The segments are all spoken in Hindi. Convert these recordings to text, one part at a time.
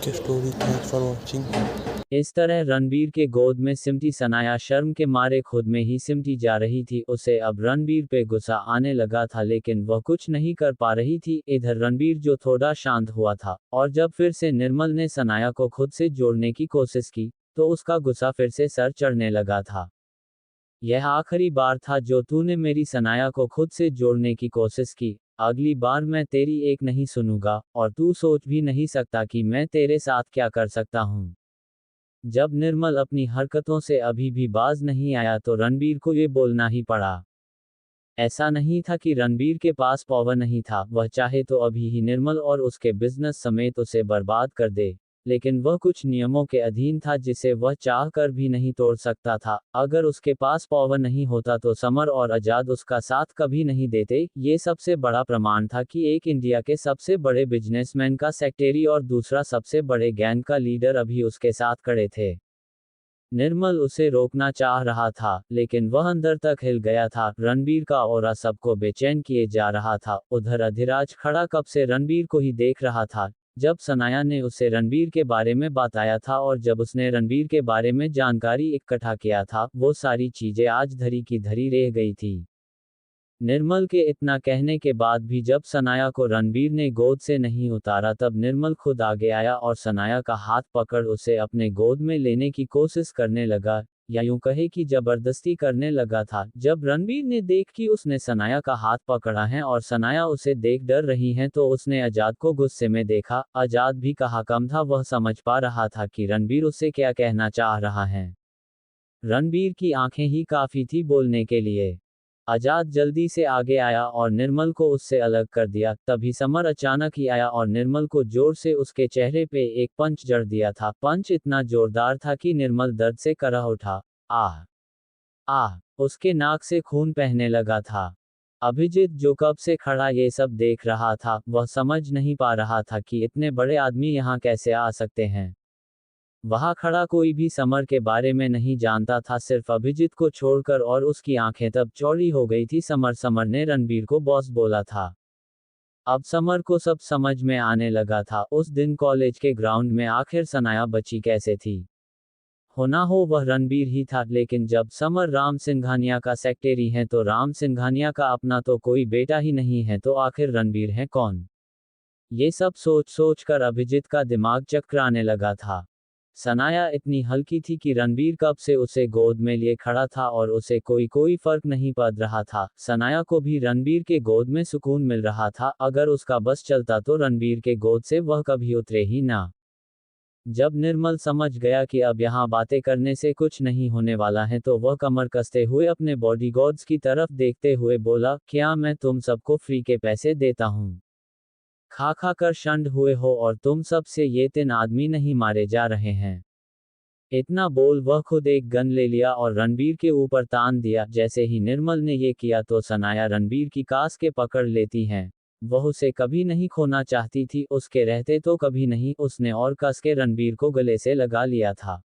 like a story. Thanks for watching. इस तरह रणबीर के गोद में सिमटी सनाया शर्म के मारे खुद में ही सिमटी जा रही थी। उसे अब रणबीर पे गुस्सा आने लगा था, लेकिन वह कुछ नहीं कर पा रही थी। इधर रणबीर जो थोड़ा शांत हुआ था, और जब फिर से निर्मल ने सनाया को खुद से जोड़ने की कोशिश की, तो उसका गुस्सा फिर से सर चढ़ने लगा था। यह आखिरी बार था जो तूने मेरी सनाया को खुद से जोड़ने की कोशिश की। अगली बार मैं तेरी एक नहीं सुनूंगा, और तू सोच भी नहीं सकता कि मैं तेरे साथ क्या कर सकता हूँ। जब निर्मल अपनी हरकतों से अभी भी बाज नहीं आया तो रणबीर को ये बोलना ही पड़ा। ऐसा नहीं था कि रणबीर के पास पावर नहीं था, वह चाहे तो अभी ही निर्मल और उसके बिजनेस समेत उसे बर्बाद कर दे, लेकिन वह कुछ नियमों के अधीन था जिसे वह चाह कर भी नहीं तोड़ सकता था। अगर उसके पास पावर नहीं होता तो समर और आजाद उसका साथ कभी नहीं देते। ये सबसे बड़ा प्रमाण था कि एक इंडिया के सबसे बड़े बिजनेसमैन का सेक्रेटरी और दूसरा सबसे बड़े गैंग का लीडर अभी उसके साथ खड़े थे। निर्मल उसे रोकना चाह रहा था, लेकिन वह अंदर तक हिल गया था। रणबीर का ऑरा सबको बेचैन किए जा रहा था। उधर अधिराज खड़ा कब से रणबीर को ही देख रहा था। जब सनाया ने उसे रणबीर के बारे में बताया था और जब उसने रणबीर के बारे में जानकारी इकट्ठा किया था, वो सारी चीजें आज धरी की धरी रह गई थी। निर्मल के इतना कहने के बाद भी जब सनाया को रणबीर ने गोद से नहीं उतारा, तब निर्मल खुद आगे आया और सनाया का हाथ पकड़ उसे अपने गोद में लेने की कोशिश करने लगा, या यूं कहे कि जबरदस्ती करने लगा था। जब रणबीर ने देख कि उसने सनाया का हाथ पकड़ा है और सनाया उसे देख डर रही हैं, तो उसने आजाद को गुस्से में देखा। आजाद भी कहा कम था, वह समझ पा रहा था कि रणबीर उससे क्या कहना चाह रहा है। रणबीर की आंखें ही काफी थी बोलने के लिए। आजाद जल्दी से आगे आया और निर्मल को उससे अलग कर दिया। तभी समर अचानक ही आया और निर्मल को जोर से उसके चेहरे पे एक पंच जड़ दिया था। पंच इतना जोरदार था कि निर्मल दर्द से करह उठा। आह! आह! उसके नाक से खून बहने लगा था। अभिजीत जो कब से खड़ा ये सब देख रहा था, वह समझ नहीं पा रहा था कि इतने बड़े आदमी यहाँ कैसे आ सकते हैं। वहां खड़ा कोई भी समर के बारे में नहीं जानता था, सिर्फ अभिजीत को छोड़कर, और उसकी आंखें तब चौड़ी हो गई थी। समर ने रणबीर को बॉस बोला था। अब समर को सब समझ में आने लगा था। उस दिन कॉलेज के ग्राउंड में आखिर सनाया बची कैसे थी। होना हो वह रणबीर ही था, लेकिन जब समर राम सिंघानिया का सेक्रेटरी है तो राम सिंघानिया का अपना तो कोई बेटा ही नहीं है, तो आखिर रणबीर है कौन। ये सब सोच सोच कर अभिजीत का दिमाग चकराने लगा था। सनाया इतनी हल्की थी कि रणबीर कब से उसे गोद में लिए खड़ा था और उसे कोई फर्क नहीं पड़ रहा था। सनाया को भी रणबीर के गोद में सुकून मिल रहा था। अगर उसका बस चलता तो रणबीर के गोद से वह कभी उतरे ही ना। जब निर्मल समझ गया कि अब यहाँ बातें करने से कुछ नहीं होने वाला है, तो वह कमर कसते हुए अपने बॉडीगार्ड्स की तरफ देखते हुए बोला, क्या मैं तुम सबको फ्री के पैसे देता हूँ? खा खा कर शंड हुए हो और तुम सब से ये 3 आदमी नहीं मारे जा रहे हैं। इतना बोल वह खुद एक गन ले लिया और रणबीर के ऊपर तान दिया। जैसे ही निर्मल ने ये किया तो सनाया रणबीर की कास के पकड़ लेती हैं। वह उसे कभी नहीं खोना चाहती थी, उसके रहते तो कभी नहीं। उसने और कस के रणबीर को गले से लगा लिया था।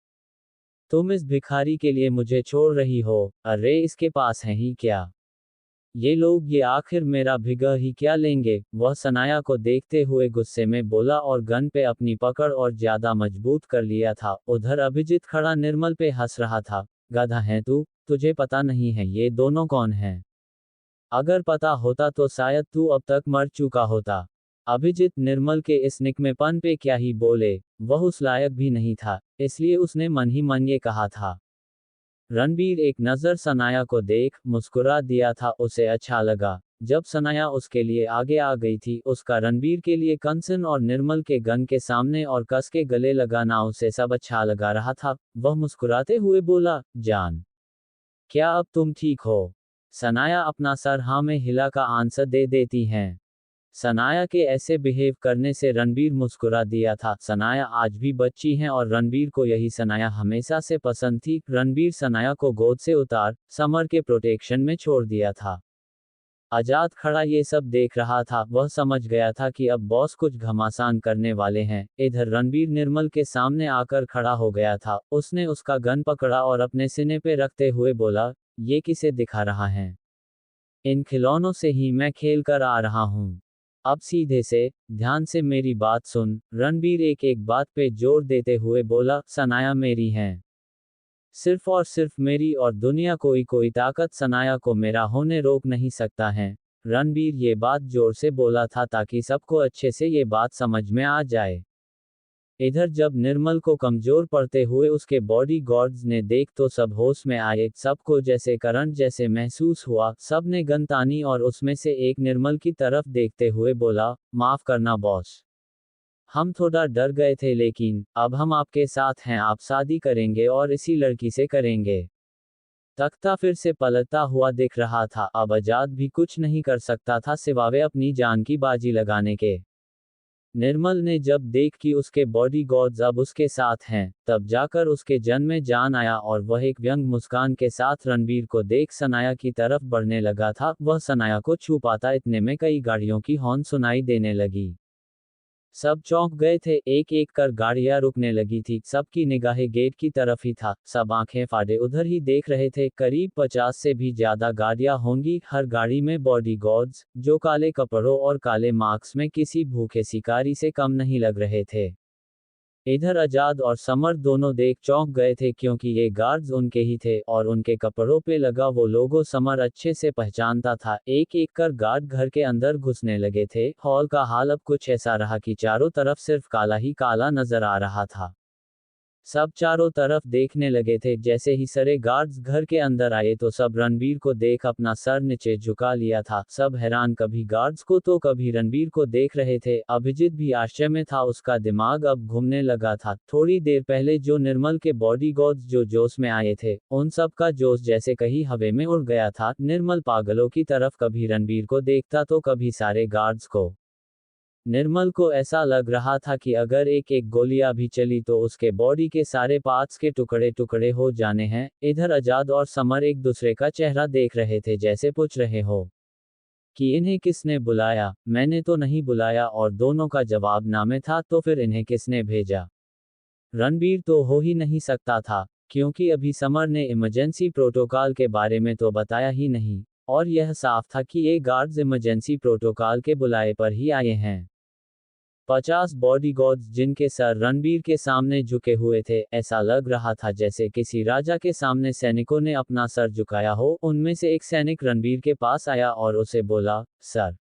तुम इस भिखारी के लिए मुझे छोड़ रही हो? अरे इसके पास है ही क्या? ये लोग ये आखिर मेरा भिगा ही क्या लेंगे? वह सनाया को देखते हुए गुस्से में बोला और गन पे अपनी पकड़ और ज्यादा मजबूत कर लिया था। उधर अभिजीत खड़ा निर्मल पे हंस रहा था। गधा है तू, तुझे पता नहीं है ये दोनों कौन हैं? अगर पता होता तो शायद तू अब तक मर चुका होता। अभिजीत निर्मल के इस निकम्मेपन पे क्या ही बोले, वह उस लायक भी नहीं था, इसलिए उसने मन ही मन ये कहा था। रणबीर एक नज़र सनाया को देख मुस्कुरा दिया था, उसे अच्छा लगा। जब सनाया उसके लिए आगे आ गई थी, उसका रणबीर के लिए कंसर्न और निर्मल के गन के सामने और कस के गले लगाना उसे सब अच्छा लगा रहा था। वह मुस्कुराते हुए बोला, जान, क्या अब तुम ठीक हो? सनाया अपना सर हाँ में हिला का आंसर दे देती हैं। सनाया के ऐसे बिहेव करने से रणबीर मुस्कुरा दिया था। सनाया आज भी बच्ची हैं और रणबीर को यही सनाया हमेशा से पसंद थी। रणबीर सनाया को गोद से उतार समर के प्रोटेक्शन में छोड़ दिया था। आजाद खड़ा ये सब देख रहा था। वह समझ गया था कि अब बॉस कुछ घमासान करने वाले हैं। इधर रणबीर निर्मल के सामने आकर खड़ा हो गया था। उसने उसका गन पकड़ा और अपने सीने पे रखते हुए बोला, ये किसे दिखा रहा है? इन खिलौनों से ही मैं खेल कर आ रहा हूँ। अब सीधे से, ध्यान से मेरी बात सुन, रणबीर एक एक बात पे जोर देते हुए बोला, सनाया मेरी हैं। सिर्फ और सिर्फ मेरी, और दुनिया कोई ताकत सनाया को मेरा होने रोक नहीं सकता है। रणबीर ये बात जोर से बोला था ताकि सबको अच्छे से ये बात समझ में आ जाए। इधर जब निर्मल को कमजोर पड़ते हुए उसके बॉडी गार्ड्स ने देख तो सब होश में आए, सबको जैसे करंट जैसे महसूस हुआ, सब ने गन तानी और उसमें से एक निर्मल की तरफ देखते हुए बोला, माफ करना बॉस। हम थोड़ा डर गए थे लेकिन, अब हम आपके साथ हैं, आप शादी करेंगे और इसी लड़की से करेंगे। तख्ता फिर से पलटता हुआ दिख रहा था, अब आजाद भी कुछ नहीं कर सकता था सिवाय अपनी जान की बाजी लगाने के। निर्मल ने जब देख कि उसके बॉडीगार्ड्स अब उसके साथ हैं, तब जाकर उसके जन में जान आया और वह एक व्यंग मुस्कान के साथ रणबीर को देख सनाया की तरफ बढ़ने लगा था। वह सनाया को छू पाता इतने में कई गाड़ियों की हॉर्न सुनाई देने लगी। सब चौंक गए थे, एक एक कर गाड़ियां रुकने लगी थी, सबकी निगाहें गेट की तरफ ही था, सब आंखें फाड़े उधर ही देख रहे थे। करीब 50 से भी ज्यादा गाड़ियां होंगी, हर गाड़ी में बॉडीगार्ड्स, जो काले कपड़ों और काले मास्क में किसी भूखे शिकारी से कम नहीं लग रहे थे। इधर आजाद और समर दोनों देख चौंक गए थे क्योंकि ये गार्ड्स उनके ही थे और उनके कपड़ों पे लगा वो लोगो समर अच्छे से पहचानता था। एक एक कर गार्ड घर के अंदर घुसने लगे थे। हॉल का हाल अब कुछ ऐसा रहा कि चारों तरफ सिर्फ काला ही काला नजर आ रहा था। सब चारों तरफ देखने लगे थे। जैसे ही सारे गार्ड्स घर के अंदर आए तो सब रणबीर को देख अपना सर नीचे झुका लिया था। सब हैरान, कभी गार्ड्स को तो कभी रणबीर को देख रहे थे। अभिजीत भी आश्चर्य में था, उसका दिमाग अब घूमने लगा था। थोड़ी देर पहले जो निर्मल के बॉडीगार्ड्स जो जोश में आए थे, उन सब का जोश जैसे कहीं हवा में उड़ गया था। निर्मल पागलों की तरफ कभी रणबीर को देखता तो कभी सारे गार्ड्स को। निर्मल को ऐसा लग रहा था कि अगर एक एक गोलियां भी चली तो उसके बॉडी के सारे पार्ट्स के टुकड़े टुकड़े हो जाने हैं। इधर आजाद और समर एक दूसरे का चेहरा देख रहे थे, जैसे पूछ रहे हो कि इन्हें किसने बुलाया। मैंने तो नहीं बुलाया, और दोनों का जवाब ना में था। तो फिर इन्हें किसने भेजा? रणबीर तो हो ही नहीं सकता था, क्योंकि अभी समर ने इमरजेंसी प्रोटोकॉल के बारे में तो बताया ही नहीं, और यह साफ था कि ये गार्ड्स इमरजेंसी प्रोटोकॉल के बुलाए पर ही आए हैं। 50 बॉडीगार्ड्स जिनके सर रणबीर के सामने झुके हुए थे, ऐसा लग रहा था जैसे किसी राजा के सामने सैनिकों ने अपना सर झुकाया हो। उनमें से एक सैनिक रणबीर के पास आया और उसे बोला, सर,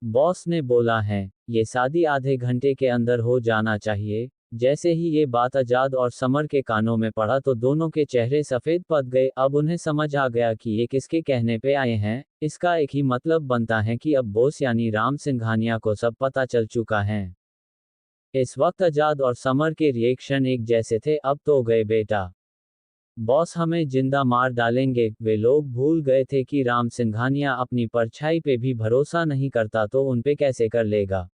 बॉस ने बोला है, ये शादी आधे घंटे के अंदर हो जाना चाहिए। जैसे ही ये बात आजाद और समर के कानों में पड़ा तो दोनों के चेहरे सफेद पड़ गए। अब उन्हें समझ आ गया कि ये किसके कहने पे आए हैं। इसका एक ही मतलब बनता है कि अब बॉस यानी राम सिंघानिया को सब पता चल चुका है। इस वक्त आजाद और समर के रिएक्शन एक जैसे थे। अब तो गए बेटा, बॉस हमें जिंदा मार डालेंगे। वे लोग भूल गए थे कि राम सिंघानिया अपनी परछाई पे भी भरोसा नहीं करता तो उन पे कैसे कर लेगा।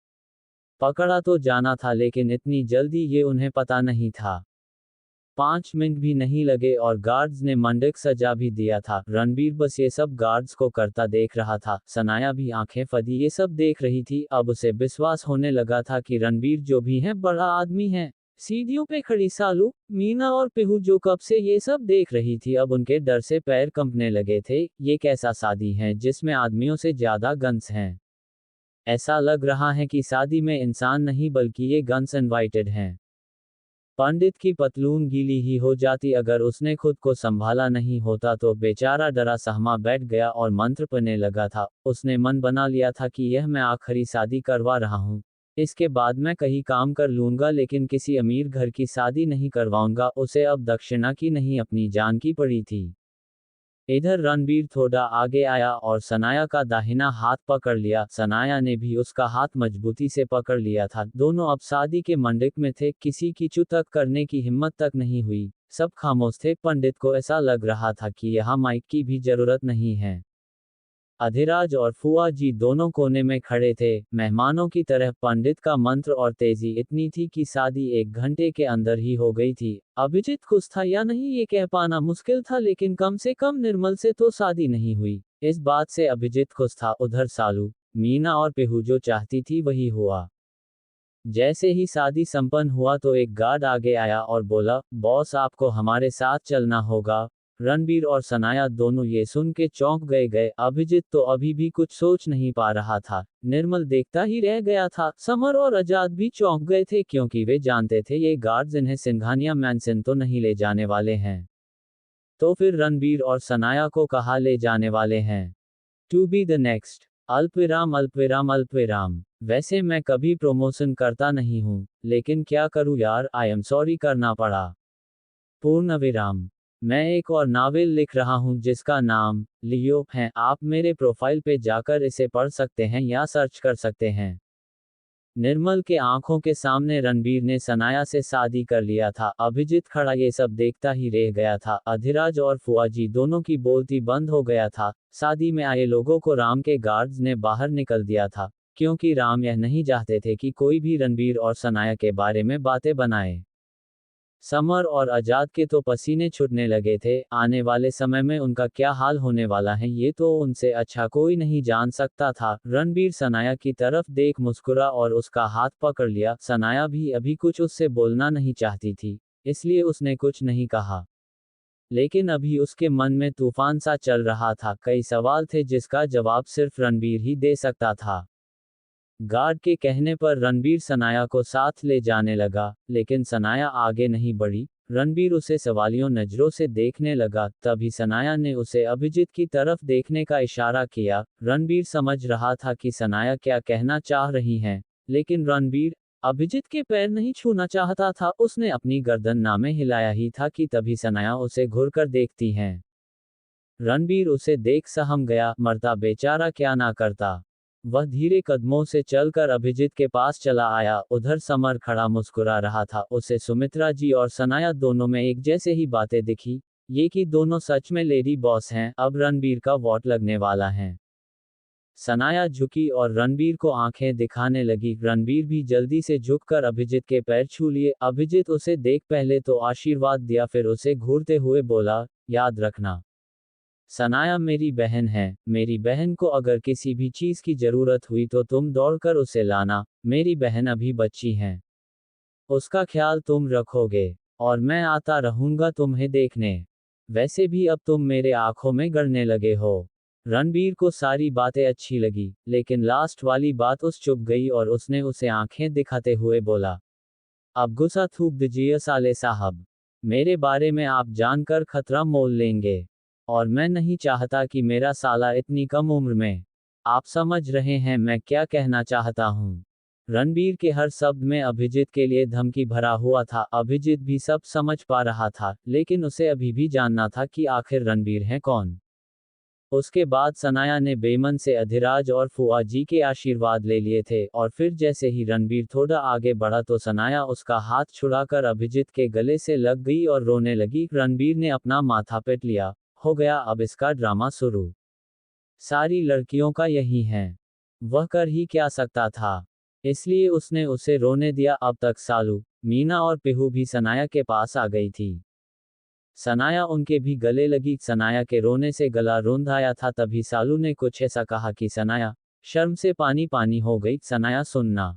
पकड़ा तो जाना था लेकिन इतनी जल्दी ये उन्हें पता नहीं था। 5 मिनट भी नहीं लगे और गार्ड्स ने मंडक सजा भी दिया था। रणबीर बस ये सब गार्ड्स को करता देख रहा था। सनाया भी आंखें फदी ये सब देख रही थी। अब उसे विश्वास होने लगा था कि रणबीर जो भी है बड़ा आदमी है। सीढ़ियों पे खड़ी सालू, मीना और पेहू जो कब से ये सब देख रही थी, अब उनके डर से पैर कंपने लगे थे। ये कैसा शादी है जिसमें आदमियों से ज्यादा गन्स हैं? ऐसा लग रहा है कि शादी में इंसान नहीं बल्कि ये गन्स इनवाइटेड हैं। पंडित की पतलून गीली ही हो जाती अगर उसने खुद को संभाला नहीं होता तो। बेचारा डरा सहमा बैठ गया और मंत्र पढ़ने लगा था। उसने मन बना लिया था कि यह मैं आखिरी शादी करवा रहा हूँ, इसके बाद मैं कहीं काम कर लूंगा लेकिन किसी अमीर घर की शादी नहीं करवाऊंगा। उसे अब दक्षिणा की नहीं अपनी जान की पड़ी थी। इधर रणबीर थोड़ा आगे आया और सनाया का दाहिना हाथ पकड़ लिया। सनाया ने भी उसका हाथ मजबूती से पकड़ लिया था। दोनों अब शादी के मंडप में थे। किसी की चू तक करने की हिम्मत तक नहीं हुई। सब खामोश थे। पंडित को ऐसा लग रहा था कि यहाँ माइक की भी जरूरत नहीं है। अधिराज और फुआ जी दोनों कोने में खड़े थे, मेहमानों की तरह। पंडित का मंत्र और तेजी इतनी थी कि शादी 1 घंटे के अंदर ही हो गई थी। अभिजीत खुश था या नहीं ये कह पाना मुश्किल था, लेकिन कम से कम निर्मल से तो शादी नहीं हुई, इस बात से अभिजीत खुश था। उधर सालू, मीना और पेहू जो चाहती थी वही हुआ। जैसे ही शादी संपन्न हुआ तो एक गार्ड आगे आया और बोला, बॉस आपको हमारे साथ चलना होगा। रणबीर और सनाया दोनों ये सुन के चौंक गए। अभिजीत तो अभी भी कुछ सोच नहीं पा रहा था, निर्मल देखता ही रह गया था। समर और आजाद भी चौंक गए थे, क्योंकि वे जानते थे ये गार्ड्स इन्हें सिंघानिया मैंसन तो नहीं ले जाने वाले हैं। तो फिर रणबीर और सनाया को कहाँ ले जाने वाले हैं? To be the next. अल्पविराम अल्पविराम अल्पविराम। वैसे मैं कभी प्रमोशन करता नहीं हूँ, लेकिन क्या करूँ यार, आई एम सॉरी करना पड़ा। पूर्ण विराम। मैं एक और नावल लिख रहा हूँ जिसका नाम लियो है। आप मेरे प्रोफाइल पे जाकर इसे पढ़ सकते हैं या सर्च कर सकते हैं। निर्मल के आंखों के सामने रणबीर ने सनाया से शादी कर लिया था। अभिजीत खड़ा ये सब देखता ही रह गया था। अधिराज और फुआजी दोनों की बोलती बंद हो गया था। शादी में आए लोगों को राम के गार्ड्स ने बाहर निकल दिया था, क्योंकि राम यह नहीं चाहते थे कि कोई भी रणबीर और सनाया के बारे में बातें बनाए। समर और आजाद के तो पसीने छूटने लगे थे। आने वाले समय में उनका क्या हाल होने वाला है ये तो उनसे अच्छा कोई नहीं जान सकता था। रणबीर सनाया की तरफ देख मुस्कुरा और उसका हाथ पकड़ लिया। सनाया भी अभी कुछ उससे बोलना नहीं चाहती थी, इसलिए उसने कुछ नहीं कहा। लेकिन अभी उसके मन में तूफान सा चल रहा था। कई सवाल थे जिसका जवाब सिर्फ रणबीर ही दे सकता था। गार्ड के कहने पर रणबीर सनाया को साथ ले जाने लगा, लेकिन सनाया आगे नहीं बढ़ी। रणबीर उसे सवालियों नजरों से देखने लगा। तभी सनाया ने उसे अभिजीत की तरफ देखने का इशारा किया। रणबीर समझ रहा था कि सनाया क्या कहना चाह रही हैं, लेकिन रणबीर अभिजीत के पैर नहीं छूना चाहता था। उसने अपनी गर्दन नामे हिलाया ही था कि तभी सनाया उसे घुरकर देखती हैं। रणबीर उसे देख सहम गया, मरता बेचारा क्या ना करता। वह धीरे कदमों से चलकर अभिजीत के पास चला आया। उधर समर खड़ा मुस्कुरा रहा था। उसे सुमित्रा जी और सनाया दोनों में एक जैसे ही बातें दिखी, ये कि दोनों सच में लेडी बॉस हैं। अब रणबीर का वोट लगने वाला है। सनाया झुकी और रणबीर को आंखें दिखाने लगी। रणबीर भी जल्दी से झुककर अभिजीत के पैर छू लिए। अभिजीत उसे देख पहले तो आशीर्वाद दिया, फिर उसे घूरते हुए बोला, याद रखना, सनाया मेरी बहन है। मेरी बहन को अगर किसी भी चीज की जरूरत हुई तो तुम दौड़कर उसे लाना। मेरी बहन अभी बच्ची है, उसका ख्याल तुम रखोगे, और मैं आता रहूंगा तुम्हें देखने। वैसे भी अब तुम मेरे आंखों में गड़ने लगे हो। रणबीर को सारी बातें अच्छी लगी, लेकिन लास्ट वाली बात उस चुप गई और उसने उसे आंखें दिखाते हुए बोला, अब गुस्सा थूक दीजिए साले साहब। मेरे बारे में आप जानकर खतरा मोल लेंगे, और मैं नहीं चाहता कि मेरा साला इतनी कम उम्र में। आप समझ रहे हैं मैं क्या कहना चाहता हूँ। रणबीर के हर शब्द में अभिजीत के लिए धमकी भरा हुआ था। अभिजीत भी सब समझ पा रहा था, लेकिन उसे अभी भी जानना था कि आखिर रणबीर है कौन। उसके बाद सनाया ने बेमन से अधिराज और फुआ जी के आशीर्वाद ले लिए थे, और फिर जैसे ही रणबीर थोड़ा आगे बढ़ा तो सनाया उसका हाथ छुड़ाकर अभिजीत के गले से लग गई और रोने लगी। रणबीर ने अपना माथा पीट लिया। हो गया अब इसका ड्रामा शुरू। सारी लड़कियों का यही है। वह कर ही क्या सकता था, इसलिए उसने उसे रोने दिया। अब तक सालू, मीना और पिहू भी सनाया के पास आ गई थी। सनाया उनके भी गले लगी। सनाया के रोने से गला रूंध आया था। तभी सालू ने कुछ ऐसा कहा कि सनाया शर्म से पानी पानी हो गई। सनाया सुनना।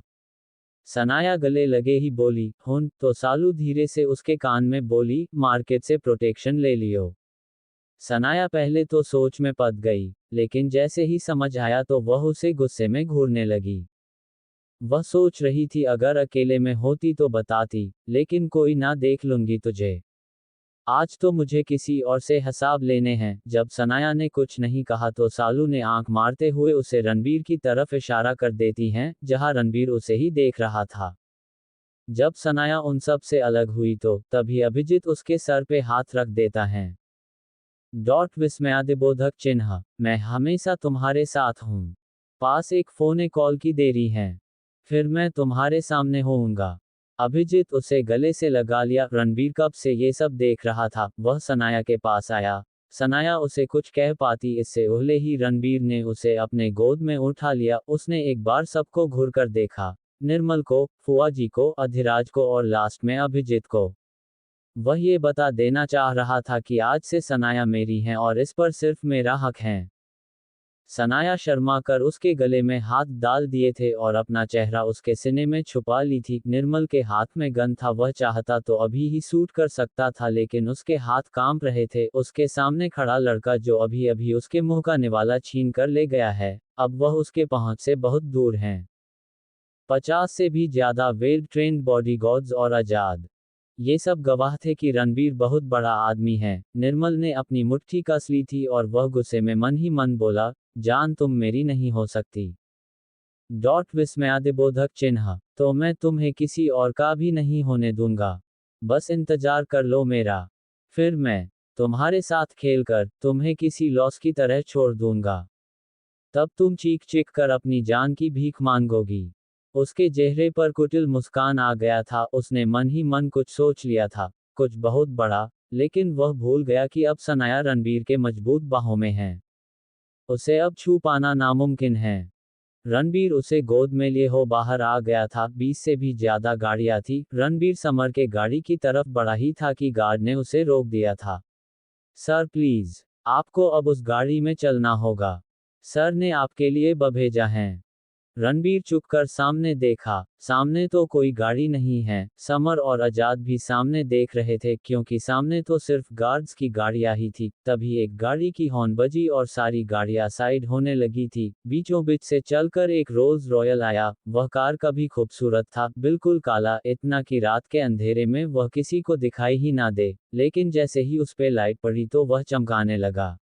सनाया गले लगे ही बोली, हुन। तो सालू धीरे से उसके कान में बोली, मार्केट से प्रोटेक्शन ले लियो। सनाया पहले तो सोच में पड़ गई, लेकिन जैसे ही समझ आया तो वह उसे गुस्से में घूरने लगी। वह सोच रही थी अगर अकेले में होती तो बताती, लेकिन कोई ना देख लूंगी तुझे। आज तो मुझे किसी और से हिसाब लेने हैं। जब सनाया ने कुछ नहीं कहा तो सालू ने आंख मारते हुए उसे रणबीर की तरफ इशारा कर देती हैं, जहां रणबीर उसे ही देख रहा था। जब सनाया उन सब से अलग हुई तो तभी अभिजीत उसके सर पे हाथ रख देता है। विस्मयादिबोधक चिन्ह, मैं हमेशा तुम्हारे साथ हूँ। पास एक फोन कॉल की देरी है, फिर मैं तुम्हारे सामने होऊंगा। अभिजीत उसे गले से लगा लिया। रणबीर कब से ये सब देख रहा था। वह सनाया के पास आया। सनाया उसे कुछ कह पाती इससे पहले ही रणबीर ने उसे अपने गोद में उठा लिया। उसने एक बार सबको घूरकर देखा, निर्मल को, फुआ जी को, अधिराज को और लास्ट में अभिजीत को। वह ये बता देना चाह रहा था कि आज से सनाया मेरी है और इस पर सिर्फ मेरा हक है। सनाया शर्मा कर उसके गले में हाथ डाल दिए थे और अपना चेहरा उसके सीने में छुपा ली थी। निर्मल के हाथ में गन था, वह चाहता तो अभी ही शूट कर सकता था, लेकिन उसके हाथ कांप रहे थे। उसके सामने खड़ा लड़का जो अभी अभी उसके मुंह का निवाला छीन कर ले गया है, अब वह उसके पहुंच से बहुत दूर है। 50 से भी ज्यादा वेल ट्रेन्ड बॉडीगार्ड्स और आजाद, ये सब गवाह थे कि रणबीर बहुत बड़ा आदमी है। निर्मल ने अपनी मुट्ठी कस ली थी और वह गुस्से में मन ही मन बोला, जान तुम मेरी नहीं हो सकती। विस्मयादिबोधक चिन्ह, तो मैं तुम्हें किसी और का भी नहीं होने दूंगा। बस इंतजार कर लो मेरा, फिर मैं तुम्हारे साथ खेलकर तुम्हें किसी लॉस की तरह छोड़ दूंगा। तब तुम चीख चीख कर अपनी जान की भीख मांगोगी। उसके चेहरे पर कुटिल मुस्कान आ गया था। उसने मन ही मन कुछ सोच लिया था, कुछ बहुत बड़ा, लेकिन वह भूल गया कि अब सनाया रणबीर के मजबूत बाहों में है। उसे अब छू पाना नामुमकिन है। रणबीर उसे गोद में लिए हो बाहर आ गया था। 20 से भी ज्यादा गाड़ियां थी। रणबीर समर के गाड़ी की तरफ बढ़ा ही था कि गार्ड ने उसे रोक दिया था। सर प्लीज, आपको अब उस गाड़ी में चलना होगा। सर ने आपके लिए भेजा है। रणबीर चुप कर सामने देखा। सामने तो कोई गाड़ी नहीं है। समर और आजाद भी सामने देख रहे थे, क्योंकि सामने तो सिर्फ गार्ड्स की गाड़ियां ही थी। तभी एक गाड़ी की हॉर्न बजी और सारी गाड़ियां साइड होने लगी थी। बीचों बीच से चलकर एक रोल्स रॉयल आया। वह कार कभी खूबसूरत था, बिल्कुल काला, इतना कि रात के अंधेरे में वह किसी को दिखाई ही ना दे, लेकिन जैसे ही उस पे लाइट पड़ी तो वह चमकाने लगा।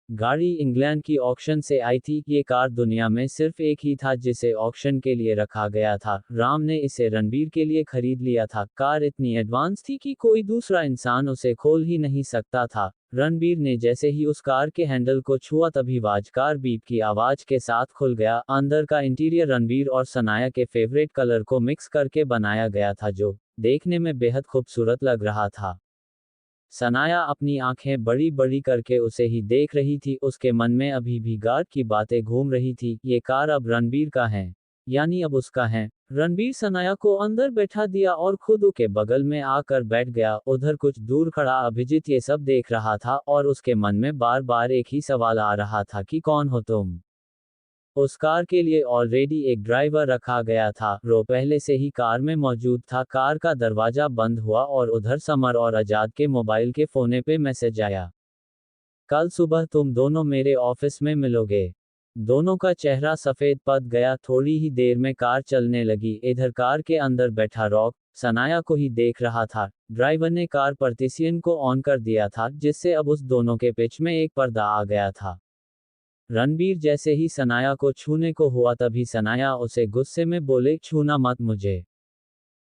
गाड़ी इंग्लैंड की ऑक्शन से आई थी। ये कार दुनिया में सिर्फ एक ही था जिसे ऑक्शन के लिए रखा गया था। राम ने इसे रणबीर के लिए खरीद लिया था। कार इतनी एडवांस थी कि कोई दूसरा इंसान उसे खोल ही नहीं सकता था। रणबीर ने जैसे ही उस कार के हैंडल को छुआ तभी कार बीप की आवाज के साथ खुल गया। अंदर का इंटीरियर रणबीर और सनाया के फेवरेट कलर को मिक्स करके बनाया गया था, जो देखने में बेहद खूबसूरत लग रहा था। सनाया अपनी आंखें बड़ी बड़ी करके उसे ही देख रही थी। उसके मन में अभी भी गार्ड की बातें घूम रही थी। ये कार अब रणबीर का है, यानी अब उसका है। रणबीर सनाया को अंदर बैठा दिया और खुद उसके बगल में आकर बैठ गया। उधर कुछ दूर खड़ा अभिजीत ये सब देख रहा था और उसके मन में बार बार एक ही सवाल आ रहा था कि कौन हो तुम। उस कार के लिए ऑलरेडी एक ड्राइवर रखा गया था। रो पहले से ही कार में मौजूद था। कार का दरवाजा बंद हुआ और उधर समर और आजाद के मोबाइल के फोने पे मैसेज आया, कल सुबह तुम दोनों मेरे ऑफिस में मिलोगे। दोनों का चेहरा सफेद पद गया। थोड़ी ही देर में कार चलने लगी। इधर कार के अंदर बैठा रॉक सनाया को ही देख रहा था। ड्राइवर ने कार पार्टीशियन को ऑन कर दिया था, जिससे अब उस दोनों के बीच में एक पर्दा आ गया था। रणबीर जैसे ही सनाया को छूने को हुआ तभी सनाया उसे गुस्से में बोले, छूना मत मुझे,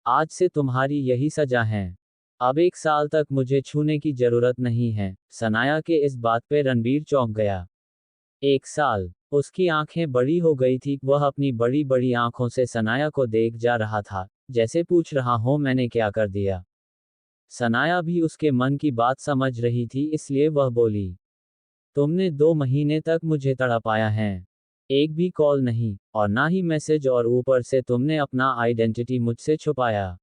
आज से तुम्हारी यही सजा है। अब 1 साल तक मुझे छूने की जरूरत नहीं है। सनाया के इस बात पे रणबीर चौंक गया। 1 साल, उसकी आंखें बड़ी हो गई थी। वह अपनी बड़ी बड़ी आंखों से सनाया को देख जा रहा था, जैसे पूछ रहा हो मैंने क्या कर दिया। सनाया भी उसके मन की बात समझ रही थी, इसलिए वह बोली, तुमने 2 महीने तक मुझे तड़पाया है, एक भी कॉल नहीं, और ना ही मैसेज, और ऊपर से तुमने अपना आइडेंटिटी मुझसे छुपाया।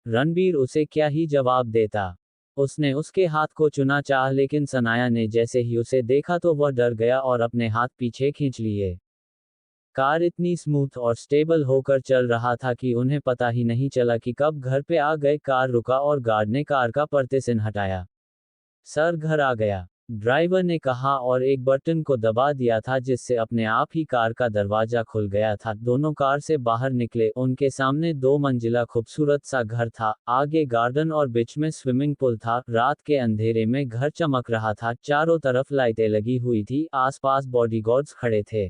रणबीर उसे क्या ही जवाब देता। उसने उसके हाथ को चुना चाह, लेकिन सनाया ने जैसे ही उसे देखा तो वह डर गया और अपने हाथ पीछे खींच लिए। कार इतनी स्मूथ और स्टेबल होकर चल रहा था कि उन्हें पता ही नहीं चला कि कब घर पे आ गए। कार रुका और गार्ड ने कार का पर्टिशन हटाया। सर घर आ गया, ड्राइवर ने कहा और एक बटन को दबा दिया था, जिससे अपने आप ही कार का दरवाजा खुल गया था। दोनों कार से बाहर निकले। उनके सामने 2 मंजिला खूबसूरत सा घर था। आगे गार्डन और बीच में स्विमिंग पूल था। रात के अंधेरे में घर चमक रहा था। चारों तरफ लाइटें लगी हुई थी। आसपास बॉडीगार्ड्स खड़े थे।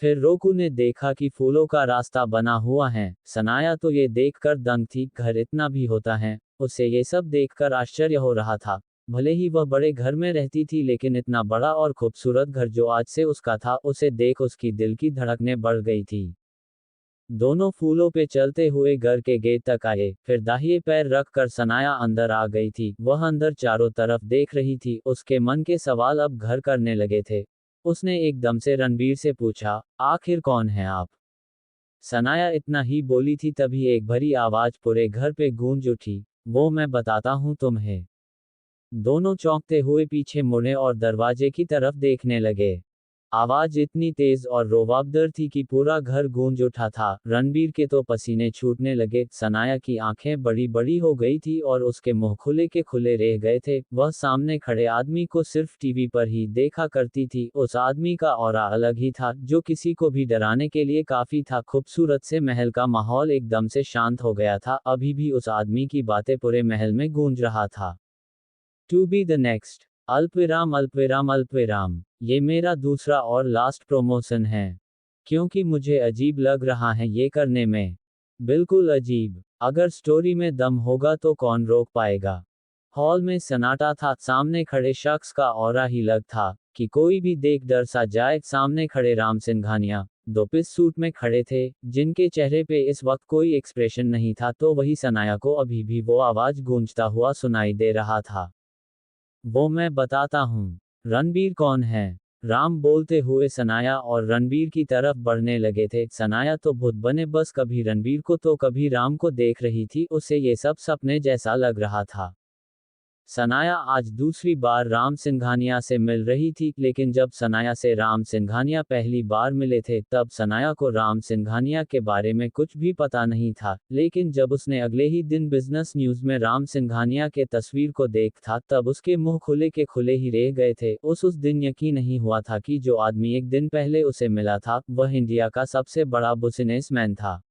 फिर रोकू ने देखा कि फूलों का रास्ता बना हुआ है। सनाया तो ये देखकर दंग थी, घर इतना भी होता है। उसे ये सब देखकर आश्चर्य हो रहा था। भले ही वह बड़े घर में रहती थी, लेकिन इतना बड़ा और खूबसूरत घर जो आज से उसका था, उसे देख उसकी दिल की धड़कनें बढ़ गई थी। दोनों फूलों पे चलते हुए घर के गेट तक आए। फिर दाहिने पैर रख कर सनाया अंदर आ गई थी। वह अंदर चारों तरफ देख रही थी। उसके मन के सवाल अब घर करने लगे थे। उसने एकदम से रणबीर से पूछा, आखिर कौन है आप? सनाया इतना ही बोली थी, तभी एक भरी आवाज पूरे घर पे गूंज उठी, वो मैं बताता हूँ तुम्हें। दोनों चौंकते हुए पीछे मुड़े और दरवाजे की तरफ देखने लगे। आवाज इतनी तेज और रोवाबदार थी कि पूरा घर गूंज उठा था। रणबीर के तो पसीने छूटने लगे। सनाया की आंखें बड़ी बड़ी हो गई थी और उसके मुंह खुले के खुले रह गए थे। वह सामने खड़े आदमी को सिर्फ टीवी पर ही देखा करती थी। उस आदमी का ऑरा अलग ही था, जो किसी को भी डराने के लिए काफी था। खूबसूरत से महल का माहौल एकदम से शांत हो गया था। अभी भी उस आदमी की बातें पूरे महल में गूंज रहा था। To be the next. अल्पविराम अल्पविराम अल्पविराम। ये मेरा दूसरा और लास्ट प्रमोशन है। क्योंकि मुझे अजीब लग रहा है ये करने में। बिल्कुल अजीब। अगर स्टोरी में दम होगा तो कौन रोक पाएगा। हॉल में सन्नाटा था। सामने खड़े शख्स का ऑरा ही लग था कि कोई भी देख डर सा जाए। सामने खड़े राम सिंघानिया दो पीस सूट में खड़े थे, जिनके चेहरे पे इस वक्त कोई एक्सप्रेशन नहीं था। तो वही सनाया को अभी भी वो आवाज गूंजता हुआ सुनाई दे रहा था। वो मैं बताता हूँ। रणबीर कौन है? राम बोलते हुए सनाया और रणबीर की तरफ बढ़ने लगे थे। सनाया तो भूत बने बस कभी रणबीर को तो कभी राम को देख रही थी। उसे ये सब सपने जैसा लग रहा था। सनाया आज दूसरी बार राम सिंघानिया से मिल रही थी, लेकिन जब सनाया से राम सिंघानिया पहली बार मिले थे तब सनाया को राम सिंघानिया के बारे में कुछ भी पता नहीं था। लेकिन जब उसने अगले ही दिन बिजनेस न्यूज में राम सिंघानिया के तस्वीर को देखा तब उसके मुंह खुले के खुले ही रह गए थे। उस दिन यकीन नहीं हुआ था कि जो आदमी एक दिन पहले उसे मिला था वह इंडिया का सबसे बड़ा बिजनेसमैन था।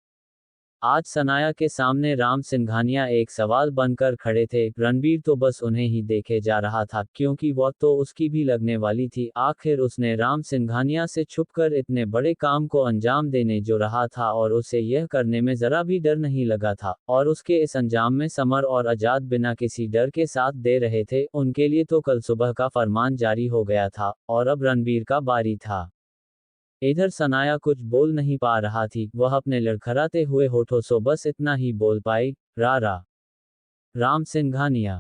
आज सनाया के सामने राम सिंघानिया एक सवाल बनकर खड़े थे। रणबीर तो बस उन्हें ही देखे जा रहा था, क्योंकि वह तो उसकी भी लगने वाली थी। आखिर उसने राम सिंघानिया से छुपकर इतने बड़े काम को अंजाम देने जो रहा था और उसे यह करने में जरा भी डर नहीं लगा था। और उसके इस अंजाम में समर और आजाद बिना किसी डर के साथ दे रहे थे। उनके लिए तो कल सुबह का फरमान जारी हो गया था और अब रणबीर का बारी था। इधर सनाया कुछ बोल नहीं पा रहा थी। वह अपने लड़खड़ाते हुए होठों से बस इतना ही बोल पाई, रा। राम सिंघानिया।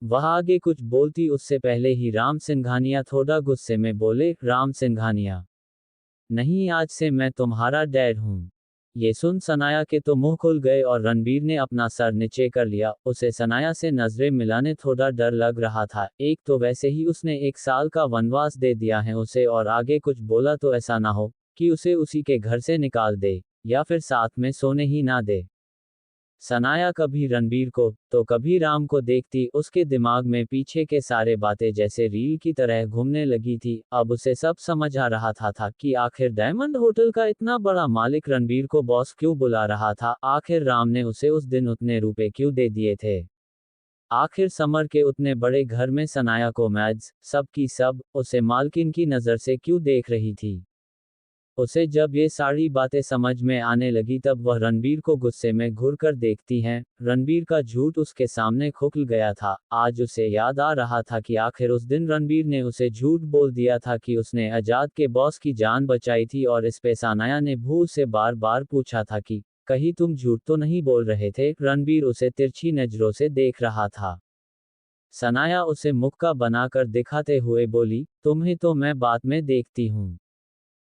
वह आगे कुछ बोलती उससे पहले ही राम सिंघानिया थोड़ा गुस्से में बोले, राम सिंघानिया, नहीं, आज से मैं तुम्हारा डैड हूँ। ये सुन सनाया के तो मुंह खुल गए और रणबीर ने अपना सर नीचे कर लिया। उसे सनाया से नजरें मिलाने थोड़ा डर लग रहा था। एक तो वैसे ही उसने 1 साल का वनवास दे दिया है उसे, और आगे कुछ बोला तो ऐसा ना हो कि उसे उसी के घर से निकाल दे या फिर साथ में सोने ही ना दे। सनाया कभी रणबीर को तो कभी राम को देखती, उसके दिमाग में पीछे के सारे बातें जैसे रील की तरह घूमने लगी थी। अब उसे सब समझ आ रहा था कि आखिर डायमंड होटल का इतना बड़ा मालिक रणबीर को बॉस क्यों बुला रहा था। आखिर राम ने उसे उस दिन उतने रुपए क्यों दे दिए थे। आखिर समर के उतने बड़े घर में सनाया को मैज सब की सब उसे मालकिन की नज़र से क्यों देख रही थी। उसे जब ये सारी बातें समझ में आने लगी तब वह रणबीर को गुस्से में घूरकर देखती हैं। रणबीर का झूठ उसके सामने खुल गया था। आज उसे याद आ रहा था कि आखिर उस दिन रणबीर ने उसे झूठ बोल दिया था कि उसने आजाद के बॉस की जान बचाई थी, और इस पे सनाया ने भू से बार बार पूछा था कि कहीं तुम झूठ तो नहीं बोल रहे थे। रणबीर उसे तिरछी नजरों से देख रहा था। सनाया उसे मुक्का बनाकर दिखाते हुए बोली, तुम्हें तो मैं बाद में देखती हूँ।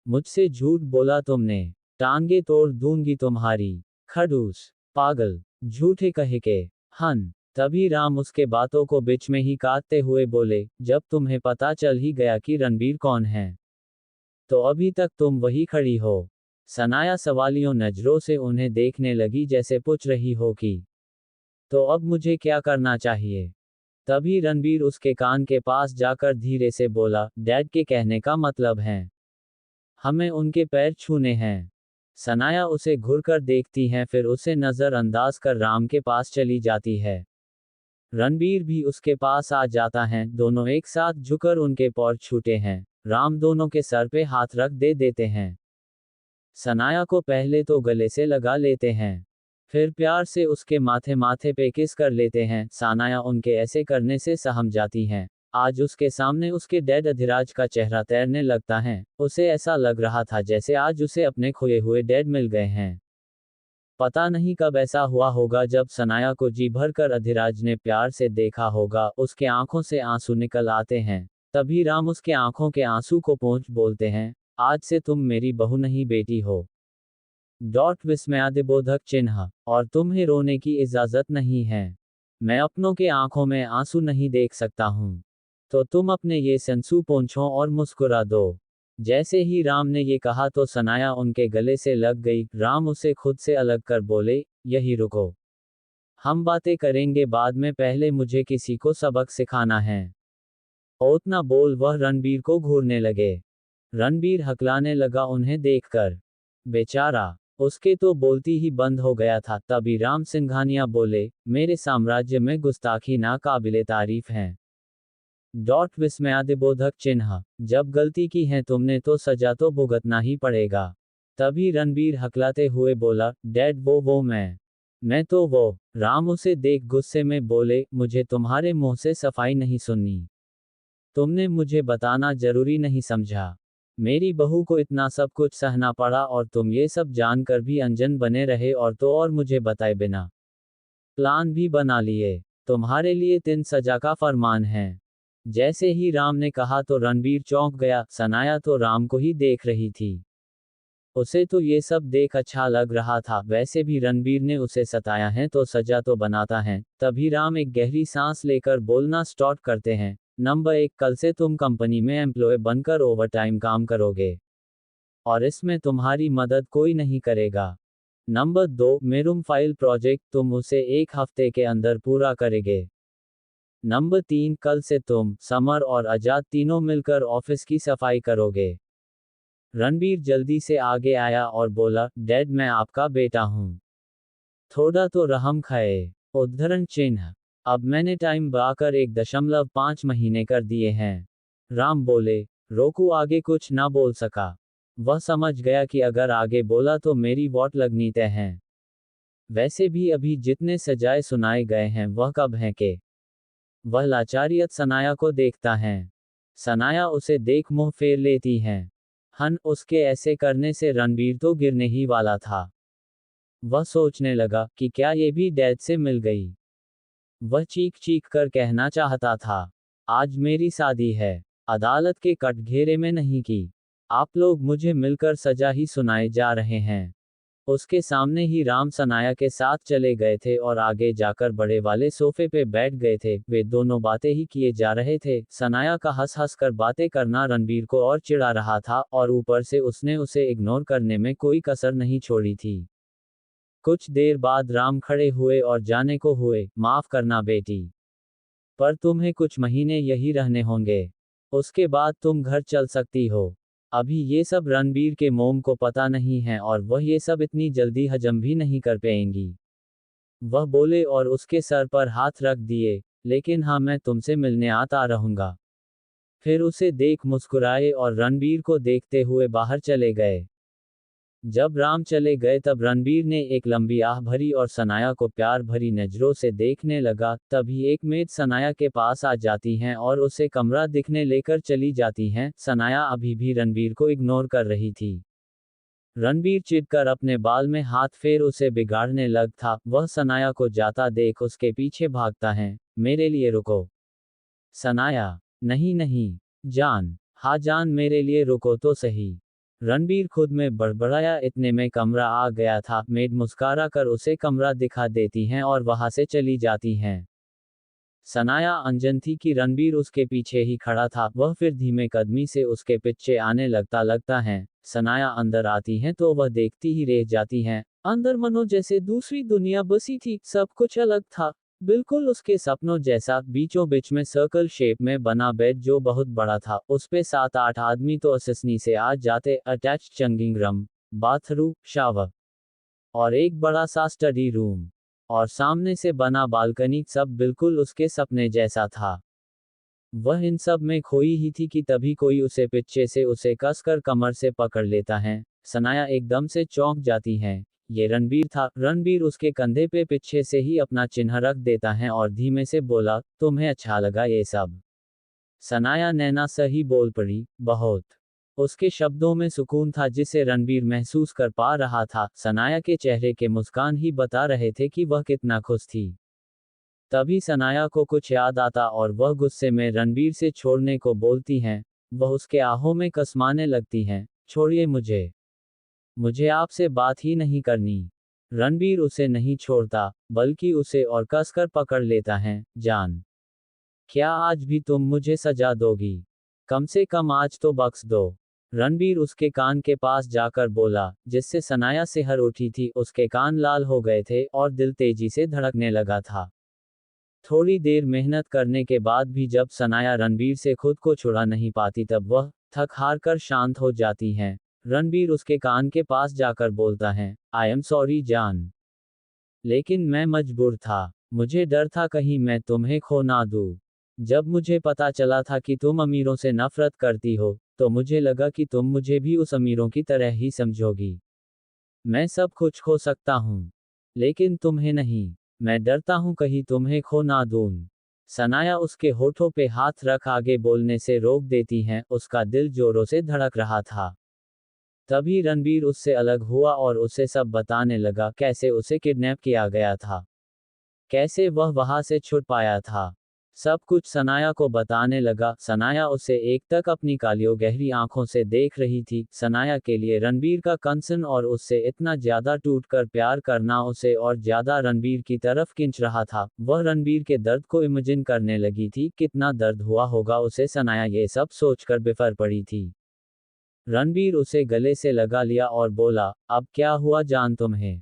मुझसे झूठ बोला तुमने, टांगे तोड़ दूंगी तुम्हारी। खड़ूस, पागल, झूठे कहे के। हन। तभी राम उसके बातों को बीच में ही काटते हुए बोले, जब तुम्हें पता चल ही गया कि रणबीर कौन है तो अभी तक तुम वही खड़ी हो। सनाया सवालियों नजरों से उन्हें देखने लगी जैसे पूछ रही हो कि तो अब मुझे क्या करना चाहिए। तभी रणबीर उसके कान के पास जाकर धीरे से बोला, डैड के कहने का मतलब है हमें उनके पैर छूने हैं। सनाया उसे घुरकर देखती हैं, फिर उसे नजरअंदाज कर राम के पास चली जाती है। रणबीर भी उसके पास आ जाता है। दोनों एक साथ झुकर उनके पैर छूते हैं। राम दोनों के सर पे हाथ रख दे देते हैं। सनाया को पहले तो गले से लगा लेते हैं, फिर प्यार से उसके माथे पे किस कर लेते हैं। सनाया उनके ऐसे करने से सहम जाती हैं। आज उसके सामने उसके डैड अधिराज का चेहरा तैरने लगता है। उसे ऐसा लग रहा था जैसे आज उसे अपने खोए हुए डैड मिल गए हैं। पता नहीं कब ऐसा हुआ होगा जब सनाया को जी भर कर अधिराज ने प्यार से देखा होगा। उसके आंखों से आंसू निकल आते हैं। तभी राम उसके आंखों के आंसू को पोंछ बोलते हैं, आज से तुम मेरी बहू नहीं बेटी हो। विस्मयादिबोधक चिन्ह, और तुम्हें रोने की इजाजत नहीं है। मैं अपनों के आंखों में आंसू नहीं देख सकता हूँ, तो तुम अपने ये संसू पोंछो और मुस्कुरा दो। जैसे ही राम ने ये कहा तो सनाया उनके गले से लग गई। राम उसे खुद से अलग कर बोले, यही रुको। हम बातें करेंगे बाद में, पहले मुझे किसी को सबक सिखाना है। उतना बोल वह रणबीर को घूरने लगे। रणबीर हकलाने लगा उन्हें देखकर। बेचारा, उसके तो बोलती ही बंद हो गया था। तभी राम सिंघानिया बोले, मेरे साम्राज्य में गुस्ताखी ना काबिले तारीफ है। विस्मयादिबोधक चिन्ह। जब गलती की है तुमने तो सजा तो भुगतना ही पड़ेगा। तभी रणबीर हकलाते हुए बोला, डैड वो मैं तो वो। राम उसे देख गुस्से में बोले, मुझे तुम्हारे मुंह से सफाई नहीं सुननी। तुमने मुझे बताना जरूरी नहीं समझा। मेरी बहू को इतना सब कुछ सहना पड़ा और तुम ये सब जानकर भी अनजान बने रहे, और तो और मुझे बताए बिना प्लान भी बना लिए। तुम्हारे लिए 3 सजा का फरमान है। जैसे ही राम ने कहा तो रणबीर चौंक गया। सनाया तो राम को ही देख रही थी। उसे तो ये सब देख अच्छा लग रहा था। वैसे भी रणबीर ने उसे सताया है तो सजा तो बनाता है। तभी राम एक गहरी सांस लेकर बोलना स्टार्ट करते हैं। नंबर 1, कल से तुम कंपनी में एम्प्लॉय बनकर ओवरटाइम काम करोगे, और इसमें तुम्हारी मदद कोई नहीं करेगा। नंबर 2, मेरूम फाइल प्रोजेक्ट तुम उसे 1 हफ्ते के अंदर पूरा करेंगे। नंबर 3, कल से तुम, समर और आजाद तीनों मिलकर ऑफिस की सफाई करोगे। रणबीर जल्दी से आगे आया और बोला, डैड मैं आपका बेटा हूं, थोड़ा तो रहम खाए। उद्धरण चिन्ह। अब मैंने टाइम बढ़ाकर 1.5 महीने कर दिए हैं। राम बोले। रोकू आगे कुछ ना बोल सका। वह समझ गया कि अगर आगे बोला तो मेरी वोट लगनी तय है। वैसे भी अभी जितने सजाए सुनाए गए हैं वह कब हैं के। वह लाचारियत सनाया को देखता है। सनाया उसे देख मुंह फेर लेती है। उसके ऐसे करने से रणबीर तो गिरने ही वाला था। वह सोचने लगा कि क्या ये भी डैड से मिल गई। वह चीख चीख कर कहना चाहता था, आज मेरी शादी है, अदालत के कटघरे में नहीं की। आप लोग मुझे मिलकर सजा ही सुनाए जा रहे हैं। उसके सामने ही राम सनाया के साथ चले गए थे और आगे जाकर बड़े वाले सोफे पे बैठ गए थे। वे दोनों बातें ही किए जा रहे थे। सनाया का हंस हंस कर बातें करना रणबीर को और चिढ़ा रहा था, और ऊपर से उसने उसे इग्नोर करने में कोई कसर नहीं छोड़ी थी। कुछ देर बाद राम खड़े हुए और जाने को हुए, माफ करना बेटी, पर तुम्हें कुछ महीने यही रहने होंगे। उसके बाद तुम घर चल सकती हो। अभी ये सब रणबीर के मोम को पता नहीं है और वह ये सब इतनी जल्दी हजम भी नहीं कर पाएंगी। वह बोले और उसके सर पर हाथ रख दिए, लेकिन हाँ मैं तुमसे मिलने आता रहूंगा। फिर उसे देख मुस्कुराए और रणबीर को देखते हुए बाहर चले गए। जब राम चले गए तब रणबीर ने एक लंबी आह भरी और सनाया को प्यार भरी नजरों से देखने लगा। तभी एक मेड सनाया के पास आ जाती हैं और उसे कमरा दिखने लेकर चली जाती हैं। सनाया अभी भी रणबीर को इग्नोर कर रही थी। रणबीर चिढ़कर अपने बाल में हाथ फेर उसे बिगाड़ने लग था। वह सनाया को जाता देख उसके पीछे भागता है। मेरे लिए रुको। सनाया, नहीं नहीं जान, हाँ जान मेरे लिए रुको तो सही। रणबीर खुद में बड़बड़ाया। इतने में कमरा आ गया था। मेड मुस्कुरा कर उसे कमरा दिखा देती हैं और वहां से चली जाती हैं। सनाया अनजान थी कि रणबीर उसके पीछे ही खड़ा था। वह फिर धीमे कदमी से उसके पीछे आने लगता है। सनाया अंदर आती हैं तो वह देखती ही रह जाती हैं। अंदर मनो जैसे दूसरी दुनिया बसी थी। सब कुछ अलग था, बिल्कुल उसके सपनों जैसा। बीचों बीच में सर्कल शेप में बना बेड जो बहुत बड़ा था। उस पे 7-8 आदमी तो आसानी से आ जाते। अटैच्ड चंगिंग रूम, बाथरूम, शावर और एक बड़ा सा स्टडी रूम, और सामने से बना बालकनी। सब बिल्कुल उसके सपने जैसा था। वह इन सब में खोई ही थी कि तभी कोई उसे पीछे से उसे कसकर कमर से पकड़ लेता है। सनाया एकदम से चौंक जाती है। ये रणबीर था। रणबीर उसके कंधे पे पीछे से ही अपना चिन्ह रख देता है और धीमे से बोला, तुम्हें अच्छा लगा ये सब। सनाया नैना सही बोल पड़ी, बहुत। उसके शब्दों में सुकून था जिसे रणबीर महसूस कर पा रहा था। सनाया के चेहरे के मुस्कान ही बता रहे थे कि वह कितना खुश थी। तभी सनाया को कुछ याद आता और वह गुस्से में रणबीर से छोड़ने को बोलती हैं। वह उसके आहों में कसमाने लगती हैं, छोड़िए मुझे, मुझे आपसे बात ही नहीं करनी। रणबीर उसे नहीं छोड़ता, बल्कि उसे और कसकर पकड़ लेता है। जान, क्या आज भी तुम मुझे सजा दोगी? कम से कम आज तो बख्श दो। रणबीर उसके कान के पास जाकर बोला, जिससे सनाया सिहर उठी थी। उसके कान लाल हो गए थे और दिल तेजी से धड़कने लगा था। थोड़ी देर मेहनत करने के बाद भी जब सनाया रणबीर से खुद को छुड़ा नहीं पाती तब वह थक हार कर शांत हो जाती हैं। रणबीर उसके कान के पास जाकर बोलता है, आई एम सॉरी जान। लेकिन मैं मजबूर था। मुझे डर था कहीं मैं तुम्हें खो ना दूं। जब मुझे पता चला था कि तुम अमीरों से नफरत करती हो, तो मुझे लगा कि तुम मुझे भी उस अमीरों की तरह ही समझोगी। मैं सब कुछ खो सकता हूँ, लेकिन तुम्हें नहीं। मैं डरता हूँ कहीं तुम्हें खो ना दूं। सनाया उसके होठों पे हाथ रख आगे बोलने से रोक देती हैं। उसका दिल जोरों से धड़क रहा था। तभी रणबीर उससे अलग हुआ और उसे सब बताने लगा, कैसे उसे किडनैप किया गया था, कैसे वह वहां से छुट पाया था। सब कुछ सनाया को बताने लगा। सनाया उसे एक तक अपनी कालियों गहरी आंखों से देख रही थी। सनाया के लिए रणबीर का कंसर्न और उससे इतना ज्यादा टूटकर प्यार करना उसे और ज्यादा रणबीर की तरफ खींच रहा था। वह रणबीर के दर्द को इमेजिन करने लगी थी, कितना दर्द हुआ होगा उसे। सनाया ये सब सोचकर बिफर पड़ी थी। रणबीर उसे गले से लगा लिया और बोला, अब क्या हुआ जान तुम्हें?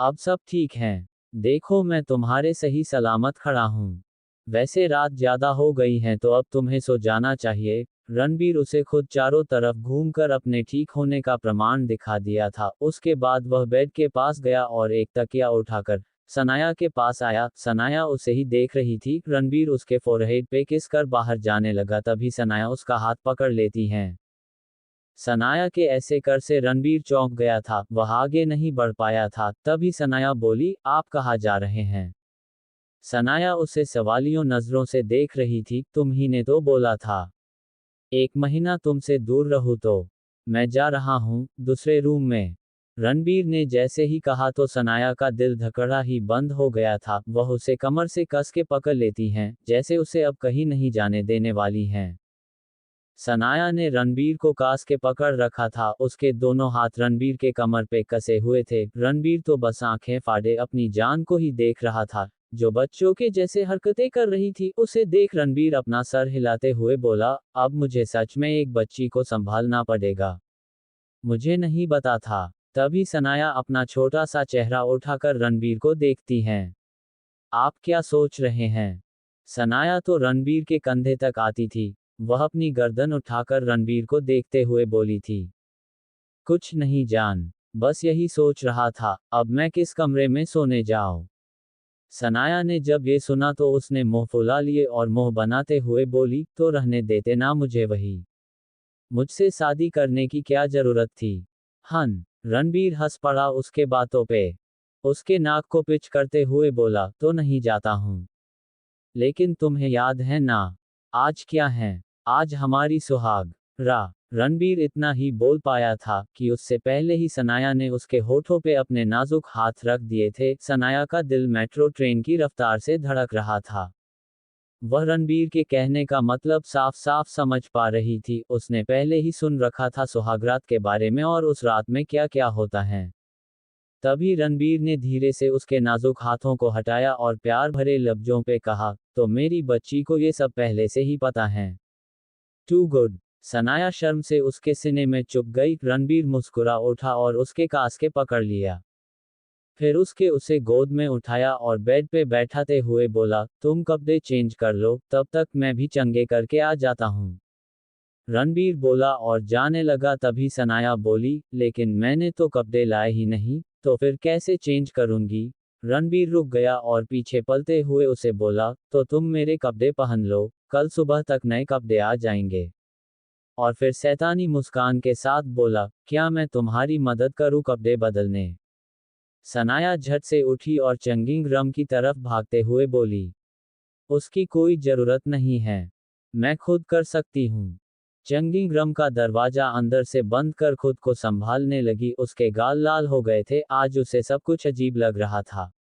अब सब ठीक है। देखो मैं तुम्हारे सही सलामत खड़ा हूँ। वैसे रात ज्यादा हो गई है तो अब तुम्हें सो जाना चाहिए। रणबीर उसे खुद चारों तरफ घूमकर अपने ठीक होने का प्रमाण दिखा दिया था। उसके बाद वह बेड के पास गया और एक तकिया उठाकर सनाया के पास आया। सनाया उसे ही देख रही थी। रणबीर उसके फोरहेड पे किस कर बाहर जाने लगा, तभी सनाया उसका हाथ पकड़ लेती हैं। सनाया के ऐसे कर से रणबीर चौंक गया था। वह आगे नहीं बढ़ पाया था। तभी सनाया बोली, आप कहाँ जा रहे हैं? सनाया उसे सवालियों नजरों से देख रही थी। तुम ही ने तो बोला था 1 महीना तुमसे दूर रहूं तो। मैं जा रहा हूं दूसरे रूम में। रणबीर ने जैसे ही कहा तो सनाया का दिल धड़कना ही बंद हो गया था। वह उसे कमर से कस के पकड़ लेती हैं, जैसे उसे अब कहीं नहीं जाने देने वाली हैं। सनाया ने रणबीर को कास के पकड़ रखा था। उसके दोनों हाथ रणबीर के कमर पे कसे हुए थे। रणबीर तो बस आंखें फाड़े अपनी जान को ही देख रहा था, जो बच्चों के जैसे हरकतें कर रही थी। उसे देख रणबीर अपना सर हिलाते हुए बोला, अब मुझे सच में एक बच्ची को संभालना पड़ेगा। मुझे नहीं पता था। तभी सनाया अपना छोटा सा चेहरा उठाकर रणबीर को देखती हैं। आप क्या सोच रहे हैं? सनाया तो रणबीर के कंधे तक आती थी। वह अपनी गर्दन उठाकर रणबीर को देखते हुए बोली थी, कुछ नहीं जान, बस यही सोच रहा था, अब मैं किस कमरे में सोने जाऊं। सनाया ने जब ये सुना तो उसने मुंह फुला लिए और मुंह बनाते हुए बोली, तो रहने देते ना मुझे वही। मुझसे शादी करने की क्या जरूरत थी? हन। रणबीर हंस पड़ा उसके बातों पे। उसके नाक को पिच करते हुए बोला, तो नहीं जाता हूं। लेकिन तुम्हें याद है ना, आज क्या है? आज हमारी सुहाग रा। रणबीर इतना ही बोल पाया था कि उससे पहले ही सनाया ने उसके होठों पे अपने नाजुक हाथ रख दिए थे। सनाया का दिल मेट्रो ट्रेन की रफ्तार से धड़क रहा था। वह रणबीर के कहने का मतलब साफ साफ समझ पा रही थी। उसने पहले ही सुन रखा था सुहागरात के बारे में और उस रात में क्या क्या होता है। तभी रणबीर ने धीरे से उसके नाजुक हाथों को हटाया और प्यार भरे लफ्जों पे कहा, तो मेरी बच्ची को ये सब पहले से ही पता है। To good. सनाया शर्म से उसके सीने में चुप गई। रणबीर मुस्कुरा उठा और उसके कास के पकड़ लिया। फिर उसके उसे गोद में उठाया और बेड पे बैठाते हुए बोला, तुम कपड़े चेंज कर लो, तब तक मैं भी चंगे करके आ जाता हूँ। रणबीर बोला और जाने लगा। तभी सनाया बोली, लेकिन मैंने तो कपड़े लाए ही नहीं, तो फिर कैसे चेंज करूंगी? रणबीर रुक गया और पीछे पलते हुए उसे बोला, तो तुम मेरे कपड़े पहन लो, कल सुबह तक नए कपड़े आ जाएंगे। और फिर शैतानी मुस्कान के साथ बोला, क्या मैं तुम्हारी मदद करूं कपड़े बदलने? सनाया झट से उठी और चंगिंग रम की तरफ भागते हुए बोली, उसकी कोई जरूरत नहीं है, मैं खुद कर सकती हूँ। चंगिंग रम का दरवाजा अंदर से बंद कर खुद को संभालने लगी। उसके गाल लाल हो गए थे। आज उसे सब कुछ अजीब लग रहा था।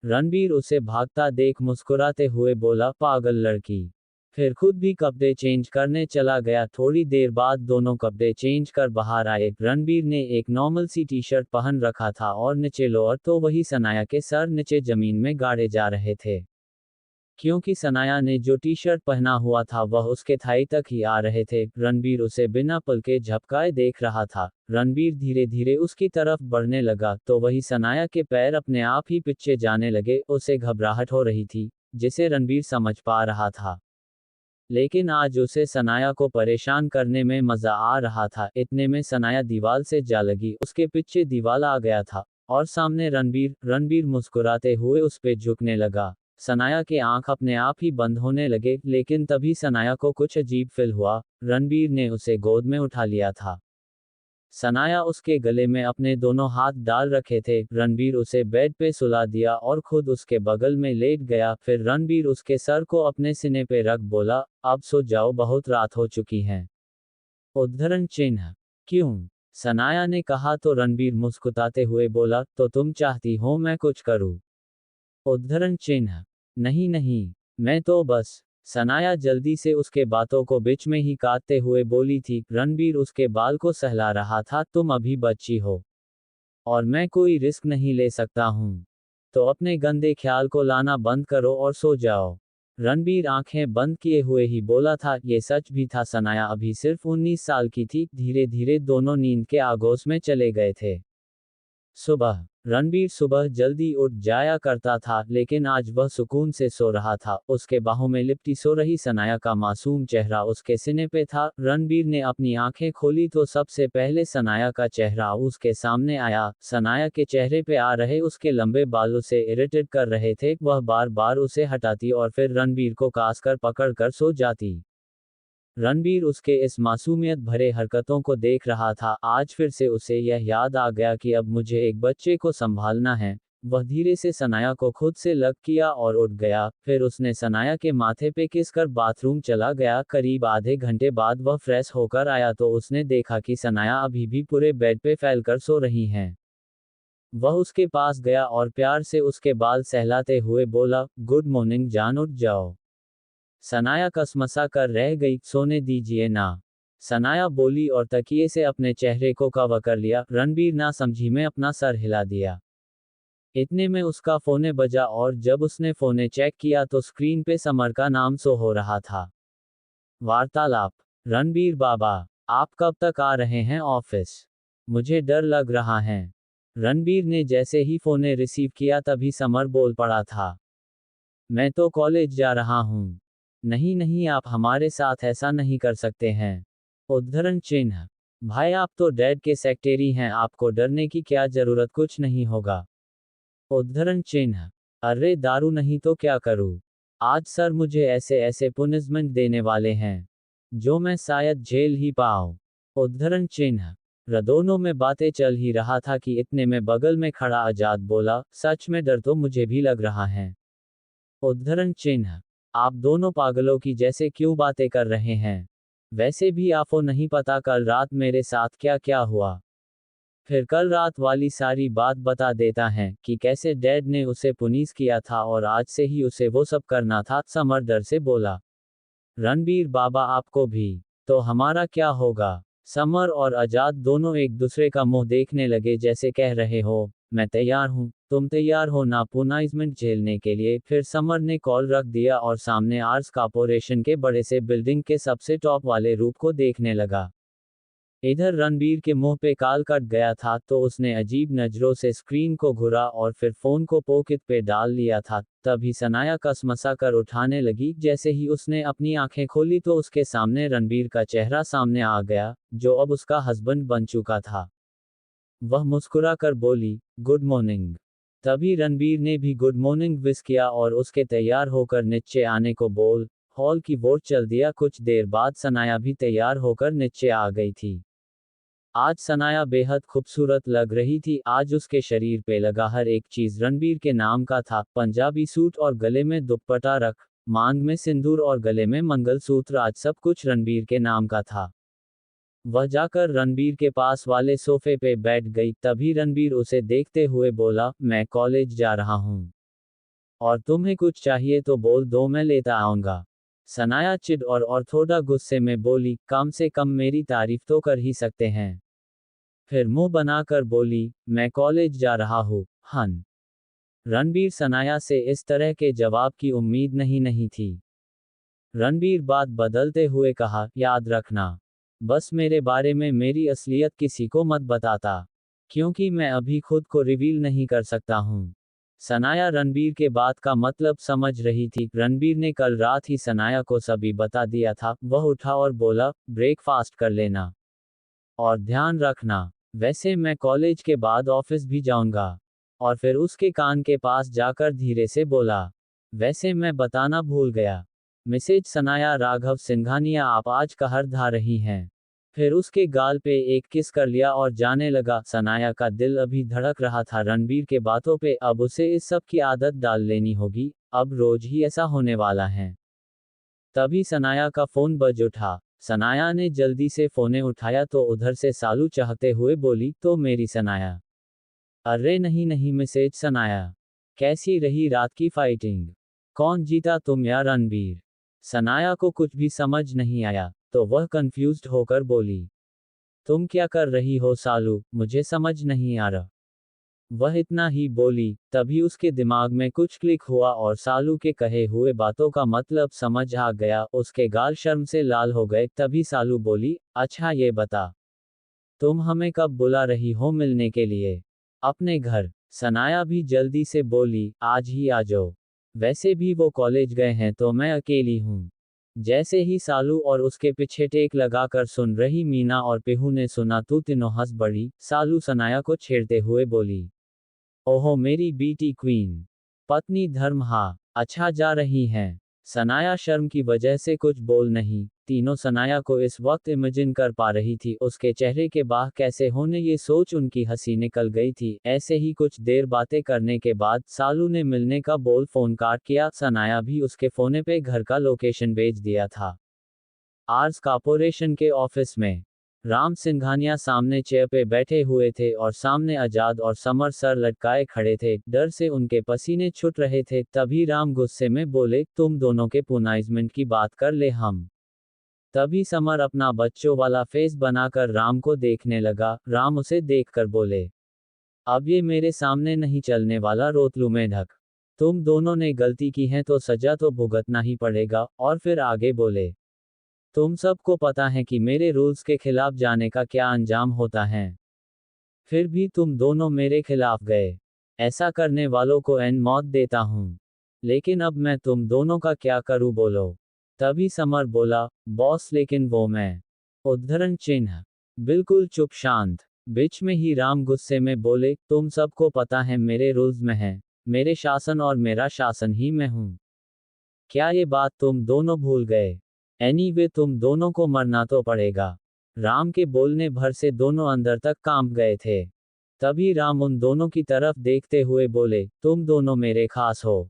रणबीर उसे भागता देख मुस्कुराते हुए बोला, पागल लड़की। फिर खुद भी कपड़े चेंज करने चला गया। थोड़ी देर बाद दोनों कपड़े चेंज कर बाहर आए। रणबीर ने एक नॉर्मल सी टी शर्ट पहन रखा था और नीचे लोअर, तो वही सनाया के सर नीचे जमीन में गाड़े जा रहे थे। क्योंकि सनाया ने जो टी शर्ट पहना हुआ था वह उसके थाई तक ही आ रहे थे। रणबीर उसे बिना पलके झपकाए देख रहा था। रणबीर धीरे धीरे उसकी तरफ बढ़ने लगा तो वही सनाया के पैर अपने आप ही पीछे जाने लगे। उसे घबराहट हो रही थी, जिसे रणबीर समझ पा रहा था। लेकिन आज उसे सनाया को परेशान करने में मजा आ रहा था। इतने में सनाया दीवार से जा लगी, उसके पीछे दीवार आ गया था और सामने रणबीर मुस्कुराते हुए उस पे झुकने लगा। सनाया के आंख अपने आप ही बंद होने लगे, लेकिन तभी सनाया को कुछ अजीब फील हुआ। रणबीर ने उसे गोद में उठा लिया था। सनाया उसके गले में अपने दोनों हाथ डाल रखे थे। रणबीर उसे बेड पे सुला दिया और खुद उसके बगल में लेट गया। फिर रणबीर उसके सर को अपने सीने पे रख बोला, अब सो जाओ, बहुत रात हो चुकी है। उद्धरण चिन्ह। क्यों? सनाया ने कहा तो रणबीर मुस्कुराते हुए बोला, तो तुम चाहती हो मैं कुछ करूं? उद्धरण चिन्ह। नहीं नहीं, मैं तो बस। सनाया जल्दी से उसके बातों को बीच में ही काटते हुए बोली थी। रणबीर उसके बाल को सहला रहा था, तुम अभी बच्ची हो और मैं कोई रिस्क नहीं ले सकता हूं, तो अपने गंदे ख्याल को लाना बंद करो और सो जाओ। रणबीर आंखें बंद किए हुए ही बोला था। ये सच भी था, सनाया अभी सिर्फ 19 साल की थी। धीरे धीरे दोनों नींद के आगोश में चले गए थे। सुबह। रणबीर सुबह जल्दी उठ जाया करता था, लेकिन आज वह सुकून से सो रहा था। उसके बाहों में लिपटी सो रही सनाया का मासूम चेहरा उसके सीने पे था। रणबीर ने अपनी आंखें खोली तो सबसे पहले सनाया का चेहरा उसके सामने आया। सनाया के चेहरे पे आ रहे उसके लंबे बाल उसे इरिटेट कर रहे थे। वह बार बार उसे हटाती और फिर रणबीर को कसकर पकड़ कर सो जाती। रणबीर उसके इस मासूमियत भरे हरकतों को देख रहा था। आज फिर से उसे यह याद आ गया कि अब मुझे एक बच्चे को संभालना है। वह धीरे से सनाया को खुद से लग किया और उठ गया। फिर उसने सनाया के माथे पे किस कर बाथरूम चला गया। करीब आधे घंटे बाद वह फ्रेश होकर आया तो उसने देखा कि सनाया अभी भी पूरे बेड पे फैलकर सो रही हैं। वह उसके पास गया और प्यार से उसके बाल सहलाते हुए बोला, गुड मॉर्निंग जान, उठ जाओ। सनाया कसमसा कर रह गई, सोने दीजिए ना। सनाया बोली और तकिए से अपने चेहरे को कवर कर लिया। रणबीर ना समझी में अपना सर हिला दिया। इतने में उसका फोन बजा और जब उसने फोन चेक किया तो स्क्रीन पे समर का नाम शो हो रहा था। वार्तालाप। रणबीर बाबा, आप कब तक आ रहे हैं ऑफिस? मुझे डर लग रहा है। रणबीर ने जैसे ही फोन रिसीव किया तभी समर बोल पड़ा था, मैं तो कॉलेज जा रहा हूँ। नहीं नहीं, आप हमारे साथ ऐसा नहीं कर सकते हैं। उद्धरण चिन्ह। भाई आप तो डैड के सेक्रेटरी हैं, आपको डरने की क्या जरूरत, कुछ नहीं होगा। उद्धरण चिन्ह। अरे दारू नहीं तो क्या करूँ? आज सर मुझे ऐसे ऐसे पनिशमेंट देने वाले हैं जो मैं शायद झेल ही पाऊँ। उद्धरण चिन्ह। दोनों में बातें चल ही रहा था कि इतने में बगल में खड़ा आजाद बोला, सच में डर तो मुझे भी लग रहा है। उद्धरण चिन्ह। आप दोनों पागलों की जैसे क्यों बातें कर रहे हैं? वैसे भी आपको नहीं पता कल रात मेरे साथ क्या क्या हुआ। फिर कल रात वाली सारी बात बता देता है कि कैसे डैड ने उसे पुनीस किया था और आज से ही उसे वो सब करना था। समर डर से बोला। रणबीर बाबा आपको भी। तो हमारा क्या होगा? समर और आजाद दोनों एक दूसरे का मुंह देखने लगे, जैसे कह रहे हो, मैं तैयार हूं, तुम तैयार हो ना पुनाइजमेंट झेलने के लिए। फिर समर ने कॉल रख दिया और सामने आर्स कॉर्पोरेशन के बड़े से बिल्डिंग के सबसे टॉप वाले रूप को देखने लगा। इधर रणबीर के मुंह पे काल कट गया था तो उसने अजीब नजरों से स्क्रीन को घुरा और फिर फोन को पॉकेट पे डाल लिया था। तभी सनाया कसमसा कर उठाने लगी। जैसे ही उसने अपनी आंखें खोली तो उसके सामने रणबीर का चेहरा सामने आ गया, जो अब उसका हस्बैंड बन चुका था। वह मुस्कुरा कर बोली, गुड मॉर्निंग। तभी रणबीर ने भी गुड मॉर्निंग विश किया और उसके तैयार होकर नीचे आने को बोल हॉल की ओर चल दिया। कुछ देर बाद सनाया भी तैयार होकर नीचे आ गई थी। आज सनाया बेहद खूबसूरत लग रही थी। आज उसके शरीर पे लगा हर एक चीज रणबीर के नाम का था। पंजाबी सूट और गले में दुपट्टा रख, मांग में सिंदूर और गले में मंगलसूत्र, आज सब कुछ रणबीर के नाम का था। वह जाकर रणबीर के पास वाले सोफे पे बैठ गई। तभी रणबीर उसे देखते हुए बोला, मैं कॉलेज जा रहा हूँ और तुम्हें कुछ चाहिए तो बोल दो, मैं लेता आऊंगा। सनाया चिढ़ और थोड़ा गुस्से में बोली, कम से कम मेरी तारीफ तो कर ही सकते हैं। फिर मुंह बनाकर बोली, मैं कॉलेज जा रहा हूँ, हन। रणबीर सनाया से इस तरह के जवाब की उम्मीद नहीं थी। रणबीर बात बदलते हुए कहा, याद रखना, बस मेरे बारे में मेरी असलियत किसी को मत बताता, क्योंकि मैं अभी खुद को रिवील नहीं कर सकता हूँ। सनाया रणबीर के बात का मतलब समझ रही थी। रणबीर ने कल रात ही सनाया को सभी बता दिया था। वह उठा और बोला, ब्रेकफास्ट कर लेना और ध्यान रखना, वैसे मैं कॉलेज के बाद ऑफिस भी जाऊंगा। और फिर उसके कान के पास जाकर धीरे से बोला, वैसे मैं बताना भूल गया, मिसेज सनाया राघव सिंघानिया आप आज कहर ढा रही हैं। फिर उसके गाल पे एक किस कर लिया और जाने लगा। सनाया का दिल अभी धड़क रहा था रणबीर के बातों पे। अब उसे इस सब की आदत डाल लेनी होगी, अब रोज ही ऐसा होने वाला है। तभी सनाया का फोन बज उठा। सनाया ने जल्दी से फोने उठाया तो उधर से सालू चाहते हुए बोली, तो मेरी सनाया। अरे नहीं मिसेज सनाया, कैसी रही रात की फाइटिंग? कौन जीता, तुम या रणबीर? सनाया को कुछ भी समझ नहीं आया, तो वह कंफ्यूज्ड होकर बोली, तुम क्या कर रही हो सालू, मुझे समझ नहीं आ रहा। वह इतना ही बोली, तभी उसके दिमाग में कुछ क्लिक हुआ और सालू के कहे हुए बातों का मतलब समझ आ गया। उसके गाल शर्म से लाल हो गए। तभी सालू बोली, अच्छा ये बता, तुम हमें कब बुला रही हो मिलने के लिए? अपने घर। सनाया भी जल्दी से बोली, आज ही आ जाओ, वैसे भी वो कॉलेज गए हैं तो मैं अकेली हूँ। जैसे ही सालू और उसके पीछे टेक लगाकर सुन रही मीना और पेहू ने सुना तो तीनों हंस पड़ी। सालू सनाया को छेड़ते हुए बोली, ओहो मेरी बीटी क्वीन, पत्नी धर्म, हाँ अच्छा जा रही हैं। सनाया शर्म की वजह से कुछ बोल नहीं। तीनों सनाया को इस वक्त इमेजिन कर पा रही थी। उसके चेहरे के बाह कैसे होने, ये सोच उनकी हंसी निकल गई थी। ऐसे ही कुछ देर बातें करने के बाद सालू ने मिलने का बोल फोन काट किया। सनाया भी उसके फोन पे घर का लोकेशन भेज दिया था। आर्स कॉर्पोरेशन के ऑफिस में राम सिंघानिया सामने चेयर पे बैठे हुए थे और सामने आजाद और समर सर लटकाए खड़े थे। डर से उनके पसीने छूट रहे थे। तभी राम गुस्से में बोले, तुम दोनों के पुनाइजमेंट की बात कर ले हम। तभी समर अपना बच्चों वाला फेस बनाकर राम को देखने लगा। राम उसे देखकर बोले, अब ये मेरे सामने नहीं चलने वाला, रोतलू में ढक। तुम दोनों ने गलती की है तो सजा तो भुगतना ही पड़ेगा। और फिर आगे बोले, तुम सबको पता है कि मेरे रूल्स के खिलाफ जाने का क्या अंजाम होता है, फिर भी तुम दोनों मेरे खिलाफ गए। ऐसा करने वालों को एन मौत देता हूँ। लेकिन अब मैं तुम दोनों का क्या करूँ बोलो? तभी समर बोला, बॉस लेकिन वो मैं। उद्धरण चिन्ह। बिल्कुल चुप शांत। बीच में ही राम गुस्से में बोले, तुम सबको पता है मेरे रूल्स में है, मेरे शासन और मेरा शासन ही मैं हूँ। क्या ये बात तुम दोनों भूल गए? एनीवे तुम दोनों को मरना तो पड़ेगा। राम के बोलने भर से दोनों अंदर तक कांप गए थे। तभी राम उन दोनों की तरफ देखते हुए बोले, तुम दोनों मेरे खास हो,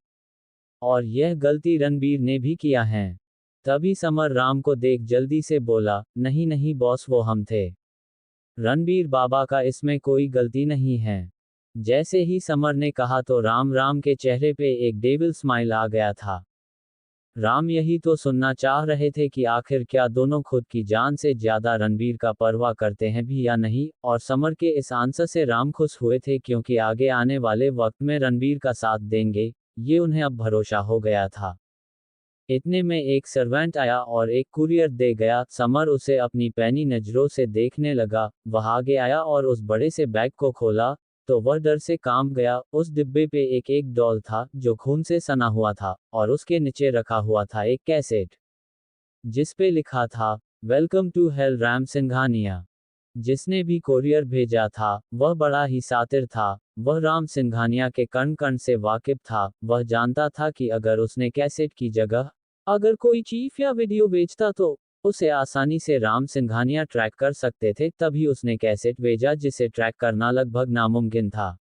और यह गलती रणबीर ने भी किया है। तभी समर राम को देख जल्दी से बोला, नहीं बॉस, वो हम थे। रणबीर बाबा का इसमें कोई गलती नहीं है। जैसे ही समर ने कहा तो राम के चेहरे पे एक डेविल स्माइल आ गया था। राम यही तो सुनना चाह रहे थे कि आखिर क्या दोनों खुद की जान से ज्यादा रणबीर का परवाह करते हैं भी या नहीं। और समर के इस आंसर से राम खुश हुए थे, क्योंकि आगे आने वाले वक्त में रणबीर का साथ देंगे, ये उन्हें अब भरोसा हो गया था। इतने में एक सर्वेंट आया और एक कुरियर दे गया। समर उसे अपनी पैनी नजरों से देखने लगा। वह आगे आया और उस बड़े से बैग को खोला तो वह डर से कांप गया। उस डिब्बे पे एक डॉल था जो खून से सना हुआ था, और उसके नीचे रखा हुआ था एक कैसेट जिस पे लिखा था, welcome to hell Ram Singhania. जिसने भी कोरियर भेजा था वह बड़ा ही शातिर था। वह राम सिंघानिया के कण कण से वाकिफ था। वह जानता था कि अगर उसने कैसेट की जगह अगर कोई चीफ या वीडियो बेचता तो उसे आसानी से राम सिंघानिया ट्रैक कर सकते थे। तभी उसने कैसेट भेजा जिसे ट्रैक करना लगभग नामुमकिन था।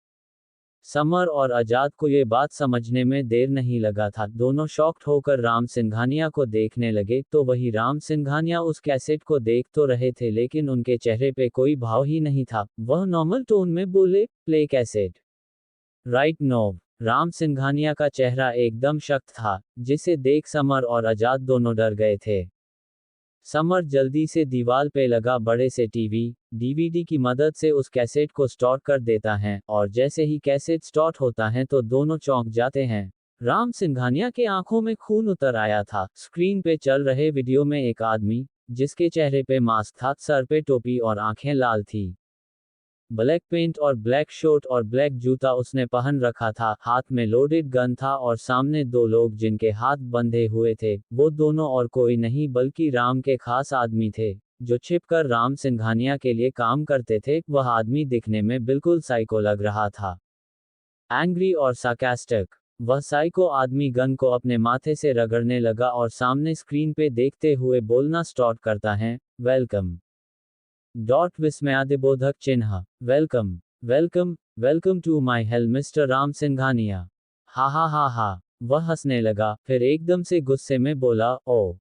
समर और आजाद को ये बात समझने में देर नहीं लगा था। दोनों शॉक्ड होकर राम सिंघानिया को देखने लगे। तो वही राम सिंघानिया उस कैसेट को देख तो रहे थे, लेकिन उनके चेहरे पे कोई भाव ही नहीं था। वह नॉर्मल टोन में बोले, play cassette right now. Ram Singhania का चेहरा एकदम शक्त था, जिसे देख समर और आजाद दोनों डर गए थे। समर जल्दी से दीवार पे लगा बड़े से टीवी डीवीडी की मदद से उस कैसेट को स्टार्ट कर देता है, और जैसे ही कैसेट स्टार्ट होता है तो दोनों चौंक जाते हैं। राम सिंघानिया के आंखों में खून उतर आया था। स्क्रीन पे चल रहे वीडियो में एक आदमी, जिसके चेहरे पे मास्क था, सर पे टोपी और आंखें लाल थी। ब्लैक पेंट और ब्लैक शर्ट और ब्लैक जूता उसने पहन रखा था, हाथ में लोडेड गन था और सामने दो लोग जिनके हाथ बंधे हुए थे, वो दोनों और कोई नहीं बल्कि राम के खास आदमी थे, जो छिपकर राम सिंघानिया के लिए काम करते थे। वह आदमी दिखने में बिल्कुल साइको लग रहा था, एंग्री और सार्कास्टिक। वह साइको आदमी गन को अपने माथे से रगड़ने लगा और सामने स्क्रीन पे देखते हुए बोलना स्टार्ट करता है, वेलकम विस्मयादिबोधक चिन्ह, welcome welcome welcome to my hell mister Ram Singhania. हा हा हा हा। वह हंसने लगा, फिर एकदम से गुस्से में बोला, ओ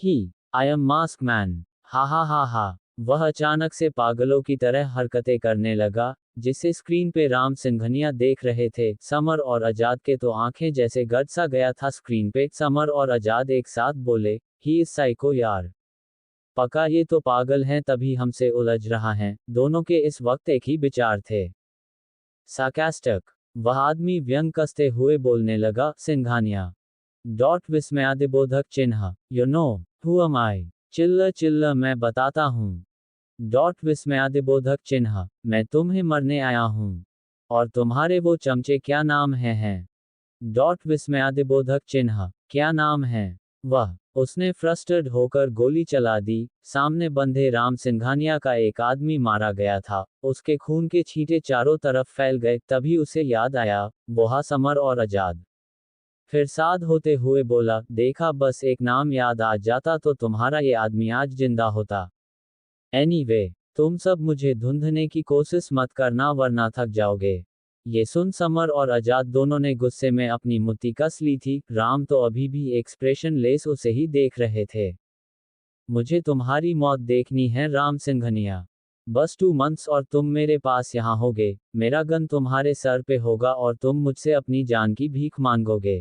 ही आई एम मास्क मैन। हा हा हा हा। वह अचानक से पागलों की तरह हरकतें करने लगा, जिसे स्क्रीन पे राम सिंघानिया देख रहे थे। समर और आजाद के तो आंखें जैसे गड़ सा गया था स्क्रीन पे। समर और आजाद एक साथ बोले, ही इज साइको यार, पक्का ये तो पागल हैं, तभी हमसे उलझ रहा है। दोनों के इस वक्त एक ही विचार थे, सार्कास्टिक। वह आदमी व्यंग कसते हुए बोलने लगा, सिंघानिया विस्मयादिबोधक चिन्ह, यू नो हु एम आई। चिल्ला चिल्ला मैं बताता हूँ। विस्मयादिबोधक चिन्ह, मैं तुम्हें मरने आया हूँ। और तुम्हारे वो चमचे क्या नाम हैं? विस्मयादिबोधक चिन्ह, क्या नाम है? वह उसने फ्रस्ट्रेटेड होकर गोली चला दी। सामने बंधे राम सिंघानिया का एक आदमी मारा गया था, उसके खून के छींटे चारों तरफ फैल गए। तभी उसे याद आया, वह समर और आजाद। फिर साध होते हुए बोला, देखा, बस एक नाम याद आ जाता तो तुम्हारा ये आदमी आज जिंदा होता। एनीवे, तुम सब मुझे धुंधने की कोशिश मत करना वरना थक जाओगे। ये सुन समर और आजाद दोनों ने गुस्से में अपनी मुट्ठी कस ली थी। राम तो अभी भी एक्सप्रेशन लेस उसे ही देख रहे थे। मुझे तुम्हारी मौत देखनी है राम सिंघानिया। बस 2 मंथ्स और तुम मेरे पास यहाँ होगे, मेरा गन तुम्हारे सर पे होगा और तुम मुझसे अपनी जान की भीख मांगोगे।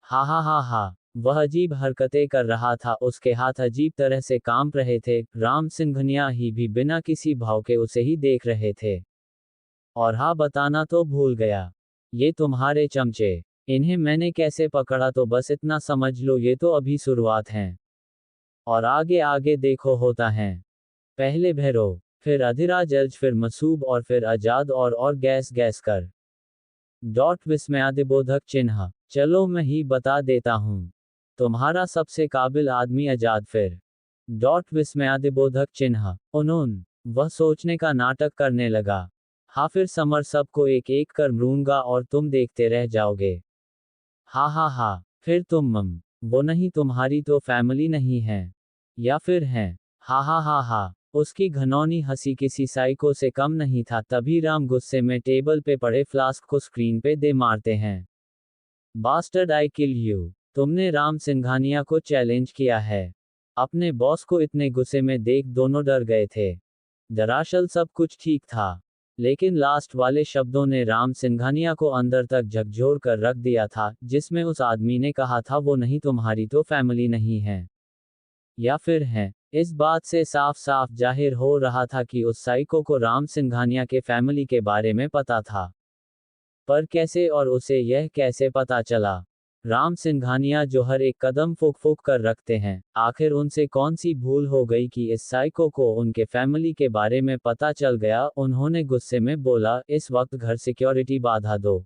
हा हा हा हा। वह अजीब हरकतें कर रहा था, उसके हाथ अजीब तरह से कांप रहे थे। राम सिंघानिया ही भी बिना किसी भाव के उसे ही देख रहे थे। और हाँ, बताना तो भूल गया, ये तुम्हारे चमचे, इन्हें मैंने कैसे पकड़ा, तो बस इतना समझ लो ये तो अभी शुरुआत है, और आगे आगे देखो होता है। पहले भैरो, फिर अधिराज अल्ज, फिर मसूब और फिर आजाद और गैस गैस कर। विस्मयादिबोधक चिन्ह, चलो मैं ही बता देता हूँ, तुम्हारा सबसे काबिल आदमी आजाद। फिर विस्मयादिबोधक चिन्ह, उन्होंने। वह सोचने का नाटक करने लगा। हाँ, फिर समर सबको एक एक कर मरूंगा और तुम देखते रह जाओगे। हा हा हा। फिर तुम वो नहीं, तुम्हारी तो फैमिली नहीं है, या फिर है? हा हा हा हा। उसकी घनौनी हंसी किसी साइको से कम नहीं था। तभी राम गुस्से में टेबल पे पड़े फ्लास्क को स्क्रीन पे दे मारते हैं। Bastard, I kill you. तुमने राम सिंघानिया को चैलेंज किया है। अपने बॉस को इतने गुस्से में देख दोनों डर गए थे। दरअसल सब कुछ ठीक था, लेकिन लास्ट वाले शब्दों ने राम सिंघानिया को अंदर तक झकझोर कर रख दिया था, जिसमें उस आदमी ने कहा था, वो नहीं, तुम्हारी तो फैमिली नहीं है, या फिर है? इस बात से साफ साफ जाहिर हो रहा था कि उस साइको को राम सिंघानिया के फैमिली के बारे में पता था। पर कैसे, और उसे यह कैसे पता चला? राम सिंघानिया जो हर एक कदम फूक फूक कर रखते हैं, आखिर उनसे कौन सी भूल हो गई कि इस साइको को उनके फैमिली के बारे में पता चल गया? उन्होंने गुस्से में बोला, इस वक्त घर सिक्योरिटी बाधा दो,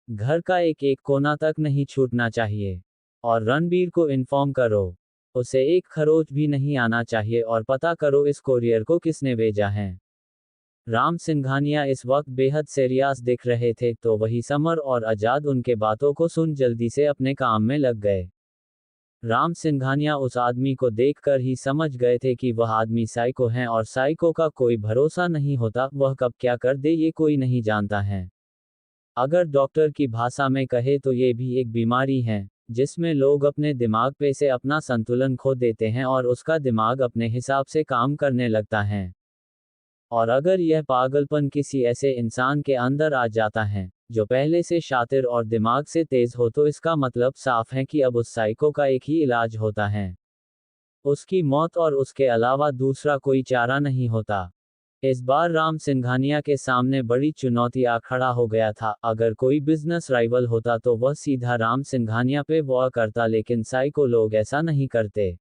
घर का एक एक कोना तक नहीं छूटना चाहिए, और रणबीर को इन्फॉर्म करो, उसे एक खरोच भी नहीं आना चाहिए, और पता करो इस कोरियर को किसने भेजा है। राम सिंघानिया इस वक्त बेहद सीरियस दिख रहे थे, तो वही समर और आजाद उनके बातों को सुन जल्दी से अपने काम में लग गए। राम सिंघानिया उस आदमी को देखकर ही समझ गए थे कि वह आदमी साइको है, और साइको का कोई भरोसा नहीं होता, वह कब क्या कर दे ये कोई नहीं जानता है। अगर डॉक्टर की भाषा में कहे तो ये भी एक बीमारी है, जिसमें लोग अपने दिमाग पे से अपना संतुलन खो देते हैं और उसका दिमाग अपने हिसाब से काम करने लगता है। और अगर यह पागलपन किसी ऐसे इंसान के अंदर आ जाता है, जो पहले से शातिर और दिमाग से तेज हो, तो इसका मतलब साफ है कि अब उस साइको का एक ही इलाज होता है, उसकी मौत और उसके अलावा दूसरा कोई चारा नहीं होता। इस बार राम सिंघानिया के सामने बड़ी चुनौती आ खड़ा हो गया था। अगर कोई बिजनेस राइवल होता तो वह सीधा राम सिंघानिया पे वार करता, लेकिन साइको लोग ऐसा नहीं करते।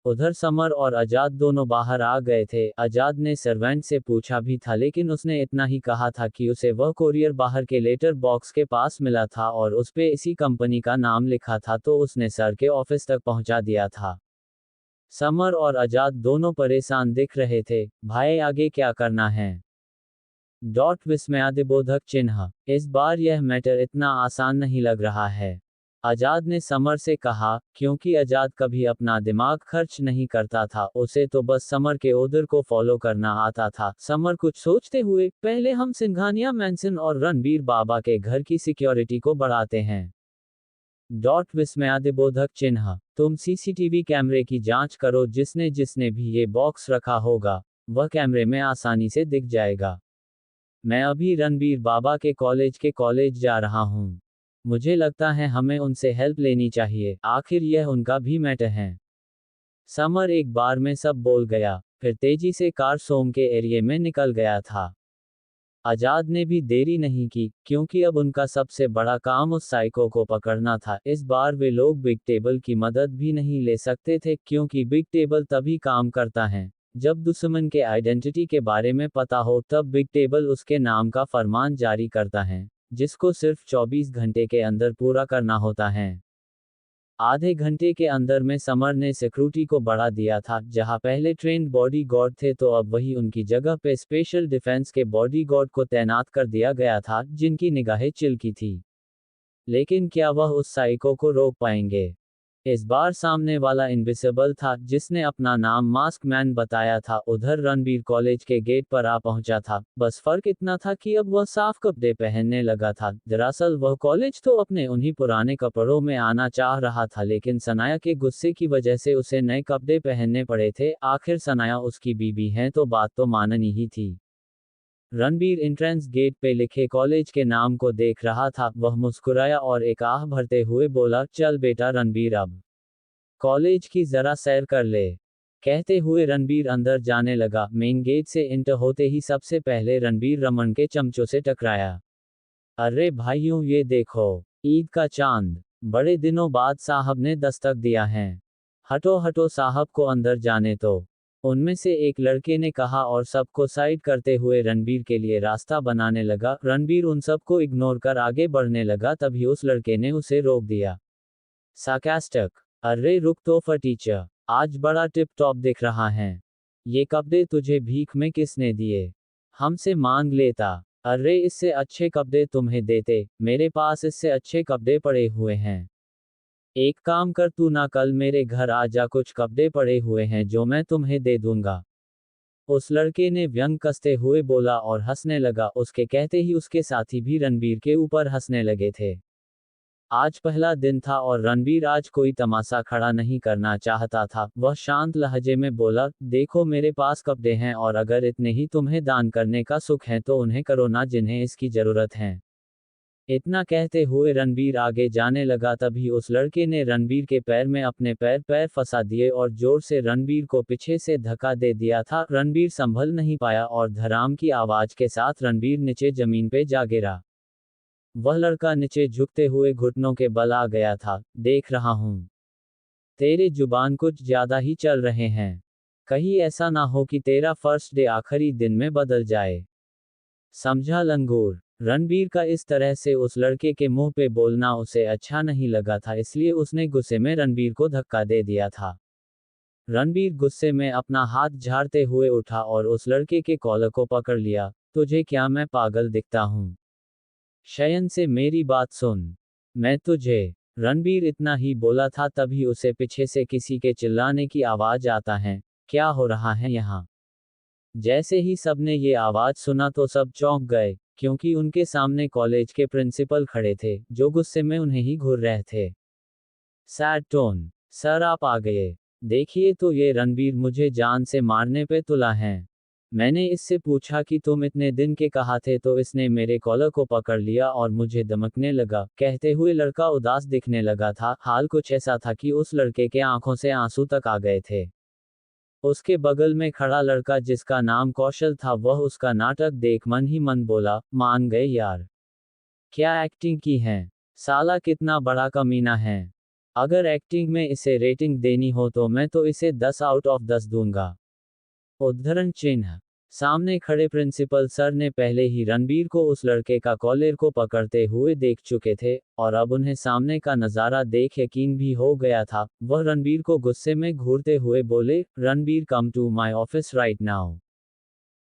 उधर समर और आजाद दोनों बाहर आ गए थे। आजाद ने सर्वेंट से पूछा भी था, लेकिन उसने इतना ही कहा था कि उसे वह कोरियर बाहर के लेटर बॉक्स के पास मिला था और उस पे इसी कंपनी का नाम लिखा था, तो उसने सर के ऑफिस तक पहुंचा दिया था। समर और आजाद दोनों परेशान दिख रहे थे। भाई आगे क्या करना है? विस्मयादिबोधक चिन्ह। इस बार यह मैटर इतना आसान नहीं लग रहा है, आजाद ने समर से कहा, क्योंकि आजाद कभी अपना दिमाग खर्च नहीं करता था। उसे तो बस समर के ऑर्डर को फॉलो करना आता था। समर कुछ सोचते हुए, पहले हम सिंघानिया मैंसन और रणबीर बाबा के घर की सिक्योरिटी को बढ़ाते हैं। विस्मयादिबोधक चिन्ह। तुम सीसीटीवी कैमरे की जांच करो। जिसने जिसने भी ये बॉक्स रखा होगा, वह कैमरे में आसानी से दिख जाएगा। मैं अभी रणबीर बाबा के कॉलेज जा रहा हूँ। मुझे लगता है हमें उनसे हेल्प लेनी चाहिए, आखिर यह उनका भी मैटर है। समर एक बार में सब बोल गया, फिर तेजी से कार सोम के एरिया में निकल गया था। आजाद ने भी देरी नहीं की, क्योंकि अब उनका सबसे बड़ा काम उस साइको को पकड़ना था। इस बार वे लोग बिग टेबल की मदद भी नहीं ले सकते थे, क्योंकि बिग टेबल तभी काम करता है जब दुश्मन के आइडेंटिटी के बारे में पता हो। तब बिग टेबल उसके नाम का फरमान जारी करता है, जिसको सिर्फ 24 घंटे के अंदर पूरा करना होता है। आधे घंटे के अंदर में समर ने सिक्योरिटी को बढ़ा दिया था। जहां पहले ट्रेंड बॉडी गार्ड थे, तो अब वही उनकी जगह पे स्पेशल डिफेंस के बॉडी गार्ड को तैनात कर दिया गया था, जिनकी निगाहें चिलकी थी। लेकिन क्या वह उस साइको को रोक पाएंगे? इस बार सामने वाला इनविजिबल था, जिसने अपना नाम मास्क मैन बताया था। उधर रणबीर कॉलेज के गेट पर आ पहुंचा था। बस फर्क इतना था कि अब वह साफ कपड़े पहनने लगा था। दरअसल वह कॉलेज तो अपने उन्हीं पुराने कपड़ों में आना चाह रहा था, लेकिन सनाया के गुस्से की वजह से उसे नए कपड़े पहनने पड़े थे। आखिर सनाया उसकी बीबी है, तो बात तो माननी ही थी। रणबीर एंट्रेंस गेट पे लिखे कॉलेज के नाम को देख रहा था। वह मुस्कुराया और एक आह भरते हुए बोला, चल बेटा रणबीर, अब कॉलेज की जरा सैर कर ले। कहते हुए रणबीर अंदर जाने लगा। मेन गेट से इंटर होते ही सबसे पहले रणबीर रमन के चमचों से टकराया। अरे भाइयों, ये देखो, ईद का चांद। बड़े दिनों बाद साहब ने दस्तक दिया है। हटो हटो, साहब को अंदर जाने तो, उनमें से एक लड़के ने कहा और सबको साइड करते हुए रणबीर के लिए रास्ता बनाने लगा। रणबीर उन सबको इग्नोर कर आगे बढ़ने लगा, तभी उस लड़के ने उसे रोक दिया। सार्कास्टिक। अरे रुक तो फटीचर, आज बड़ा टिप टॉप दिख रहा है। ये कपड़े तुझे भीख में किसने दिए? हमसे मांग लेता। अरे इससे अच्छे कपड़े तुम्हें देते, मेरे पास इससे अच्छे कपड़े पड़े हुए हैं। एक काम कर, तू ना कल मेरे घर आ जा, कुछ कपड़े पड़े हुए हैं जो मैं तुम्हें दे दूंगा। उस लड़के ने व्यंग कसते हुए बोला और हंसने लगा। उसके कहते ही उसके साथी भी रणबीर के ऊपर हंसने लगे थे। आज पहला दिन था और रणबीर आज कोई तमाशा खड़ा नहीं करना चाहता था। वह शांत लहजे में बोला, देखो मेरे पास कपड़े हैं, और अगर इतने ही तुम्हें दान करने का सुख है तो उन्हें करो ना, जिन्हें इसकी जरूरत है। इतना कहते हुए रणबीर आगे जाने लगा, तभी उस लड़के ने रणबीर के पैर में अपने पैर फंसा दिए और जोर से रणबीर को पीछे से धक्का दे दिया था। रणबीर संभल नहीं पाया और धड़ाम की आवाज के साथ रणबीर नीचे जमीन पे जा गिरा। वह लड़का नीचे झुकते हुए घुटनों के बल आ गया था। देख रहा हूं, तेरे जुबान कुछ ज्यादा ही चल रहे हैं। कहीं ऐसा ना हो कि तेरा फर्स्ट डे आखिरी दिन में बदल जाए। समझा लंगूर? रणबीर का इस तरह से उस लड़के के मुंह पे बोलना उसे अच्छा नहीं लगा था, इसलिए उसने गुस्से में रणबीर को धक्का दे दिया था। रणबीर गुस्से में अपना हाथ झाड़ते हुए उठा और उस लड़के के कॉलर को पकड़ लिया। तुझे क्या मैं पागल दिखता हूं? शयन से मेरी बात सुन। मैं तुझे। रणबीर इतना ही बोला था, तभी उसे पीछे से किसी के चिल्लाने की आवाज आता है। क्या हो रहा है यहाँ? जैसे ही सबने ये आवाज सुना तो सब चौंक गए, क्योंकि उनके सामने कॉलेज के प्रिंसिपल खड़े थे, जो गुस्से में उन्हें ही घूर रहे थे। Sad tone. सर आप आ गए। देखिए तो, ये रणबीर मुझे जान से मारने पे तुला है। मैंने इससे पूछा कि तुम इतने दिन के कहाँ थे, तो इसने मेरे कॉलर को पकड़ लिया और मुझे धमकने लगा। कहते हुए लड़का उदास दिखने लगा था। हाल कुछ ऐसा था कि उस लड़के के आंखों से आंसू तक आ गए थे। उसके बगल में खड़ा लड़का, जिसका नाम कौशल था, वह उसका नाटक देख मन ही मन बोला, मान गए यार, क्या एक्टिंग की है, साला कितना बड़ा कमीना है। अगर एक्टिंग में इसे रेटिंग देनी हो तो मैं तो इसे 10 आउट ऑफ 10 दूंगा। उद्धरण चिन्ह। सामने खड़े प्रिंसिपल सर ने पहले ही रणबीर को उस लड़के का कॉलर को पकड़ते हुए देख चुके थे, और अब उन्हें सामने का नज़ारा देख यकीन भी हो गया था। वह रणबीर को गुस्से में घूरते हुए बोले, Ranbir, come to my office right now.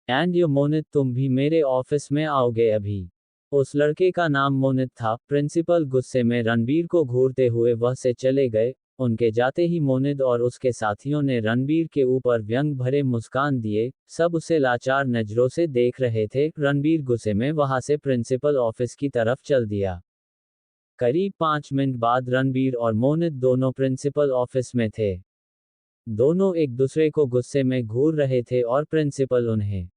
And you Monit, तुम भी मेरे ऑफिस में आओगे अभी। उस लड़के का नाम मोनित था। प्रिंसिपल गुस्से में रणबीर को घूरते हुए वह से चले गए। उनके जाते ही मोनित और उसके साथियों ने रणबीर के ऊपर व्यंग भरे मुस्कान दिए। सब उसे लाचार नजरों से देख रहे थे। रणबीर गुस्से में वहां से प्रिंसिपल ऑफिस की तरफ चल दिया। करीब 5 मिनट बाद रणबीर और मोनित दोनों प्रिंसिपल ऑफिस में थे। दोनों एक दूसरे को गुस्से में घूर रहे थे और प्रिंसिपल उन्हें,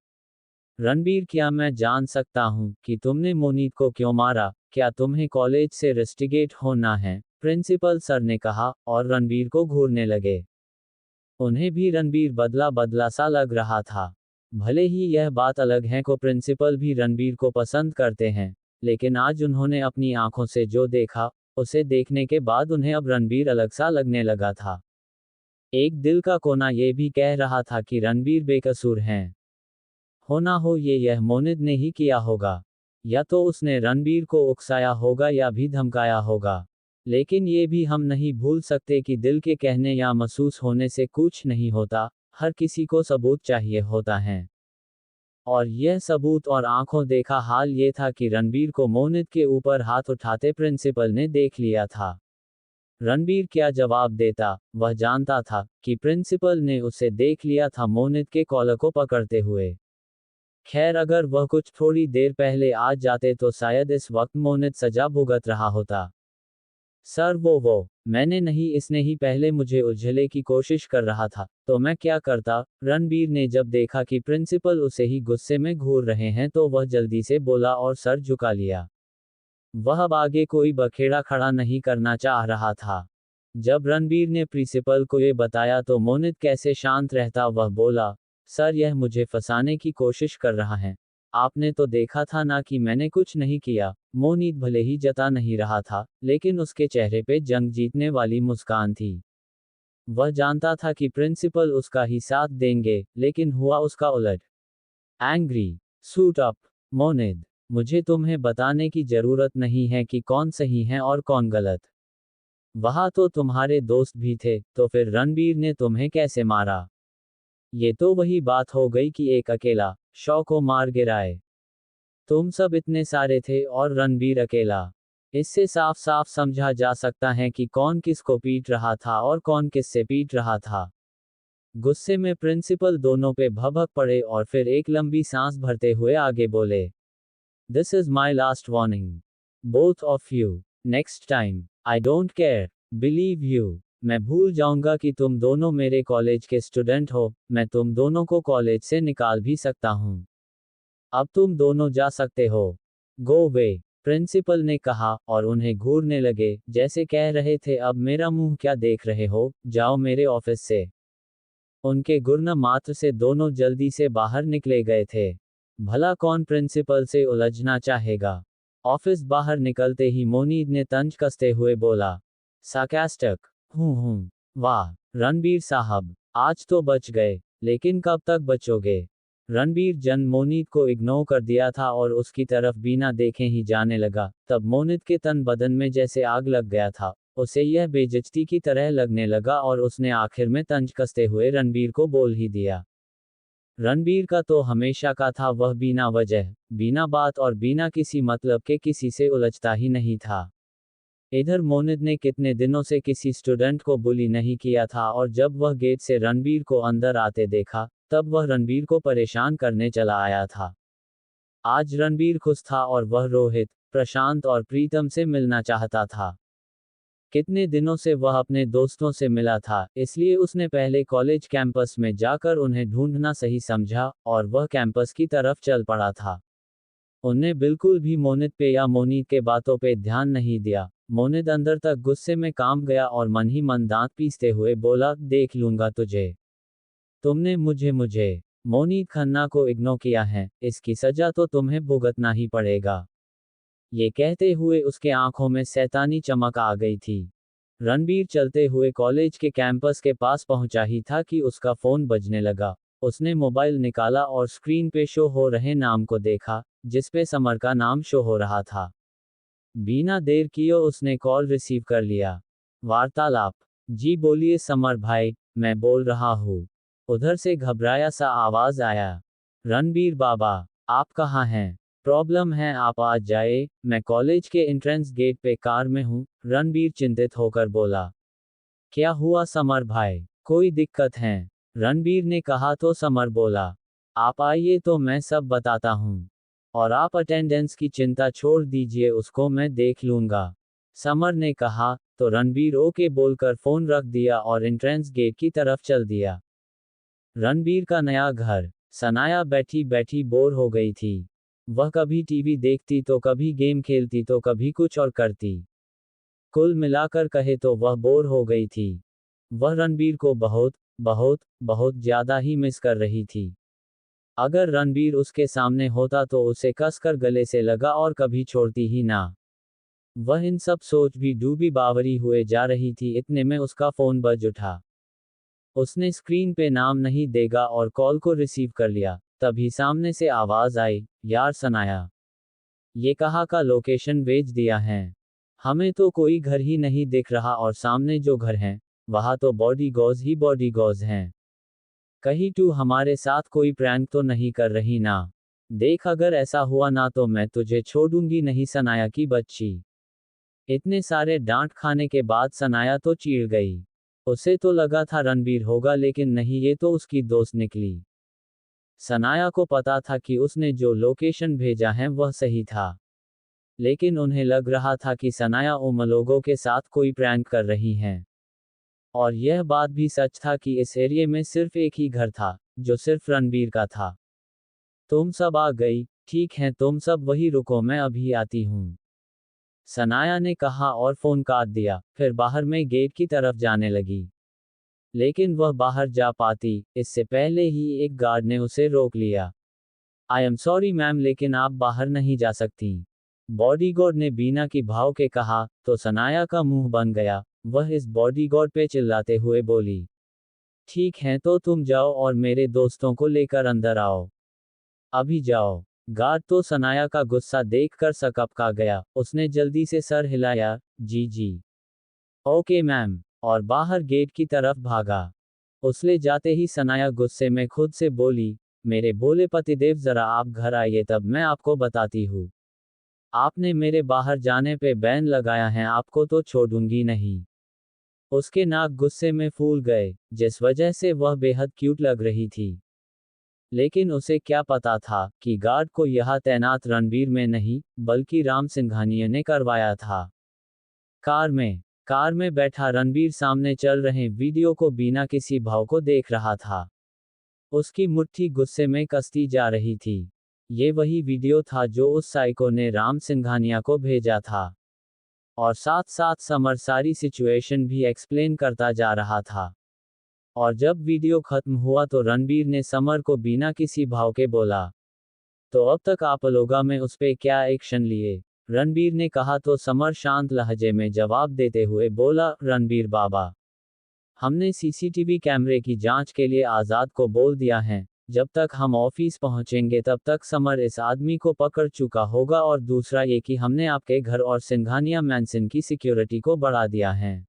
रणबीर, क्या मैं जान सकता हूं कि तुमने मोनीत को क्यों मारा? क्या तुम्हें कॉलेज से रस्टिकेट होना है? प्रिंसिपल सर ने कहा, और रणबीर को घूरने लगे। उन्हें भी रणबीर बदला बदला सा लग रहा था। भले ही यह बात अलग है को प्रिंसिपल भी रणबीर को पसंद करते हैं, लेकिन आज उन्होंने अपनी आंखों से जो देखा, उसे देखने के बाद उन्हें अब रणबीर अलग सा लगने लगा था। एक दिल का कोना ये भी कह रहा था कि रणबीर बेकसूर हैं। होना हो यह मोनित ने ही किया होगा, या तो उसने रणबीर को उकसाया होगा या भी धमकाया होगा। लेकिन ये भी हम नहीं भूल सकते कि दिल के कहने या महसूस होने से कुछ नहीं होता, हर किसी को सबूत चाहिए होता है। और यह सबूत और आंखों देखा हाल ये था कि रणबीर को मोनित के ऊपर हाथ उठाते प्रिंसिपल ने देख लिया था। रणबीर क्या जवाब देता? वह जानता था कि प्रिंसिपल ने उसे देख लिया था मोनित के कॉलर को पकड़ते हुए। खैर, अगर वह कुछ थोड़ी देर पहले आ जाते तो शायद इस वक्त मोनित सजा भुगत रहा होता। सर, वो मैंने नहीं, इसने ही पहले मुझे उलझने की कोशिश कर रहा था, तो मैं क्या करता? रणबीर ने जब देखा कि प्रिंसिपल उसे ही गुस्से में घूर रहे हैं तो वह जल्दी से बोला और सर झुका लिया। वह अब आगे कोई बखेड़ा खड़ा नहीं करना चाह रहा था। जब रणबीर ने प्रिंसिपल को ये बताया तो मोनित कैसे शांत रहता? वह बोला, सर, यह मुझे फंसाने की कोशिश कर रहा है। आपने तो देखा था ना कि मैंने कुछ नहीं किया। मोनित भले ही जता नहीं रहा था, लेकिन उसके चेहरे पे जंग जीतने वाली मुस्कान थी। वह जानता था कि प्रिंसिपल उसका ही साथ देंगे, लेकिन हुआ उसका उलट। एंग्री, सूट अप, मोनित, मुझे तुम्हें बताने की जरूरत नहीं है कि कौन सही है और कौन गलत। वहां तो तुम्हारे दोस्त भी थे, तो फिर रणबीर ने तुम्हें कैसे मारा? ये तो वही बात हो गई कि एक अकेला शौ को मार गिराए। तुम सब इतने सारे थे और रणबीर अकेला। इससे साफ साफ समझा जा सकता है कि कौन किसको पीट रहा था और कौन किससे पीट रहा था। गुस्से में प्रिंसिपल दोनों पे भभक पड़े और फिर एक लंबी सांस भरते हुए आगे बोले, this is my last warning, both of you. Next time, I don't care, believe you, मैं भूल जाऊंगा कि तुम दोनों मेरे कॉलेज के स्टूडेंट हो। मैं तुम दोनों को कॉलेज से निकाल भी सकता हूं। अब तुम दोनों जा सकते हो। गो वे, प्रिंसिपल ने कहा, और उन्हें घूरने लगे, जैसे कह रहे थे, अब मेरा मुंह क्या देख रहे हो, जाओ मेरे ऑफिस से। उनके गुर्न मात्र से दोनों जल्दी से बाहर निकले गए थे। भला कौन प्रिंसिपल से उलझना चाहेगा? ऑफिस बाहर निकलते ही मोनीद ने तंज कसते हुए बोला, सार्कास्टिक, हूँ, वाह, रणबीर साहब, आज तो बच गए, लेकिन कब तक बचोगे? रणबीर जन मोनित को इग्नोर कर दिया था और उसकी तरफ बिना देखे ही जाने लगा। तब मोनित के तन बदन में जैसे आग लग गया था। उसे यह बेइज्जती की तरह लगने लगा और उसने आखिर में तंज कसते हुए रणबीर को बोल ही दिया। रणबीर का तो हमेशा का था, वह बिना वजह, बिना बात और बिना किसी मतलब के किसी से उलझता ही नहीं था। इधर मोनित ने कितने दिनों से किसी स्टूडेंट को बुली नहीं किया था, और जब वह गेट से रणबीर को अंदर आते देखा, तब वह रणबीर को परेशान करने चला आया था। आज रणबीर खुश था और वह रोहित, प्रशांत और प्रीतम से मिलना चाहता था। कितने दिनों से वह अपने दोस्तों से मिला था, इसलिए उसने पहले कॉलेज कैंपस में जाकर उन्हें ढूंढना सही समझा, और वह कैंपस की तरफ चल पड़ा था। उन्हें बिल्कुल भी मोनित पे या मोनीत के बातों पे ध्यान नहीं दिया। मोनित अंदर तक गुस्से में काम गया और मन ही मन दांत पीसते हुए बोला, देख लूंगा तुझे। तुमने मुझे मोनीत खन्ना को इग्नोर किया है, इसकी सजा तो तुम्हें भुगतना ही पड़ेगा। ये कहते हुए उसके आंखों में शैतानी चमक आ गई थी। रणबीर चलते हुए कॉलेज के कैंपस के पास पहुंचा ही था कि उसका फोन बजने लगा। उसने मोबाइल निकाला और स्क्रीन पे शो हो रहे नाम को देखा, जिसपे समर का नाम शो हो रहा था। बिना देर किए उसने कॉल रिसीव कर लिया। वार्तालाप। जी बोलिए समर भाई, मैं बोल रहा हूँ। उधर से घबराया सा आवाज आया। रणबीर बाबा, आप कहाँ हैं? प्रॉब्लम है, आप आ जाए, मैं कॉलेज के एंट्रेंस गेट पे कार में हूँ, रणबीर चिंतित होकर बोला। क्या हुआ समर भाई, कोई दिक्कत है? रणबीर ने कहा तो समर बोला, आप आइए तो मैं सब बताता हूँ। और आप अटेंडेंस की चिंता छोड़ दीजिए, उसको मैं देख लूंगा। समर ने कहा, तो रणबीर ओके बोलकर फोन रख दिया और एंट्रेंस गेट की तरफ चल दिया। रणबीर का नया घर। सनाया बैठी बैठी बोर हो गई थी। वह कभी टीवी देखती तो कभी गेम खेलती तो कभी कुछ और करती। कुल मिलाकर कहे तो वह बोर हो गई थी। वह रणबीर को बहुत बहुत बहुत ज्यादा ही मिस कर रही थी। अगर रणबीर उसके सामने होता तो उसे कसकर गले से लगा और कभी छोड़ती ही ना। वह इन सब सोच भी डूबी बावरी हुए जा रही थी, इतने में उसका फोन बज उठा। उसने स्क्रीन पे नाम नहीं देगा और कॉल को रिसीव कर लिया। तभी सामने से आवाज आई, यार सनाया, ये कहाँ का लोकेशन भेज दिया है? हमें तो कोई घर ही नहीं दिख रहा और सामने जो घर हैं, वहाँ तो बॉडीगार्ड्स ही बॉडीगार्ड्स हैं। कहीं तू हमारे साथ कोई प्रैंक तो नहीं कर रही ना? देख अगर ऐसा हुआ ना तो मैं तुझे छोड़ूंगी नहीं सनाया की बच्ची। इतने सारे डांट खाने के बाद सनाया तो चीड़ गई। उसे तो लगा था रणबीर होगा, लेकिन नहीं, ये तो उसकी दोस्त निकली। सनाया को पता था कि उसने जो लोकेशन भेजा है वह सही था, लेकिन उन्हें लग रहा था कि सनाया उन लोगों के साथ कोई प्रैंक कर रही हैं। और यह बात भी सच था कि इस एरिया में सिर्फ एक ही घर था, जो सिर्फ रणबीर का था। तुम सब आ गई? ठीक है, तुम सब वही रुको, मैं अभी आती हूँ, सनाया ने कहा और फोन काट दिया। फिर बाहर में गेट की तरफ जाने लगी। लेकिन वह बाहर जा पाती, इससे पहले ही एक गार्ड ने उसे रोक लिया। आई एम सॉरी मैम, लेकिन आप बाहर नहीं जा सकती, बॉडीगार्ड ने बीना की भाव के कहा। तो सनाया का मुंह बन गया। वह इस बॉडीगार्ड पे चिल्लाते हुए बोली, ठीक है तो तुम जाओ और मेरे दोस्तों को लेकर अंदर आओ, अभी जाओ। गार्ड तो सनाया का गुस्सा देखकर सकपका गया। उसने जल्दी से सर हिलाया, जी जी, ओके मैम, और बाहर गेट की तरफ भागा। उसले जाते ही सनाया गुस्से में खुद से बोली, मेरे भोले पतिदेव, जरा आप घर आइए तब मैं आपको बताती हूँ। आपने मेरे बाहर जाने पे बैन लगाया है, आपको तो छोड़ूंगी नहीं। उसके नाक गुस्से में फूल गए, जिस वजह से वह बेहद क्यूट लग रही थी। लेकिन उसे क्या पता था कि गार्ड को यहाँ तैनात रणबीर में नहीं, बल्कि राम सिंघानिया ने करवाया था। कार में बैठा रणबीर सामने चल रहे वीडियो को बिना किसी भाव को देख रहा था। उसकी मुट्ठी गुस्से में कसती जा रही थी। ये वही वीडियो था जो उस साइको ने राम सिंघानिया को भेजा था। और साथ साथ समर सारी सिचुएशन भी एक्सप्लेन करता जा रहा था। और जब वीडियो खत्म हुआ तो रणबीर ने समर को बिना किसी भाव के बोला, तो अब तक आप लोगों में उस पे क्या एक्शन लिए? रणबीर ने कहा तो समर शांत लहजे में जवाब देते हुए बोला, रणबीर बाबा, हमने सीसीटीवी कैमरे की जांच के लिए आज़ाद को बोल दिया है। जब तक हम ऑफिस पहुंचेंगे तब तक समर इस आदमी को पकड़ चुका होगा, और दूसरा ये कि हमने आपके घर और सिंघानिया मैंसन की सिक्योरिटी को बढ़ा दिया है।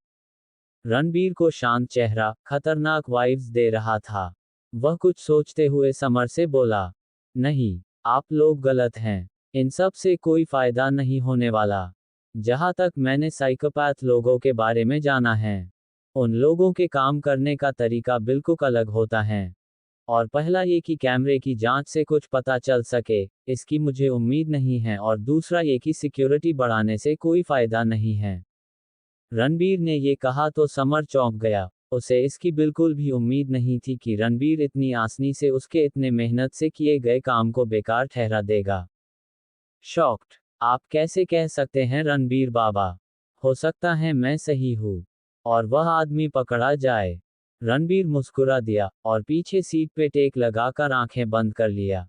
रणबीर को शांत चेहरा खतरनाक वाइब्स दे रहा था। वह कुछ सोचते हुए समर से बोला, नहीं, आप लोग गलत हैं, इन सब से कोई फायदा नहीं होने वाला। जहां तक मैंने साइकोपैथ लोगों के बारे में जाना है, उन लोगों के काम करने का तरीका बिल्कुल अलग होता है। और पहला ये कि कैमरे की जांच से कुछ पता चल सके, इसकी मुझे उम्मीद नहीं है, और दूसरा ये कि सिक्योरिटी बढ़ाने से कोई फायदा नहीं है। रणबीर ने ये कहा तो समर चौंक गया। उसे इसकी बिल्कुल भी उम्मीद नहीं थी कि रणबीर इतनी आसानी से उसके इतने मेहनत से किए गए काम को बेकार ठहरा देगा। शॉक्ड, आप कैसे कह सकते हैं रणबीर बाबा? हो सकता है मैं सही हूँ और वह आदमी पकड़ा जाए। रणबीर मुस्कुरा दिया और पीछे सीट पे टेक लगाकर आंखें बंद कर लिया।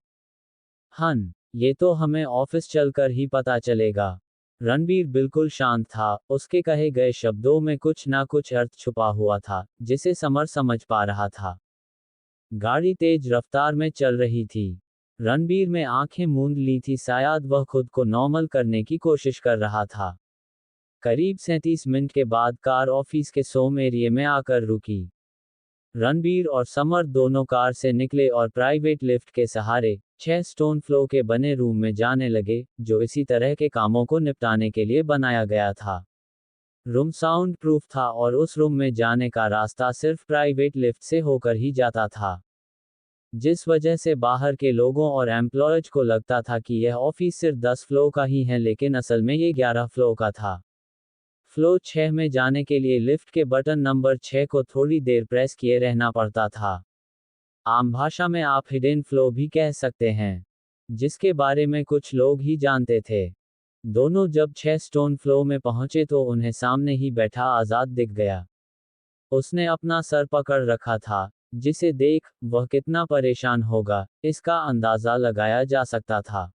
ये तो हमें ऑफिस चलकर ही पता चलेगा। रणबीर बिल्कुल शांत था, उसके कहे गए शब्दों में कुछ ना कुछ अर्थ छुपा हुआ था, जिसे समर समझ पा रहा था। गाड़ी तेज रफ्तार में चल रही थी। रणबीर में आंखें मूंद ली थी, शायद वह खुद को नॉर्मल करने की कोशिश कर रहा था। करीब 37 मिनट के बाद कार ऑफिस के सोम एरिया में आकर रुकी। रणबीर और समर दोनों कार से निकले और प्राइवेट लिफ्ट के सहारे 6 स्टोन फ्लो के बने रूम में जाने लगे, जो इसी तरह के कामों को निपटाने के लिए बनाया गया था। रूम साउंड प्रूफ था और उस रूम में जाने का रास्ता सिर्फ प्राइवेट लिफ्ट से होकर ही जाता था, जिस वजह से बाहर के लोगों और एम्प्लॉयज को लगता था कि यह ऑफिस सिर्फ 10 फ्लो का ही है, लेकिन असल में ये 11 फ्लो का था। फ्लो 6 में जाने के लिए लिफ्ट के बटन नंबर 6 को थोड़ी देर प्रेस किए रहना पड़ता था। आम भाषा में आप हिडन फ्लो भी कह सकते हैं, जिसके बारे में कुछ लोग ही जानते थे। दोनों जब 6 स्टोन फ्लो में पहुंचे तो उन्हें सामने ही बैठा आजाद दिख गया। उसने अपना सर पकड़ रखा था, जिसे देख वह कितना परेशान होगा, इसका अंदाजा लगाया जा सकता था।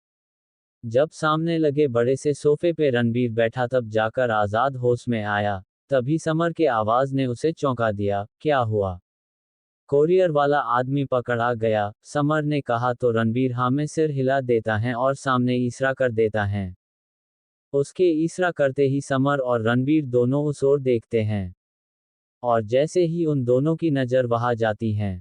जब सामने लगे बड़े से सोफे पे रणबीर बैठा तब जाकर आजाद होश में आया। तभी समर के आवाज ने उसे चौंका दिया। क्या हुआ? कोरियर वाला आदमी पकड़ा गया, समर ने कहा तो रणबीर हाँ में सिर हिला देता है और सामने इशारा कर देता है। उसके इशारा करते ही समर और रणबीर दोनों उस ओर देखते हैं, और जैसे ही उन दोनों की नजर वहां जाती है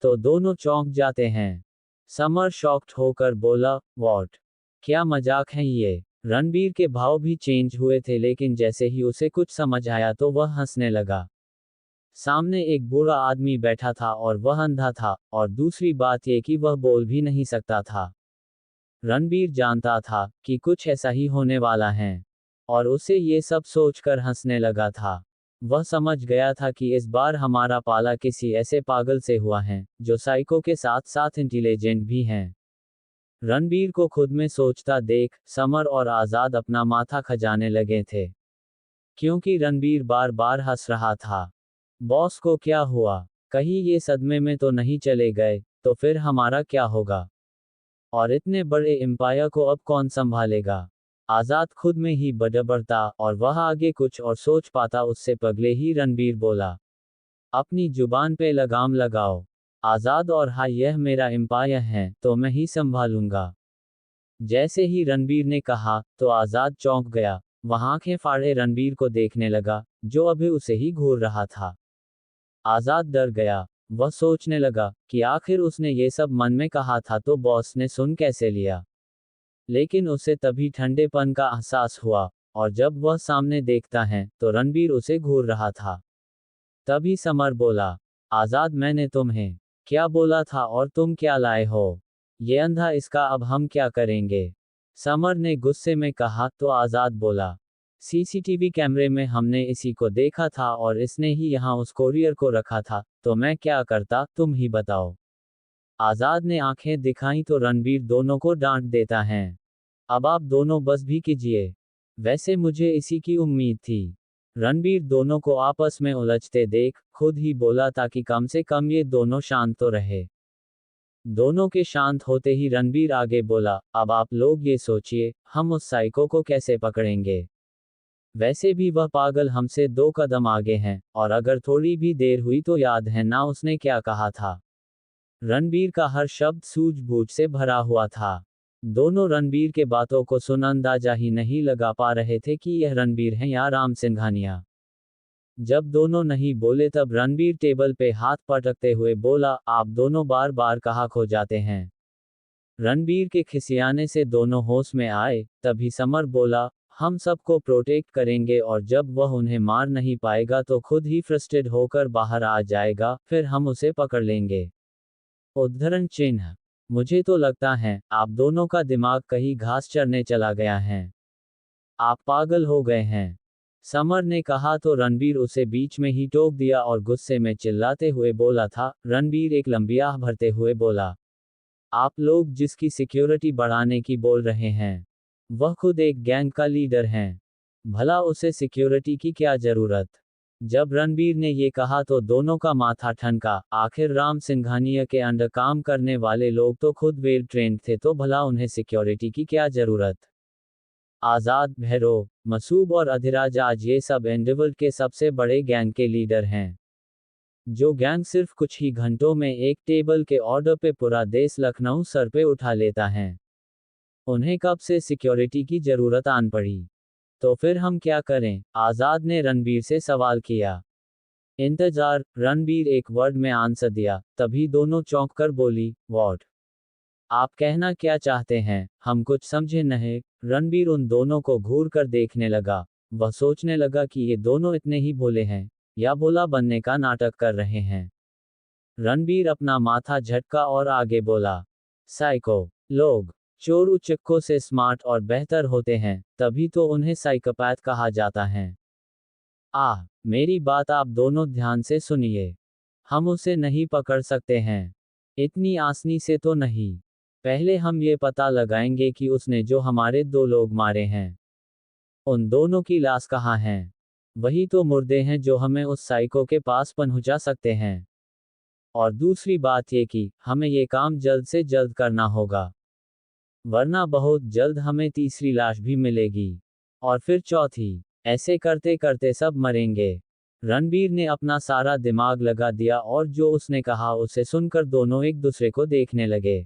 तो दोनों चौंक जाते हैं। समर शॉक्ड होकर बोला, व्हाट? क्या मजाक है ये? रणबीर के भाव भी चेंज हुए थे, लेकिन जैसे ही उसे कुछ समझ आया तो वह हंसने लगा। सामने एक बूढ़ा आदमी बैठा था और वह अंधा था, और दूसरी बात यह कि वह बोल भी नहीं सकता था। रणबीर जानता था कि कुछ ऐसा ही होने वाला है, और उसे ये सब सोचकर हंसने लगा था। वह समझ गया था कि इस बार हमारा पाला किसी ऐसे पागल से हुआ है, जो साइको के साथ साथ इंटेलिजेंट भी हैं। रणबीर को खुद में सोचता देख समर और आजाद अपना माथा खजाने लगे थे, क्योंकि रणबीर बार बार हंस रहा था। बॉस को क्या हुआ? कहीं ये सदमे में तो नहीं चले गए? तो फिर हमारा क्या होगा? और इतने बड़े एम्पायर को अब कौन संभालेगा? आजाद खुद में ही बड़बड़ता, और वह आगे कुछ और सोच पाता उससे पहले ही रणबीर बोला, अपनी जुबान पे लगाम लगाओ। आजाद, और हाँ, यह मेरा एम्पायर है तो मैं ही संभालूंगा। जैसे ही रणबीर ने कहा तो आजाद चौंक गया। वह आंखें फाड़े रणबीर को देखने लगा, जो अभी उसे ही घूर रहा था। आजाद डर गया। वह सोचने लगा कि आखिर उसने ये सब मन में कहा था तो बॉस ने सुन कैसे लिया। लेकिन उसे तभी ठंडेपन का एहसास हुआ, और जब वह सामने देखता है तो रणबीर उसे घूर रहा था। तभी समर बोला, आजाद, मैंने तुम्हें क्या बोला था और तुम क्या लाए हो? ये अंधा, इसका अब हम क्या करेंगे? समर ने गुस्से में कहा तो आजाद बोला, सीसीटीवी कैमरे में हमने इसी को देखा था और इसने ही यहाँ उस कोरियर को रखा था, तो मैं क्या करता, तुम ही बताओ। आजाद ने आंखें दिखाई तो रणबीर दोनों को डांट देता है, अब आप दोनों बस भी कीजिए। वैसे मुझे इसी की उम्मीद थी। रणबीर दोनों को आपस में उलझते देख खुद ही बोला ताकि कम से कम ये दोनों शांत तो रहे। दोनों के शांत होते ही रणबीर आगे बोला, अब आप लोग ये सोचिए, हम उस साइको को कैसे पकड़ेंगे? वैसे भी वह पागल हमसे 2 कदम आगे हैं, और अगर थोड़ी भी देर हुई तो याद है ना उसने क्या कहा था? रणबीर का हर शब्द सूझबूझ से भरा हुआ था। दोनों रणबीर के बातों को सुन अंदाजा ही नहीं लगा पा रहे थे कि यह रणबीर है या राम सिंघानिया। जब दोनों नहीं बोले तब रणबीर टेबल पे हाथ पटकते हुए बोला, आप दोनों बार बार कहाँ खो जाते हैं? रणबीर के खिसियाने से दोनों होश में आए। तभी समर बोला, हम सबको प्रोटेक्ट करेंगे और जब वह उन्हें मार नहीं पाएगा तो खुद ही फ्रस्ट्रेट होकर बाहर आ जाएगा, फिर हम उसे पकड़ लेंगे। उद्धरण चिन्ह, मुझे तो लगता है आप दोनों का दिमाग कहीं घास चरने चला गया है। आप पागल हो गए हैं। समर ने कहा तो रणबीर उसे बीच में ही टोक दिया और गुस्से में चिल्लाते हुए बोला था। रणबीर एक लंबी आह भरते हुए बोला, आप लोग जिसकी सिक्योरिटी बढ़ाने की बोल रहे हैं, वह खुद एक गैंग का लीडर हैं। भला उसे सिक्योरिटी की क्या जरूरत? जब रणबीर ने ये कहा तो दोनों का माथा ठनका। आखिर राम सिंघानिया के अंडर काम करने वाले लोग तो खुद वेल ट्रेंड थे, तो भला उन्हें सिक्योरिटी की क्या जरूरत? आजाद, भैरव, मसूब और अधिराज, आज ये सब अंडरवर्ल्ड के सबसे बड़े गैंग के लीडर हैं। जो गैंग सिर्फ कुछ ही घंटों में एक टेबल के ऑर्डर पे पूरा देश लखनऊ सर पे उठा लेता है। उन्हें कब से सिक्योरिटी की जरूरत आन पड़ी? तो फिर हम क्या करें? आजाद ने रणबीर से सवाल किया। इंतजार, रणबीर एक वर्ड में आंसर दिया। तभी दोनों चौंक कर बोली, व्हाट? आप कहना क्या चाहते हैं? हम कुछ समझे नहीं। रणबीर उन दोनों को घूर कर देखने लगा। वह सोचने लगा कि ये दोनों इतने ही भोले हैं, या भोला बनने का नाटक कर रहे हैं। रणबीर अपना माथा झटका और आगे बोला, साइको लोग चोर उच्चकों से स्मार्ट और बेहतर होते हैं, तभी तो उन्हें साइकोपैथ कहा जाता है। मेरी बात आप दोनों ध्यान से सुनिए। हम उसे नहीं पकड़ सकते हैं, इतनी आसानी से तो नहीं। पहले हम ये पता लगाएंगे कि उसने जो हमारे 2 लोग मारे हैं, उन दोनों की लाश कहाँ हैं। वही तो मुर्दे हैं जो हमें उस साइको के पास पहुंचा सकते हैं। और दूसरी बात ये कि हमें ये काम जल्द से जल्द करना होगा, वरना बहुत जल्द हमें तीसरी लाश भी मिलेगी, और फिर चौथी। ऐसे करते करते सब मरेंगे। रणबीर ने अपना सारा दिमाग लगा दिया और जो उसने कहा उसे सुनकर दोनों एक दूसरे को देखने लगे।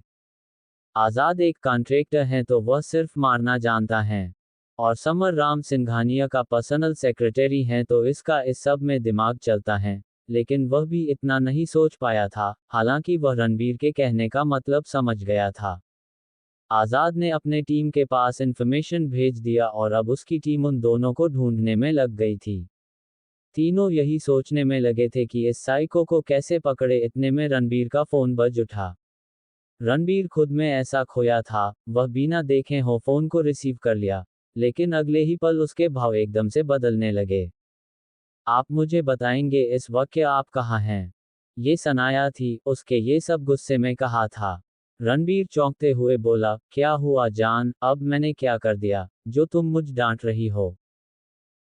आजाद एक कॉन्ट्रैक्टर हैं तो वह सिर्फ मारना जानता है, और समर राम सिंघानिया का पर्सनल सेक्रेटरी हैं तो इसका इस सब में दिमाग चलता है। लेकिन वह भी इतना नहीं सोच पाया था, हालांकि वह रणबीर के कहने का मतलब समझ गया था। आजाद ने अपने टीम के पास इंफॉर्मेशन भेज दिया और अब उसकी टीम उन दोनों को ढूंढने में लग गई थी। तीनों यही सोचने में लगे थे कि इस साइको को कैसे पकड़े। इतने में रणबीर का फोन बज उठा। रणबीर खुद में ऐसा खोया था, वह बिना देखे हो फोन को रिसीव कर लिया, लेकिन अगले ही पल उसके भाव एकदम से बदलने लगे। आप मुझे बताएंगे इस वक्त आप कहाँ हैं? ये सनाया थी, उसके ये सब गुस्से में कहा था। रणबीर चौंकते हुए बोला, क्या हुआ जान, अब मैंने क्या कर दिया, जो तुम मुझ डांट रही हो?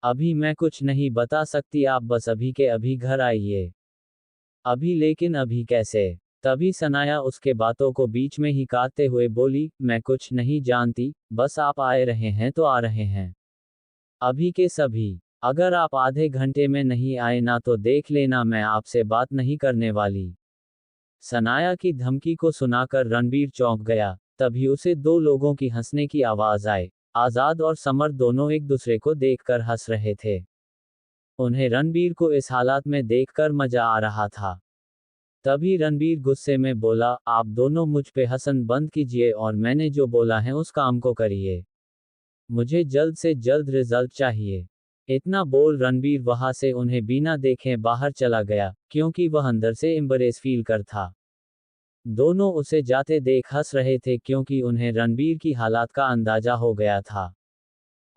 अभी मैं कुछ नहीं बता सकती, आप बस अभी के अभी घर आइए। अभी? लेकिन अभी कैसे? तभी सनाया उसके बातों को बीच में ही काटते हुए बोली, मैं कुछ नहीं जानती, बस आप आए रहे हैं तो आ रहे हैं। अभी के सभी। अगर आप आधे घंटे में नहीं आए ना तो देख लेना मैं आपसे बात नहीं करने वाली। सनाया की धमकी को सुनाकर रणबीर चौंक गया। तभी उसे 2 लोगों की हंसने की आवाज आई। आजाद और समर दोनों एक दूसरे को देखकर हंस रहे थे। उन्हें रणबीर को इस हालात में देखकर मजा आ रहा था। तभी रणबीर गुस्से में बोला, आप दोनों मुझ पे हंसन बंद कीजिए और मैंने जो बोला है उस काम को करिए। मुझे जल्द से जल्द रिजल्ट चाहिए। इतना बोल रणबीर वहां से उन्हें बिना देखे बाहर चला गया, क्योंकि वह अंदर से एम्बरेस फील कर था। दोनों उसे जाते देख हंस रहे थे क्योंकि उन्हें रणबीर की हालात का अंदाजा हो गया था।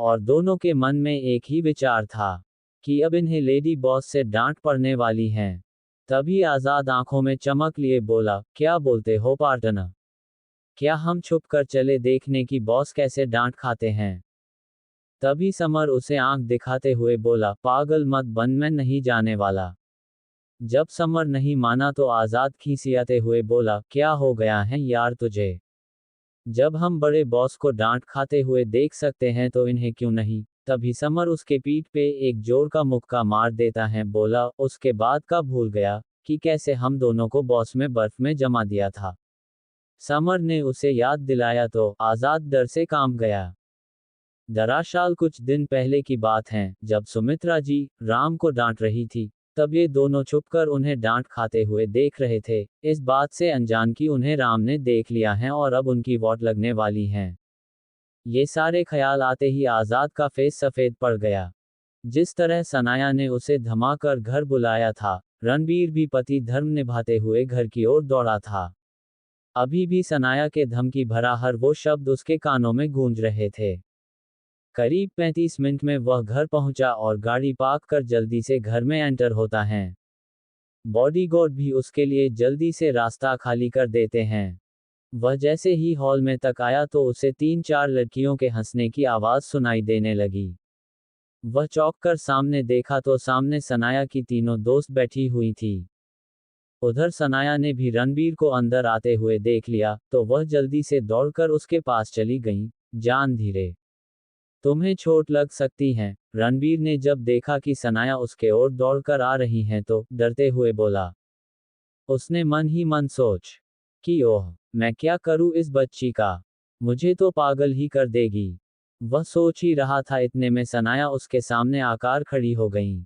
और दोनों के मन में एक ही विचार था कि अब इन्हें लेडी बॉस से डांट पड़ने वाली है। तभी आजाद आंखों में चमक लिए बोला, क्या बोलते हो पार्टनर? क्या हम छुप कर चले देखने की बॉस कैसे डांट खाते हैं? तभी समर उसे आंख दिखाते हुए बोला, पागल मत बन, मैं नहीं जाने वाला। जब समर नहीं माना तो आजाद खींसियाते हुए बोला, क्या हो गया है यार तुझे? जब हम बड़े बॉस को डांट खाते हुए देख सकते हैं तो इन्हें क्यों नहीं? तभी समर उसके पीठ पे एक जोर का मुक्का मार देता है। बोला, उसके बाद का भूल गया कि कैसे हम दोनों को बॉस में बर्फ में जमा दिया था? समर ने उसे याद दिलाया तो आजाद डर से कांप गया। दरअसल कुछ दिन पहले की बात है, जब सुमित्रा जी राम को डांट रही थी, तब ये दोनों छुपकर उन्हें डांट खाते हुए देख रहे थे, इस बात से अनजान कि उन्हें राम ने देख लिया है और अब उनकी वोट लगने वाली हैं। ये सारे ख्याल आते ही आजाद का फेस सफेद पड़ गया। जिस तरह सनाया ने उसे धमाकर घर बुलाया था, रणबीर भी पति धर्म निभाते हुए घर की ओर दौड़ा था। अभी भी सनाया के धमकी भरा हर वो शब्द उसके कानों में गूंज रहे थे। करीब 35 मिनट में वह घर पहुंचा और गाड़ी पार्क कर जल्दी से घर में एंटर होता है। बॉडीगार्ड भी उसके लिए जल्दी से रास्ता खाली कर देते हैं। वह जैसे ही हॉल में तक आया तो उसे 3-4 लड़कियों के हंसने की आवाज़ सुनाई देने लगी। वह चौंक कर सामने देखा तो सामने सनाया की तीनों दोस्त बैठी हुई थी। उधर सनाया ने भी रणबीर को अंदर आते हुए देख लिया तो वह जल्दी से दौड़कर उसके पास चली गई। जान धीरे, तुम्हें चोट लग सकती है। रणबीर ने जब देखा कि सनाया उसके ओर दौड़कर आ रही हैं तो डरते हुए बोला। उसने मन ही मन सोच कि ओह, मैं क्या करूं इस बच्ची का, मुझे तो पागल ही कर देगी। वह सोच ही रहा था इतने में सनाया उसके सामने आकर खड़ी हो गई।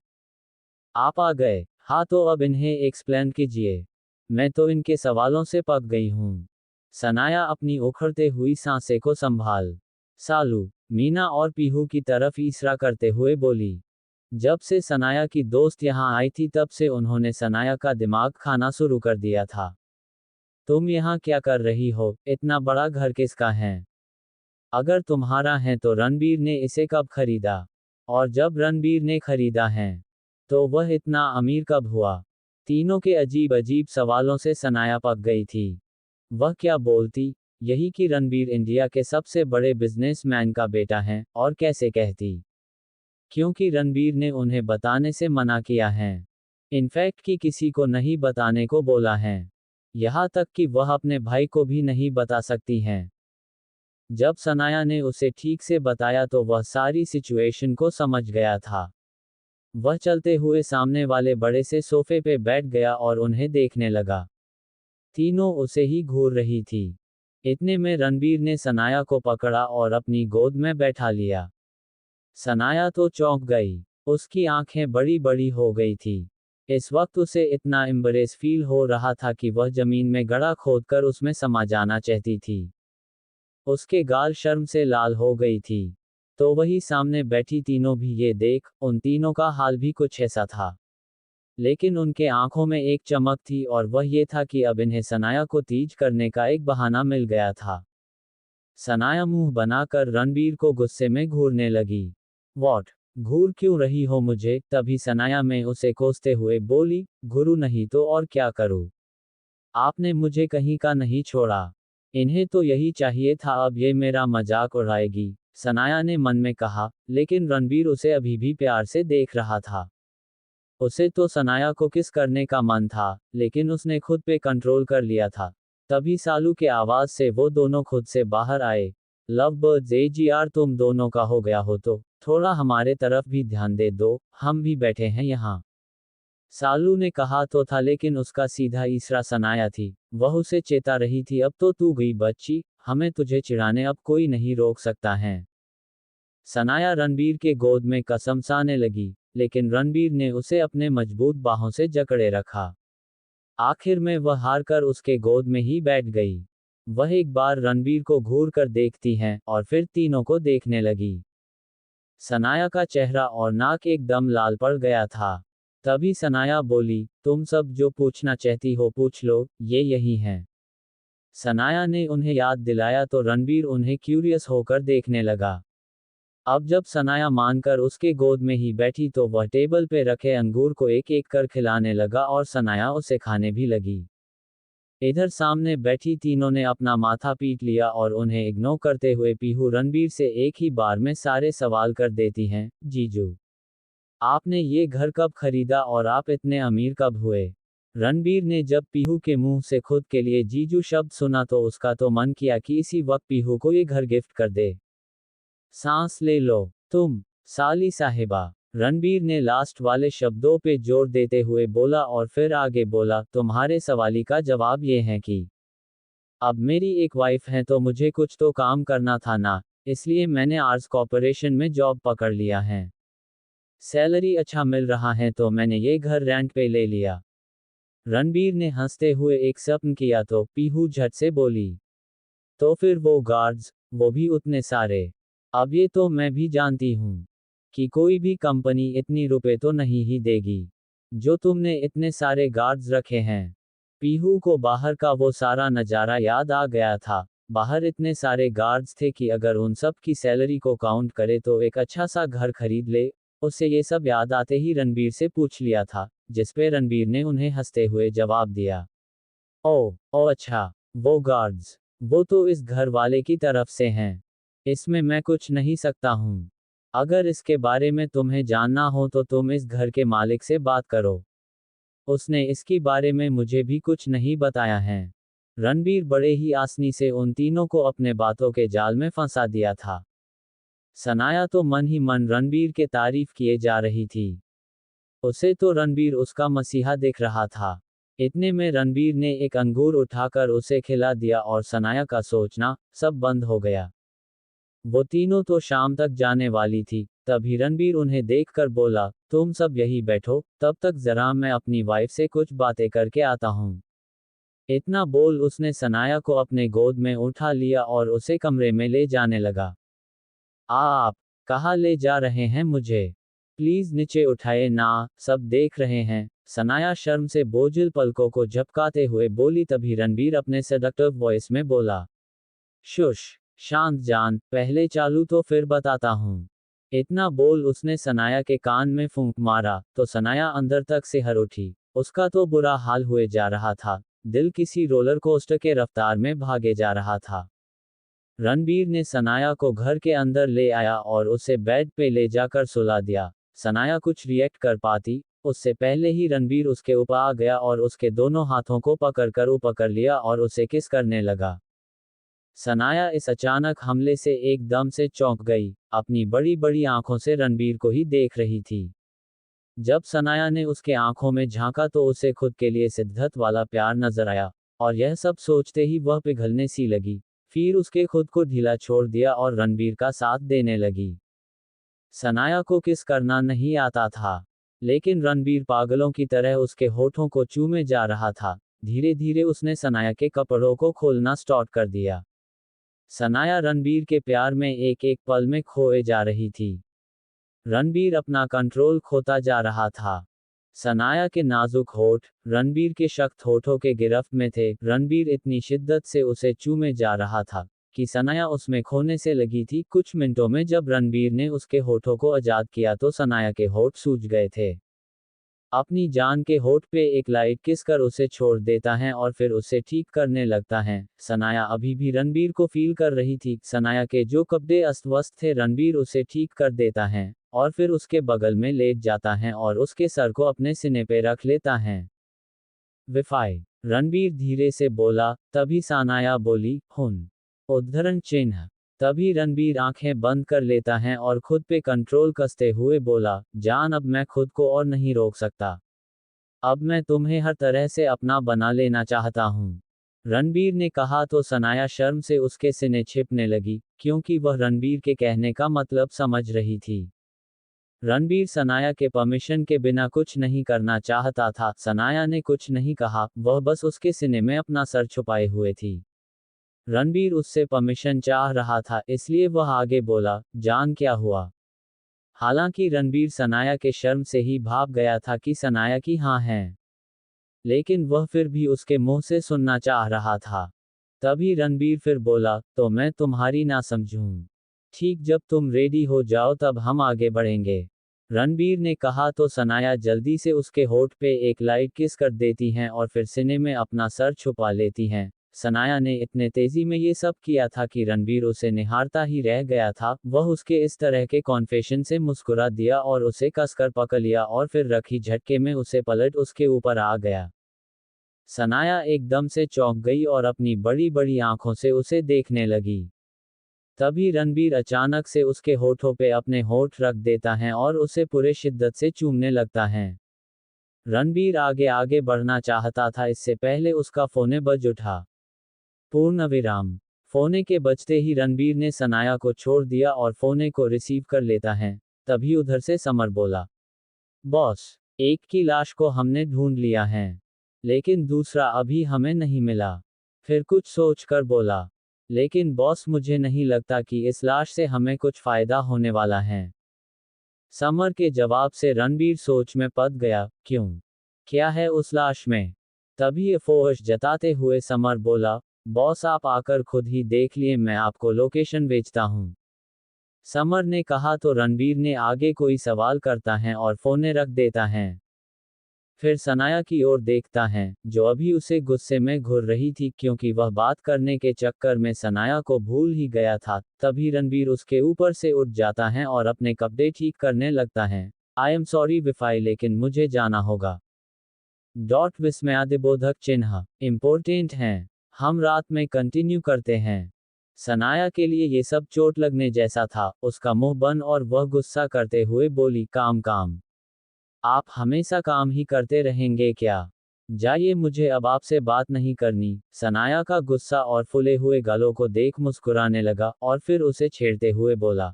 आप आ गए, हाँ तो अब इन्हें एक्सप्लेन कीजिए, मैं तो इनके सवालों से पक गई हूँ। सनाया अपनी उखड़ते हुई सांसें को संभाल सालू, मीना और पीहू की तरफ इशारा करते हुए बोली। जब से सनाया की दोस्त यहाँ आई थी तब से उन्होंने सनाया का दिमाग खाना शुरू कर दिया था। तुम यहाँ क्या कर रही हो, इतना बड़ा घर किसका है? अगर तुम्हारा है तो रणबीर ने इसे कब खरीदा? और जब रणबीर ने खरीदा है तो वह इतना अमीर कब हुआ? तीनों के अजीब अजीब सवालों से सनाया पक गई थी। वह क्या बोलती, यही कि रणबीर इंडिया के सबसे बड़े बिजनेसमैन का बेटा है, और कैसे कहती? क्योंकि रणबीर ने उन्हें बताने से मना किया है। इनफैक्ट कि किसी को नहीं बताने को बोला है। यहाँ तक कि वह अपने भाई को भी नहीं बता सकती हैं। जब सनाया ने उसे ठीक से बताया तो वह सारी सिचुएशन को समझ गया था। वह चलते हुए सामने वाले बड़े से सोफे पे बैठ गया और उन्हें देखने लगा। तीनों उसे ही घूर रही थी। इतने में रणबीर ने सनाया को पकड़ा और अपनी गोद में बैठा लिया। सनाया तो चौंक गई, उसकी आंखें बड़ी बड़ी हो गई थी। इस वक्त उसे इतना एम्बरेस फील हो रहा था कि वह जमीन में गड्ढा खोदकर उसमें समा जाना चाहती थी। उसके गाल शर्म से लाल हो गई थी। तो वही सामने बैठी तीनों भी ये देख, उन तीनों का हाल भी कुछ ऐसा था। लेकिन उनके आंखों में एक चमक थी और वह ये था कि अब इन्हें सनाया को तीज करने का एक बहाना मिल गया था। सनाया मुंह बनाकर रणबीर को गुस्से में घूरने लगी। वॉट, घूर क्यों रही हो मुझे? तभी सनाया में उसे कोसते हुए बोली, घूरू नहीं तो और क्या करूं? आपने मुझे कहीं का नहीं छोड़ा। इन्हें तो यही चाहिए था, अब ये मेरा मजाक उड़ाएगी, सनाया ने मन में कहा, लेकिन रणबीर उसे अभी भी प्यार से देख रहा था। उसे तो सनाया को किस करने का मन था, लेकिन उसने खुद पे कंट्रोल कर लिया था। तभी सालू के आवाज से वो दोनों खुद से बाहर आए। लव बर्ड्स एजीआर, तुम दोनों का हो गया हो तो थोड़ा हमारे तरफ भी ध्यान दे दो, हम भी बैठे हैं यहाँ। सालू ने कहा तो था लेकिन उसका सीधा इशारा सनाया थी। वह उसे चेता रही थी, अब तो तू गई बच्ची, हमें तुझे चिढ़ाने अब कोई नहीं रोक सकता है। सनाया रणबीर के गोद में कसम साने लगी, लेकिन रणबीर ने उसे अपने मजबूत बाहों से जकड़े रखा। आखिर में वह हार कर उसके गोद में ही बैठ गई। वह एक बार रणबीर को घूर कर देखती हैं और फिर तीनों को देखने लगी। सनाया का चेहरा और नाक एकदम लाल पड़ गया था। तभी सनाया बोली, तुम सब जो पूछना चाहती हो पूछ लो, ये यही हैं। सनाया ने उन्हें याद दिलाया तो रणबीर उन्हें क्यूरियस होकर देखने लगा। अब जब सनाया मानकर उसके गोद में ही बैठी तो वह टेबल पे रखे अंगूर को एक एक कर खिलाने लगा और सनाया उसे खाने भी लगी। इधर सामने बैठी तीनों ने अपना माथा पीट लिया और उन्हें इग्नोर करते हुए पीहू रणबीर से एक ही बार में सारे सवाल कर देती हैं, जीजू, आपने ये घर कब खरीदा और आप इतने अमीर कब हुए? रणबीर ने जब पीहू के मुंह से खुद के लिए जीजू शब्द सुना तो उसका तो मन किया कि इसी वक्त पीहू को ये घर गिफ्ट कर दे। सांस ले लो, तुम साली साहिबा, रणबीर ने लास्ट वाले शब्दों पे जोर देते हुए बोला और फिर आगे बोला, तुम्हारे सवाली का जवाब ये है कि अब मेरी एक वाइफ है तो मुझे कुछ तो काम करना था ना, इसलिए मैंने आर्स कॉर्पोरेशन में जॉब पकड़ लिया है। सैलरी अच्छा मिल रहा है तो मैंने ये घर रेंट पे ले लिया। रणबीर ने हंसते हुए एक सपन किया तो पीहू झट से बोली, तो फिर वो गार्ड्स, वो भी उतने सारे? अब ये तो मैं भी जानती हूँ कि कोई भी कंपनी इतनी रुपए तो नहीं ही देगी जो तुमने इतने सारे गार्ड्स रखे हैं। पीहू को बाहर का वो सारा नज़ारा याद आ गया था। बाहर इतने सारे गार्ड्स थे कि अगर उन सब की सैलरी को काउंट करे तो एक अच्छा सा घर खरीद ले। उसे ये सब याद आते ही रणबीर से पूछ लिया था, जिस पे रणबीर ने उन्हें हंसते हुए जवाब दिया, ओ अच्छा, वो गार्ड्स, वो तो इस घर वाले की तरफ से हैं। इसमें मैं कुछ नहीं सकता हूँ। अगर इसके बारे में तुम्हें जानना हो तो तुम इस घर के मालिक से बात करो। उसने इसके बारे में मुझे भी कुछ नहीं बताया है। रणबीर बड़े ही आसानी से उन तीनों को अपने बातों के जाल में फंसा दिया था। सनाया तो मन ही मन रणबीर के तारीफ किए जा रही थी। उसे तो रणबीर उसका मसीहा दिख रहा था। इतने में रणबीर ने एक अंगूर उठाकर उसे खिला दिया और सनाया का सोचना सब बंद हो गया। वो तीनों तो शाम तक जाने वाली थी, तभी रणबीर उन्हें देखकर बोला, तुम सब यही बैठो, तब तक जरा मैं अपनी वाइफ से कुछ बातें करके आता हूँ। इतना बोल उसने सनाया को अपने गोद में उठा लिया और उसे कमरे में ले जाने लगा। आप कहाँ ले जा रहे हैं मुझे? प्लीज नीचे उठाए ना, सब देख रहे हैं। सनाया शर्म से बोझिल पलकों को झपकाते हुए बोली। तभी रणबीर अपने सेडक्टिव वॉइस में बोला, शुश, शांत जान, पहले चालू तो फिर बताता हूँ। इतना बोल उसने सनाया के कान में फूंक मारा तो सनाया अंदर तक सिहर उठी। उसका तो बुरा हाल हुए जा रहा था, दिल किसी रोलर कोस्टर के रफ्तार में भागे जा रहा था। रणबीर ने सनाया को घर के अंदर ले आया और उसे बेड पे ले जाकर सुला दिया। सनाया कुछ रिएक्ट कर पाती उससे पहले ही रणबीर उसके ऊपर आ गया और उसके दोनों हाथों को पकड़ लिया और उसे किस करने लगा। सनाया इस अचानक हमले से एकदम से चौंक गई, अपनी बड़ी बड़ी आंखों से रणबीर को ही देख रही थी। जब सनाया ने उसके आंखों में झांका तो उसे खुद के लिए शिद्दत वाला प्यार नजर आया, और यह सब सोचते ही वह पिघलने सी लगी। फिर उसके खुद को ढीला छोड़ दिया और रणबीर का साथ देने लगी। सनाया को किस करना नहीं आता था, लेकिन रणबीर पागलों की तरह उसके होठों को चूमे जा रहा था। धीरे धीरे उसने सनाया के कपड़ों को खोलना स्टार्ट कर दिया। सनाया रणबीर के प्यार में एक एक पल में खोए जा रही थी। रणबीर अपना कंट्रोल खोता जा रहा था। सनाया के नाजुक होठ रणबीर के सख्त होठों के गिरफ्त में थे। रणबीर इतनी शिद्दत से उसे चूमे जा रहा था कि सनाया उसमें खोने से लगी थी। कुछ मिनटों में जब रणबीर ने उसके होठों को आजाद किया तो सनाया के होठ सूज गए थे। अपनी जान के होठ पे एक लाइट किस कर उसे छोड़ देता है और फिर उसे ठीक करने लगता है। सनाया अभी भी रणबीर को फील कर रही थी। सनाया के जो कपड़े अस्त व्यस्त थे रणबीर उसे ठीक कर देता है और फिर उसके बगल में लेट जाता है और उसके सर को अपने सीने पे रख लेता है। विफाई, रणबीर धीरे से बोला। तभी सनाया बोली, हुन, उद्धरण चिन्ह। तभी रणबीर आंखें बंद कर लेता है और खुद पे कंट्रोल कसते हुए बोला, जान अब मैं खुद को और नहीं रोक सकता। अब मैं तुम्हें हर तरह से अपना बना लेना चाहता हूँ। रणबीर ने कहा तो सनाया शर्म से उसके सीने छिपने लगी, क्योंकि वह रणबीर के कहने का मतलब समझ रही थी। रणबीर सनाया के परमिशन के बिना कुछ नहीं करना चाहता था। सनाया ने कुछ नहीं कहा, वह बस उसके सीने में अपना सर छुपाए हुए थी। रणबीर उससे परमिशन चाह रहा था, इसलिए वह आगे बोला, जान क्या हुआ? हालांकि रणबीर सनाया के शर्म से ही भाप गया था कि सनाया की हाँ है, लेकिन वह फिर भी उसके मुंह से सुनना चाह रहा था। तभी रणबीर फिर बोला, तो मैं तुम्हारी ना समझूं। ठीक जब तुम रेडी हो जाओ तब हम आगे बढ़ेंगे। रणबीर ने कहा तो सनाया जल्दी से उसके होठ पे एक लाइट किस कर देती हैं और फिर सीने में अपना सर छुपा लेती हैं। सनाया ने इतने तेजी में ये सब किया था कि रणबीर उसे निहारता ही रह गया था। वह उसके इस तरह के कॉन्फेशन से मुस्कुरा दिया और उसे कसकर पकड़ लिया और फिर रखी झटके में उसे पलट उसके ऊपर आ गया। सनाया एकदम से चौंक गई और अपनी बड़ी बड़ी आंखों से उसे देखने लगी। तभी रणबीर अचानक से उसके होठों पे अपने होठ रख देता है और उसे पूरे शिद्दत से चूमने लगता है। रणबीर आगे आगे बढ़ना चाहता था, इससे पहले उसका फोन बज उठा। पूर्ण विराम। फोने के बजते ही रणबीर ने सनाया को छोड़ दिया और फोने को रिसीव कर लेता है। तभी उधर से समर बोला, बॉस, एक की लाश को हमने ढूंढ लिया है, लेकिन दूसरा अभी हमें नहीं मिला। फिर कुछ सोच कर बोला, लेकिन बॉस मुझे नहीं लगता कि इस लाश से हमें कुछ फायदा होने वाला है। समर के जवाब से रणबीर सोच में पड़ गया, क्यों? क्या है उस लाश में? तभी अफसोस जताते हुए समर बोला, बॉस आप आकर खुद ही देख लिए, मैं आपको लोकेशन भेजता हूँ। समर ने कहा तो रणबीर ने आगे कोई सवाल करता है और फोन रख देता है। फिर सनाया की ओर देखता है, जो अभी उसे गुस्से में घुर रही थी क्योंकि वह बात करने के चक्कर में सनाया को भूल ही गया था। तभी रणबीर उसके ऊपर से उठ जाता है और अपने कपड़े ठीक करने लगता है। आई एम सॉरी विफाई, लेकिन मुझे जाना होगा। डॉट विस्मयादिबोधक चिन्ह इम्पोर्टेंट हैं। हम रात में कंटिन्यू करते हैं। सनाया के लिए ये सब चोट लगने जैसा था, उसका मुंह बंद और वह गुस्सा करते हुए बोली, काम काम। आप हमेशा काम ही करते रहेंगे क्या? जाइए, मुझे अब आपसे बात नहीं करनी। सनाया का गुस्सा और फुले हुए गालों को देख मुस्कुराने लगा और फिर उसे छेड़ते हुए बोला,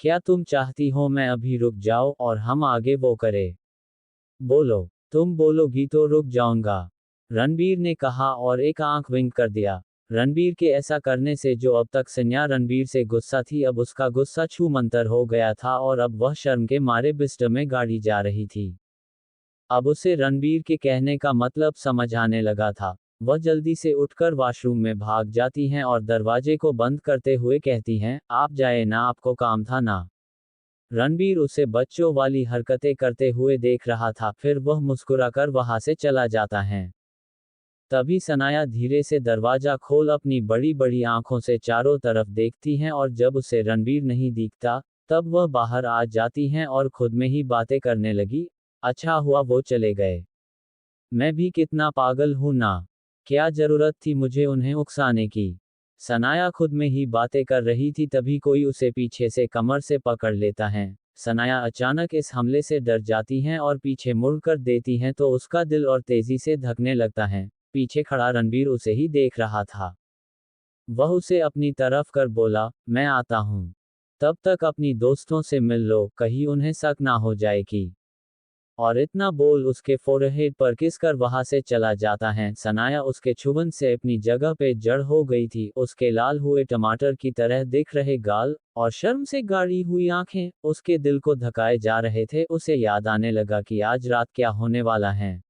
क्या तुम चाहती हो मैं अभी रुक जाऊं और हम आगे वो करें? बोलो, तुम बोलोगी तो रुक जाऊंगा, रणबीर ने कहा और एक आंख विंक कर दिया। रणबीर के ऐसा करने से जो अब तक सन्या रणबीर से गुस्सा थी, अब उसका गुस्सा छू मंतर हो गया था और अब वह शर्म के मारे बिस्तर में गाड़ी जा रही थी। अब उसे रणबीर के कहने का मतलब समझ आने लगा था। वह जल्दी से उठकर वॉशरूम में भाग जाती हैं और दरवाजे को बंद करते हुए कहती हैं, आप जाए ना, आपको काम था ना। रणबीर उसे बच्चों वाली हरकतें करते हुए देख रहा था, फिर वह मुस्कुराकर वहां से चला जाता है। तभी सनाया धीरे से दरवाजा खोल अपनी बड़ी बड़ी आंखों से चारों तरफ देखती हैं और जब उसे रणबीर नहीं दिखता, तब वह बाहर आ जाती हैं और खुद में ही बातें करने लगी, अच्छा हुआ वो चले गए। मैं भी कितना पागल हूं ना। क्या जरूरत थी मुझे उन्हें उकसाने की। सनाया खुद में ही बातें कर रही थी, तभी कोई उसे पीछे से कमर से पकड़ लेता है। सनाया अचानक इस हमले से डर जाती हैं और पीछे मुड़कर देती हैं तो उसका दिल और तेजी से धड़कने लगता है। पीछे खड़ा रणबीर उसे ही देख रहा था। वह उसे अपनी तरफ कर बोला, मैं आता हूं। तब तक अपनी दोस्तों से मिल लो, कहीं उन्हें शक ना हो जाए कि। और इतना बोल उसके फोरहेड पर किस कर वहां से चला जाता है। सनाया उसके छुबन से अपनी जगह पे जड़ हो गई थी, उसके लाल हुए टमाटर की तरह दिख रहे गाल और शर्म से गाड़ी हुई आंखें उसके दिल को धकाए जा रहे थे। उसे याद आने लगा कि आज रात क्या होने वाला है।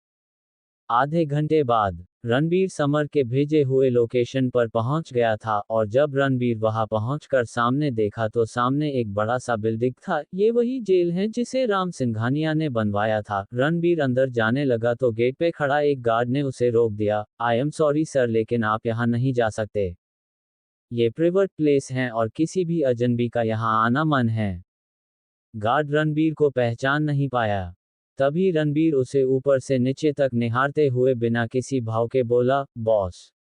आधे घंटे बाद रणबीर समर के भेजे हुए लोकेशन पर पहुंच गया था और जब रणबीर वहां पहुंचकर सामने देखा तो सामने एक बड़ा सा बिल्डिंग था। ये वही जेल है जिसे राम सिंघानिया ने बनवाया था। रणबीर अंदर जाने लगा तो गेट पे खड़ा एक गार्ड ने उसे रोक दिया। आई एम सॉरी सर, लेकिन आप यहाँ नहीं जा सकते। ये प्राइवेट प्लेस है और किसी भी अजनबी का यहाँ आना मन है। गार्ड रणबीर को पहचान नहीं पाया। तभी रणबीर उसे ऊपर से नीचे तक निहारते हुए बिना किसी भाव के बोला, बॉस,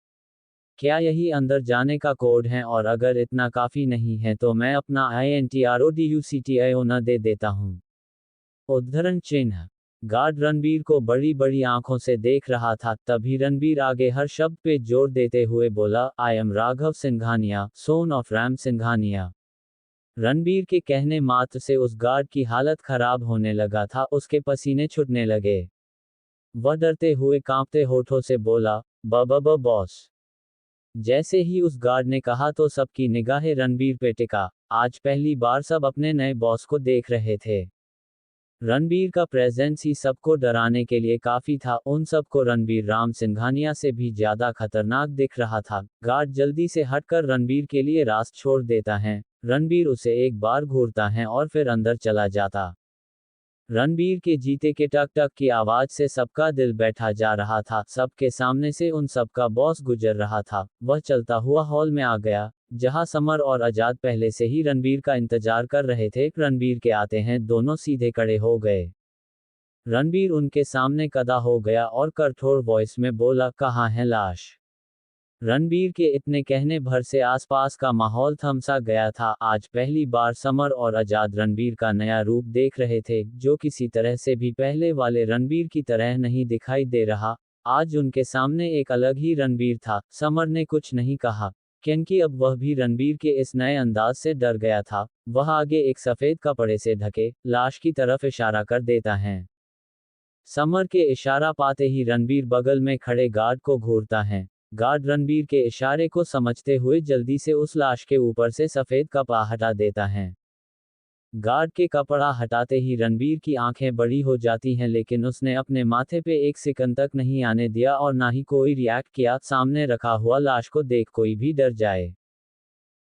क्या यही अंदर जाने का कोड है? और अगर इतना काफी नहीं है तो मैं अपना INTRODUCTIO न दे देता हूँ। उद्धरण चिन्ह। गार्ड रणबीर को बड़ी बड़ी आंखों से देख रहा था। तभी रणबीर आगे हर शब्द पे जोर देते हुए बोला, I am Raghav Singhania, son of Ram Singhania. Ranbir के कहने मात्र से उस गार्ड की हालत खराब होने लगा था, उसके पसीने छूटने लगे। वह डरते हुए कांपते होठों से बोला, ब बॉस। जैसे ही उस गार्ड ने कहा तो सबकी निगाहें रणबीर पे टिका। आज पहली बार सब अपने नए बॉस को देख रहे थे। रणबीर का प्रेजेंस ही सबको डराने के लिए काफी था। उन सबको रणबीर राम सिंघानिया से भी ज्यादा खतरनाक दिख रहा था। गार्ड जल्दी से हटकर रणबीर के लिए रास्ता छोड़ देता है। रणबीर उसे एक बार घूरता है और फिर अंदर चला जाता। रणबीर के जीते के टक टक की आवाज से सबका दिल बैठा जा रहा था। सबके सामने से उन सबका बॉस गुजर रहा था। वह चलता हुआ हॉल में आ गया, जहां समर और आजाद पहले से ही रणबीर का इंतजार कर रहे थे। रणबीर के आते हैं दोनों सीधे खड़े हो गए। रणबीर उनके सामने कदा हो गया और कठोर वॉइस में बोला, कहाँ है लाश? रणबीर के इतने कहने भर से आसपास का माहौल थम सा गया था। आज पहली बार समर और आजाद रणबीर का नया रूप देख रहे थे, जो किसी तरह से भी पहले वाले रणबीर की तरह नहीं दिखाई दे रहा। आज उनके सामने एक अलग ही रणबीर था। समर ने कुछ नहीं कहा, क्योंकि अब वह भी रणबीर के इस नए अंदाज से डर गया था। वह आगे एक सफेद कपड़े से ढके लाश की तरफ इशारा कर देता है। समर के इशारा पाते ही रणबीर बगल में खड़े गार्ड को घूरता है। गार्ड रणबीर के इशारे को समझते हुए जल्दी से उस लाश के ऊपर से सफेद कपड़ा हटा देता है। गार्ड के कपड़ा हटाते ही रणबीर की आंखें बड़ी हो जाती हैं, लेकिन उसने अपने माथे पे एक सेकंड तक नहीं आने दिया और ना ही कोई रिएक्ट किया। सामने रखा हुआ लाश को देख कोई भी डर जाए।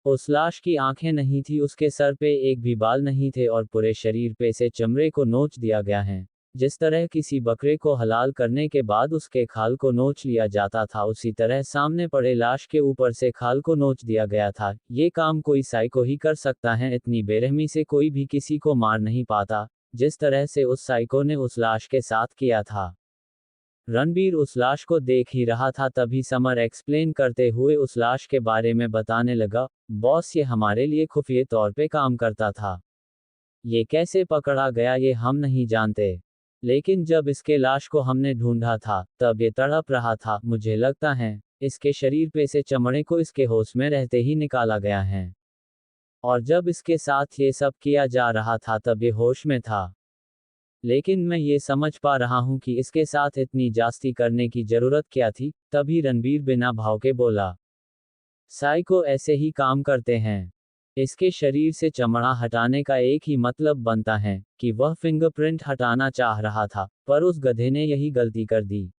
उस लाश की आंखें नहीं थी, उसके सर पे एक भी बाल नहीं थे और पूरे शरीर पे से चमड़े को नोच दिया गया है। जिस तरह किसी बकरे को हलाल करने के बाद उसके खाल को नोच लिया जाता था, उसी तरह सामने पड़े लाश के ऊपर से खाल को नोच दिया गया था। ये काम कोई साइको ही कर सकता है। इतनी बेरहमी से कोई भी किसी को मार नहीं पाता, जिस तरह से उस साइको ने उस लाश के साथ किया था। रणबीर उस लाश को देख ही रहा था, तभी समर एक्सप्लेन करते हुए उस लाश के बारे में बताने लगा। बॉस, ये हमारे लिए खुफिया तौर पे काम करता था। ये कैसे पकड़ा गया ये हम नहीं जानते, लेकिन जब इसके लाश को हमने ढूंढा था तब ये तड़प रहा था। मुझे लगता है इसके शरीर पे से चमड़े को इसके होश में रहते ही निकाला गया है, और जब इसके साथ ये सब किया जा रहा था तब ये होश में था। लेकिन मैं ये समझ पा रहा हूं कि इसके साथ इतनी जास्ती करने की जरूरत क्या थी। तभी रणबीर बिना भाव के बोला, साइको ऐसे ही काम करते हैं। इसके शरीर से चमड़ा हटाने का एक ही मतलब बनता है कि वह फिंगरप्रिंट हटाना चाह रहा था, पर उस गधे ने यही गलती कर दी।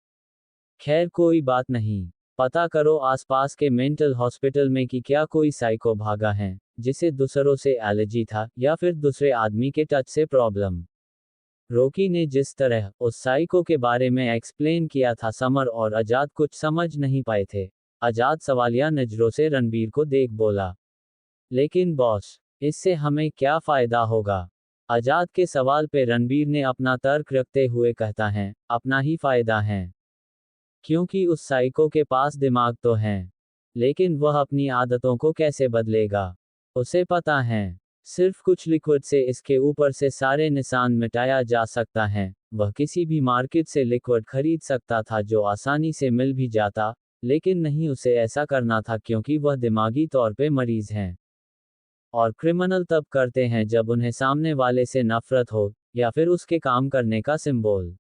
खैर कोई बात नहीं, पता करो आसपास के मेंटल हॉस्पिटल में कि क्या कोई साइको भागा है जिसे दूसरों से एलर्जी था या फिर दूसरे आदमी के टच से प्रॉब्लम। रॉकी ने जिस तरह उस साइको के बारे में एक्सप्लेन किया था, समर और आजाद कुछ समझ नहीं पाए थे। आजाद सवालिया नजरों से रणबीर को देख बोला, लेकिन बॉस, इससे हमें क्या फायदा होगा? आजाद के सवाल पे रणबीर ने अपना तर्क रखते हुए कहता है, अपना ही फायदा है। क्योंकि उस साइको के पास दिमाग तो है, लेकिन वह अपनी आदतों को कैसे बदलेगा? उसे पता है सिर्फ कुछ लिक्विड से इसके ऊपर से सारे निशान मिटाया जा सकता है। वह किसी भी मार्केट से लिक्विड खरीद सकता था जो आसानी से मिल भी जाता, लेकिन नहीं, उसे ऐसा करना था क्योंकि वह दिमागी तौर पे मरीज हैं। और क्रिमिनल तब करते हैं जब उन्हें सामने वाले से नफरत हो या फिर उसके काम करने का सिंबल।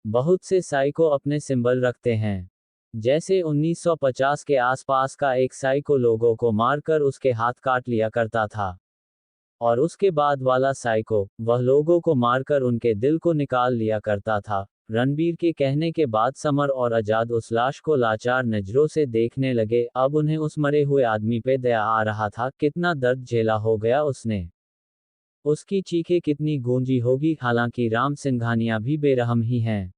बहुत से साइको अपने सिंबल रखते हैं। जैसे 1950 के आसपास का एक साइको लोगों को मारकर उसके हाथ काट लिया करता था, और उसके बाद वाला साइको वह लोगों को मारकर उनके दिल को निकाल लिया करता था। रणबीर के कहने के बाद समर और आजाद उस लाश को लाचार नजरों से देखने लगे। अब उन्हें उस मरे हुए आदमी पे दया आ रहा था। कितना दर्द झेला हो गया उसने, उसकी चीखें कितनी गूंजी होगी। हालांकि राम सिंघानिया भी बेरहम ही हैं,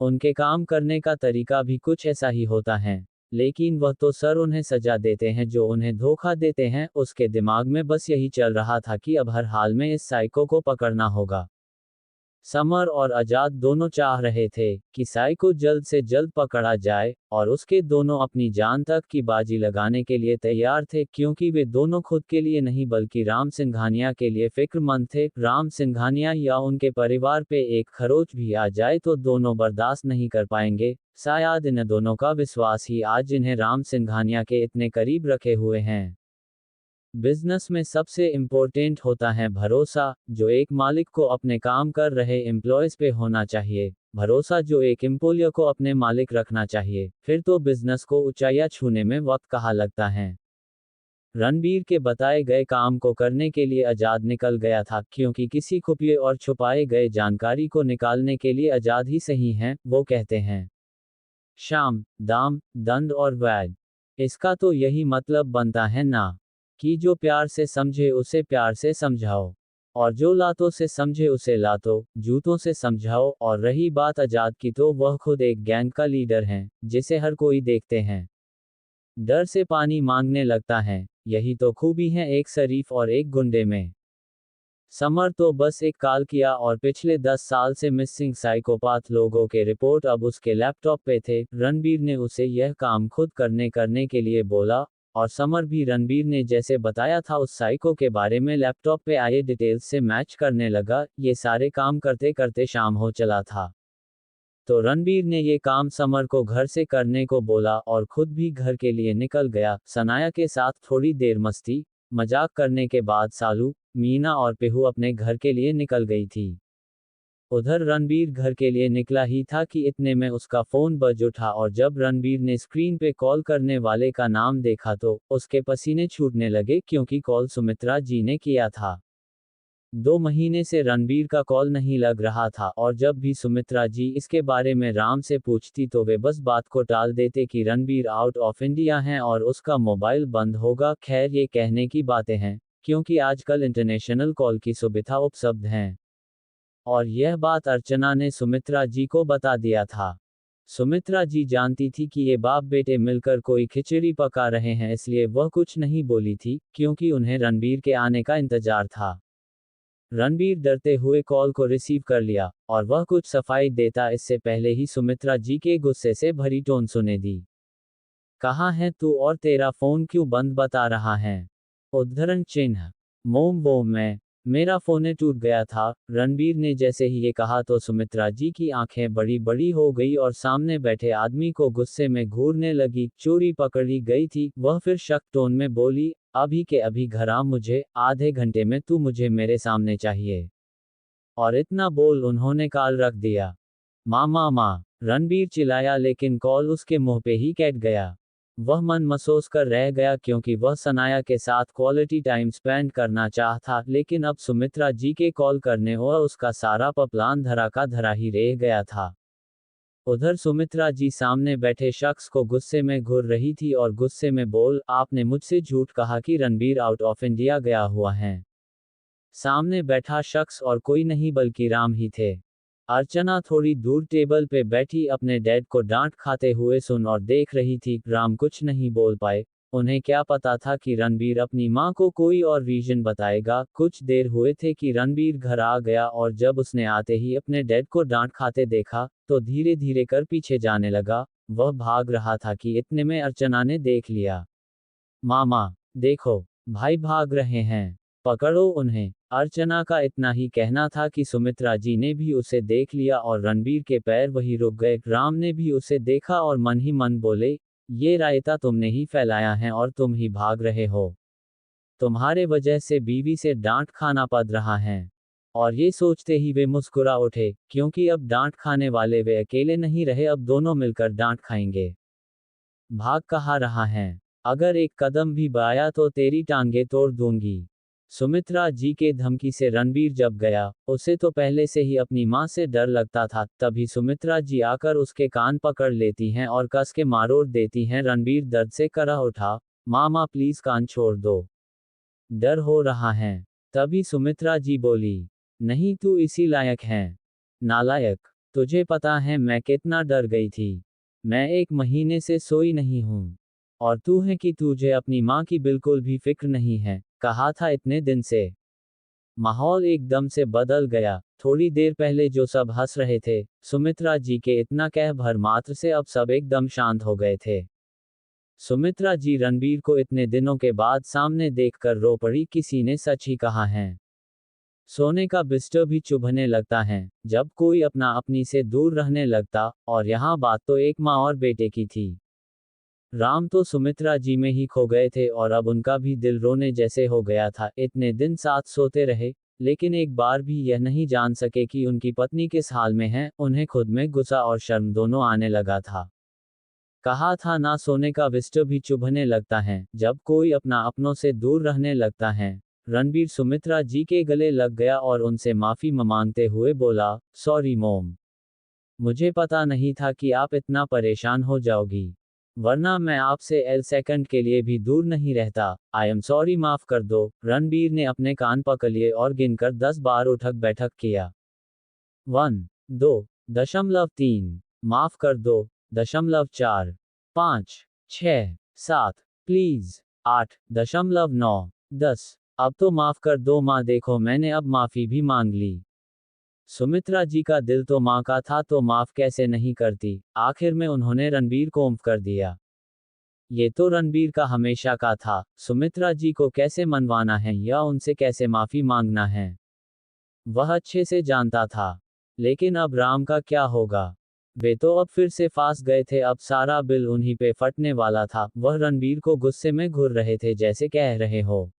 उनके काम करने का तरीका भी कुछ ऐसा ही होता है, लेकिन वह तो सर उन्हें सजा देते हैं जो उन्हें धोखा देते हैं। उसके दिमाग में बस यही चल रहा था कि अब हर हाल में इस साइको को पकड़ना होगा। समर और आजाद दोनों चाह रहे थे कि साइको जल्द से जल्द पकड़ा जाए, और उसके दोनों अपनी जान तक की बाजी लगाने के लिए तैयार थे, क्योंकि वे दोनों खुद के लिए नहीं बल्कि राम सिंघानिया के लिए फिक्रमंद थे। राम सिंघानिया या उनके परिवार पे एक खरोच भी आ जाए तो दोनों बर्दाश्त नहीं कर पाएंगे। शायद इन दोनों का विश्वास ही आज इन्हें राम सिंघानिया के इतने करीब रखे हुए हैं। बिजनेस में सबसे इम्पोर्टेंट होता है भरोसा, जो एक मालिक को अपने काम कर रहे एम्प्लॉयज पे होना चाहिए, भरोसा जो एक एम्प्लॉय को अपने मालिक रखना चाहिए। फिर तो बिजनेस को ऊंचाइयां छूने में वक्त कहाँ लगता है। रणबीर के बताए गए काम को करने के लिए आजाद निकल गया था, क्योंकि किसी खुफिया और छुपाए गए जानकारी को निकालने के लिए आजाद ही सही हैं। वो कहते हैं शाम, दाम, दंड और वैद। इसका तो यही मतलब बनता है ना, कि जो प्यार से समझे उसे प्यार से समझाओ, और जो लातों से समझे उसे लातों जूतों से समझाओ। और रही बात आजाद की, तो वह खुद एक गैंग का लीडर है जिसे हर कोई देखते हैं डर से पानी मांगने लगता है। यही तो खूबी है एक शरीफ और एक गुंडे में। समर तो बस एक कॉल किया और पिछले 10 साल से मिसिंग साइकोपाथ लोगों के रिपोर्ट अब उसके लैपटॉप पे थे। रणबीर ने उसे यह काम खुद करने के लिए बोला, और समर भी रणबीर ने जैसे बताया था उस साइको के बारे में लैपटॉप पे आए डिटेल्स से मैच करने लगा। ये सारे काम करते करते शाम हो चला था, तो रणबीर ने ये काम समर को घर से करने को बोला और खुद भी घर के लिए निकल गया। सनाया के साथ थोड़ी देर मस्ती मजाक करने के बाद सालू, मीना और पेहू अपने घर के लिए निकल गई थी। उधर रणबीर घर के लिए निकला ही था कि इतने में उसका फोन बज उठा, और जब रणबीर ने स्क्रीन पे कॉल करने वाले का नाम देखा तो उसके पसीने छूटने लगे, क्योंकि कॉल सुमित्रा जी ने किया था। 2 महीने से रणबीर का कॉल नहीं लग रहा था और जब भी सुमित्रा जी इसके बारे में राम से पूछती तो वे बस बात को टाल देते कि रणबीर आउट ऑफ इंडिया हैं और उसका मोबाइल बंद होगा। खैर ये कहने की बातें हैं, क्योंकि आजकल इंटरनेशनल कॉल की सुविधा उपलब्ध हैं। और यह बात अर्चना ने सुमित्रा जी को बता दिया था। सुमित्रा जी जानती थी कि ये बाप बेटे मिलकर कोई खिचड़ी पका रहे हैं, इसलिए वह कुछ नहीं बोली थी, क्योंकि उन्हें रणबीर के आने का इंतजार था। रणबीर डरते हुए कॉल को रिसीव कर लिया, और वह कुछ सफाई देता इससे पहले ही सुमित्रा जी के गुस्से से भरी टोन सुने दी। कहाँ है तू और तेरा फोन क्यों बंद बता रहा है? उद्धरण चिन्ह। मोम वो मैं, मेरा फोन टूट गया था। रणबीर ने जैसे ही ये कहा तो सुमित्रा जी की आंखें बड़ी बड़ी हो गई और सामने बैठे आदमी को गुस्से में घूरने लगी। चोरी पकड़ी गई थी, वह फिर शक टोन में बोली, अभी के अभी घर आ, मुझे आधे घंटे में तू मुझे मेरे सामने चाहिए। और इतना बोल उन्होंने कॉल रख दिया। माँ, रणबीर चिल्लाया, लेकिन कॉल उसके मुंह पे ही कैट गया। वह मन महसूस कर रह गया, क्योंकि वह सनाया के साथ क्वालिटी टाइम स्पेंड करना चाहता, लेकिन अब सुमित्रा जी के कॉल करने और उसका सारा प्लान धरा का धरा ही रह गया था। उधर सुमित्रा जी सामने बैठे शख्स को गुस्से में घूर रही थी और गुस्से में बोल, आपने मुझसे झूठ कहा कि रणबीर आउट ऑफ इंडिया गया हुआ है। सामने बैठा शख्स और कोई नहीं बल्कि राम ही थे। अर्चना थोड़ी दूर टेबल पे बैठी अपने डैड को डांट खाते हुए सुन और देख रही थी। राम कुछ नहीं बोल पाए। उन्हें क्या पता था कि रणबीर अपनी माँ को कोई और रीजन बताएगा। कुछ देर हुए थे कि रणबीर घर आ गया और जब उसने आते ही अपने डैड को डांट खाते देखा, तो धीरे धीरे कर पीछे जाने लगा। वह भाग रहा था कि इतने में अर्चना ने देख लिया। मामा, देखो, भाई भाग रहे हैं, पकड़ो उन्हें। अर्चना का इतना ही कहना था कि सुमित्रा जी ने भी उसे देख लिया और रणबीर के पैर वही रुक गए। राम ने भी उसे देखा और मन ही मन बोले, ये रायता तुमने ही फैलाया है और तुम ही भाग रहे हो। तुम्हारे वजह से बीवी से डांट खाना पड़ रहा है। और ये सोचते ही वे मुस्कुरा उठे, क्योंकि अब डांट खाने वाले वे अकेले नहीं रहे, अब दोनों मिलकर डांट खाएंगे। भाग कहाँ रहा है? अगर एक कदम भी बढ़ाया तो तेरी टांगे तोड़ दूंगी। सुमित्रा जी के धमकी से रणबीर जब गया, उसे तो पहले से ही अपनी माँ से डर लगता था। तभी सुमित्रा जी आकर उसके कान पकड़ लेती हैं और कस के मारोड़ देती हैं। रणबीर दर्द से करा उठा, मामा प्लीज कान छोड़ दो, डर हो रहा है। तभी सुमित्रा जी बोली, नहीं तू इसी लायक है। नालायक, तुझे पता है मैं कितना डर गई थी। मैं 1 महीने से सोई नहीं हूँ। और तू है कि तुझे अपनी माँ की बिल्कुल भी फिक्र नहीं है, कहा था इतने दिन से। माहौल एकदम से बदल गया। थोड़ी देर पहले जो सब हंस रहे थे, सुमित्रा जी के इतना कह भर मात्र से अब सब एकदम शांत हो गए थे। सुमित्रा जी रणबीर को इतने दिनों के बाद सामने देखकर रो पड़ी। किसी ने सच ही कहा है, सोने का बिस्तर भी चुभने लगता है जब कोई अपना अपनी से दूर रहने लगता। और यहाँ बात तो एक माँ और बेटे की थी। राम तो सुमित्रा जी में ही खो गए थे और अब उनका भी दिल रोने जैसे हो गया था। इतने दिन साथ सोते रहे, लेकिन एक बार भी यह नहीं जान सके कि उनकी पत्नी किस हाल में है। उन्हें खुद में गुस्सा और शर्म दोनों आने लगा था। कहा था ना, सोने का बिस्तर भी चुभने लगता है जब कोई अपना अपनों से दूर रहने लगता है। रणबीर सुमित्रा जी के गले लग गया और उनसे माफी मांगते हुए बोला, सॉरी मोम, मुझे पता नहीं था कि आप इतना परेशान हो जाओगी, वरना मैं आपसे एल सेकंड के लिए भी दूर नहीं रहता। आई एम सॉरी, माफ कर दो। रणबीर ने अपने कान पकड़ लिए और गिनकर 10 बार उठक बैठक किया। 1, 2.3, माफ कर दो, 4, 5, 6, 7, प्लीज, 8.9, 10, अब तो माफ कर दो माँ, देखो मैंने अब माफी भी मांग ली। सुमित्रा जी का दिल तो माँ का था, तो माफ कैसे नहीं करती। आखिर में उन्होंने रणबीर को माफ कर दिया। ये तो रणबीर का हमेशा का था, सुमित्रा जी को कैसे मनवाना है या उनसे कैसे माफी मांगना है, वह अच्छे से जानता था। लेकिन अब राम का क्या होगा? वे तो अब फिर से फांस गए थे, अब सारा बिल उन्हीं पे फटने वाला था। वह रणबीर को गुस्से में घूर रहे थे, जैसे कह रहे हो,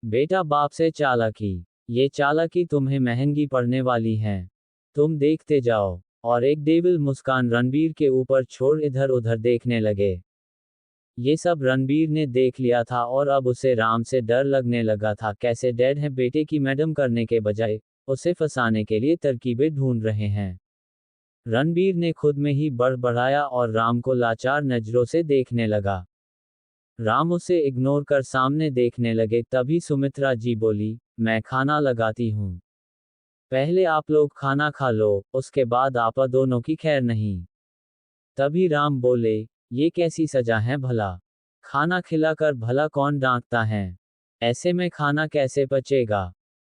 बेटा बाप से चालाकी, ये चालाकी तुम्हें महंगी पड़ने वाली है, तुम देखते जाओ। और एक डेविल मुस्कान रणबीर के ऊपर छोड़ इधर उधर देखने लगे। ये सब रणबीर ने देख लिया था और अब उसे राम से डर लगने लगा था। कैसे डैड है बेटे की मैडम करने के बजाय उसे फंसाने के लिए तरकीबें ढूंढ रहे हैं। रणबीर ने खुद में ही बड़बड़ाया और राम को लाचार नजरों से देखने लगा। राम उसे इग्नोर कर सामने देखने लगे। तभी सुमित्रा जी बोली, मैं खाना लगाती हूँ। पहले आप लोग खाना खा लो, उसके बाद आप दोनों की खैर नहीं। तभी राम बोले, ये कैसी सजा है भला? खाना खिलाकर भला कौन डांटता है? ऐसे में खाना कैसे पचेगा?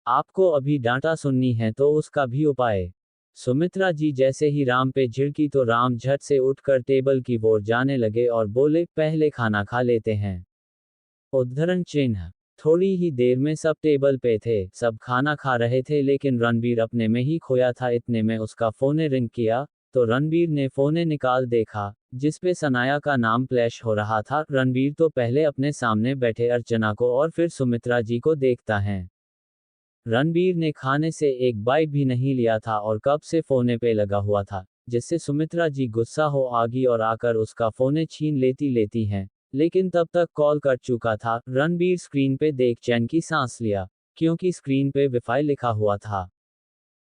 आपको अभी डांटा सुननी है तो उसका भी उपाय। सुमित्रा जी जैसे ही राम पे झिड़की तो राम झट से उठकर टेबल की ओर जाने लगे और बोले, पहले खाना खा लेते हैं। उद्धरण चिन्ह। थोड़ी ही देर में सब टेबल पे थे, सब खाना खा रहे थे, लेकिन रणबीर अपने में ही खोया था। इतने में उसका फोन रिंग किया, तो रणबीर ने फोन निकाल देखा, जिसपे सनाया का नाम फ्लैश हो रहा था। रणबीर तो पहले अपने सामने बैठे अर्चना को और फिर सुमित्रा जी को देखता है। रणबीर ने खाने से एक बाइट भी नहीं लिया था और कब से फोने पे लगा हुआ था, जिससे सुमित्रा जी गुस्सा हो आगी और आकर उसका फोने छीन लेती हैं। लेकिन तब तक कॉल कट चुका था। रणबीर स्क्रीन पे देख चैन की सांस लिया, क्योंकि स्क्रीन पे वाईफाई लिखा हुआ था।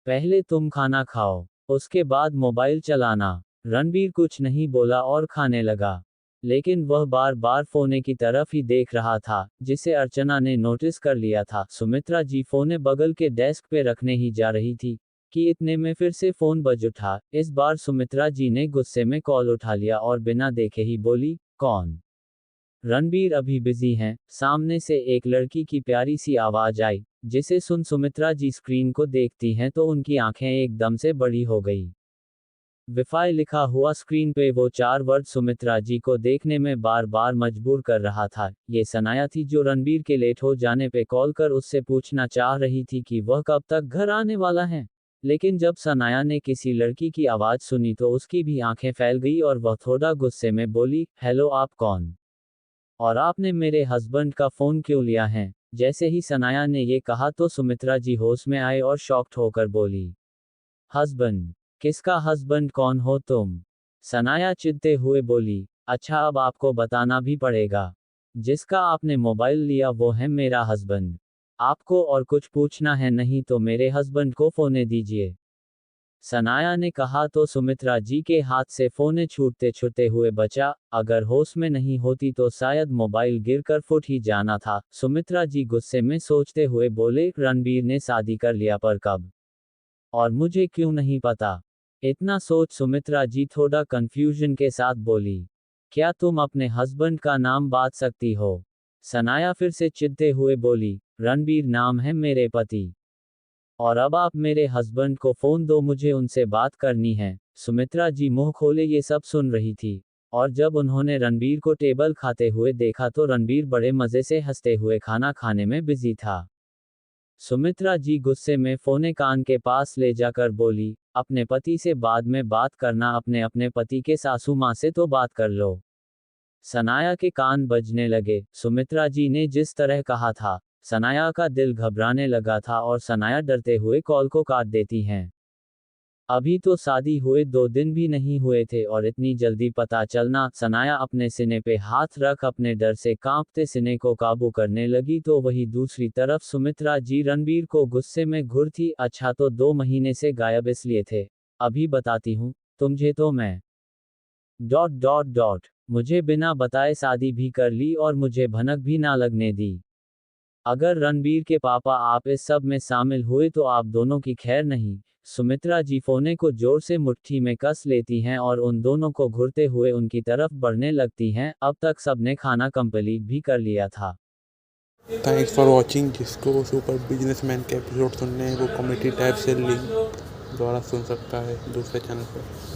पहले तुम खाना खाओ, उसके बाद मोबाइल चलाना। रणबीर कुछ नहीं बोला और खाने लगा, लेकिन वह बार बार फोने की तरफ ही देख रहा था, जिसे अर्चना ने नोटिस कर लिया था। सुमित्रा जी फोने बगल के डेस्क पे रखने ही जा रही थी कि इतने में फिर से फोन बज उठा। इस बार सुमित्रा जी ने गुस्से में कॉल उठा लिया और बिना देखे ही बोली, कौन? रणबीर अभी बिजी हैं। सामने से एक लड़की की प्यारी सी आवाज आई, जिसे सुन सुमित्रा जी स्क्रीन को देखती हैं तो उनकी आंखें एकदम से बड़ी हो गई। वाईफाई लिखा हुआ स्क्रीन पे वो 4 वर्ड सुमित्रा जी को देखने में बार बार मजबूर कर रहा था। ये सनाया थी जो रणबीर के लेट हो जाने पे कॉल कर उससे पूछना चाह रही थी कि वह कब तक घर आने वाला है। लेकिन जब सनाया ने किसी लड़की की आवाज सुनी तो उसकी भी आंखें फैल गई और वह थोड़ा गुस्से में बोली, हेलो, आप कौन? और आपने मेरे हस्बैंड का फोन क्यों लिया है? जैसे ही सनाया ने ये कहा तो सुमित्रा जी होश में आए और शॉक्ड होकर बोली, हस्बैंड? किसका हस्बैंड? कौन हो तुम? सनाया चिढ़ते हुए बोली, अच्छा अब आपको बताना भी पड़ेगा। जिसका आपने मोबाइल लिया वो है मेरा हस्बैंड। आपको और कुछ पूछना है? नहीं तो मेरे हस्बैंड को फोन दीजिए। सनाया ने कहा तो सुमित्रा जी के हाथ से फोन छूटते छूटते हुए बचा। अगर होश में नहीं होती तो शायद मोबाइल गिरकर फुट ही जाना था। सुमित्रा जी गुस्से में सोचते हुए बोले, रणबीर ने शादी कर लिया, पर कब और मुझे क्यों नहीं पता? इतना सोच सुमित्रा जी थोड़ा कंफ्यूजन के साथ बोली, क्या तुम अपने हस्बैंड का नाम बता सकती हो? सनाया फिर से चिढ़ते हुए बोली, रणबीर नाम है मेरे पति, और अब आप मेरे हस्बैंड को फोन दो, मुझे उनसे बात करनी है। सुमित्रा जी मुंह खोले ये सब सुन रही थी, और जब उन्होंने रणबीर को टेबल खाते हुए देखा तो रणबीर बड़े मजे से हंसते हुए खाना खाने में बिजी था। सुमित्रा जी गुस्से में फोने कान के पास ले जाकर बोली, अपने पति से बाद में बात करना, अपने अपने पति के सासू माँ से तो बात कर लो। सनाया के कान बजने लगे। सुमित्रा जी ने जिस तरह कहा था, सनाया का दिल घबराने लगा था और सनाया डरते हुए कॉल को काट देती हैं। अभी तो शादी हुए 2 दिन भी नहीं हुए थे और इतनी जल्दी पता चलना। सनाया अपने सीने पे हाथ रख अपने डर से कांपते सीने को काबू करने लगी तो वही दूसरी तरफ सुमित्रा जी रणबीर को गुस्से में घूरती, अच्छा तो 2 महीने से गायब इसलिए थे, अभी बताती हूँ तुझे तो मैं मुझे बिना बताए शादी भी कर ली और मुझे भनक भी ना लगने दी। अगर रणबीर के पापा आप इस सब में शामिल हुए तो आप दोनों की खैर नहीं। सुमित्रा जी फोने को जोर से मुट्ठी में कस लेती हैं और उन दोनों को घुरते हुए उनकी तरफ बढ़ने लगती हैं। अब तक सबने खाना कंप्लीट भी कर लिया था। Thanks for watching. जिसको सुपर बिजनेसमैन के एपिसोड सुनने हैं वो कॉमेडी टैब से लिंक द्वारा सुन सकता है दूसरे चैनल पर।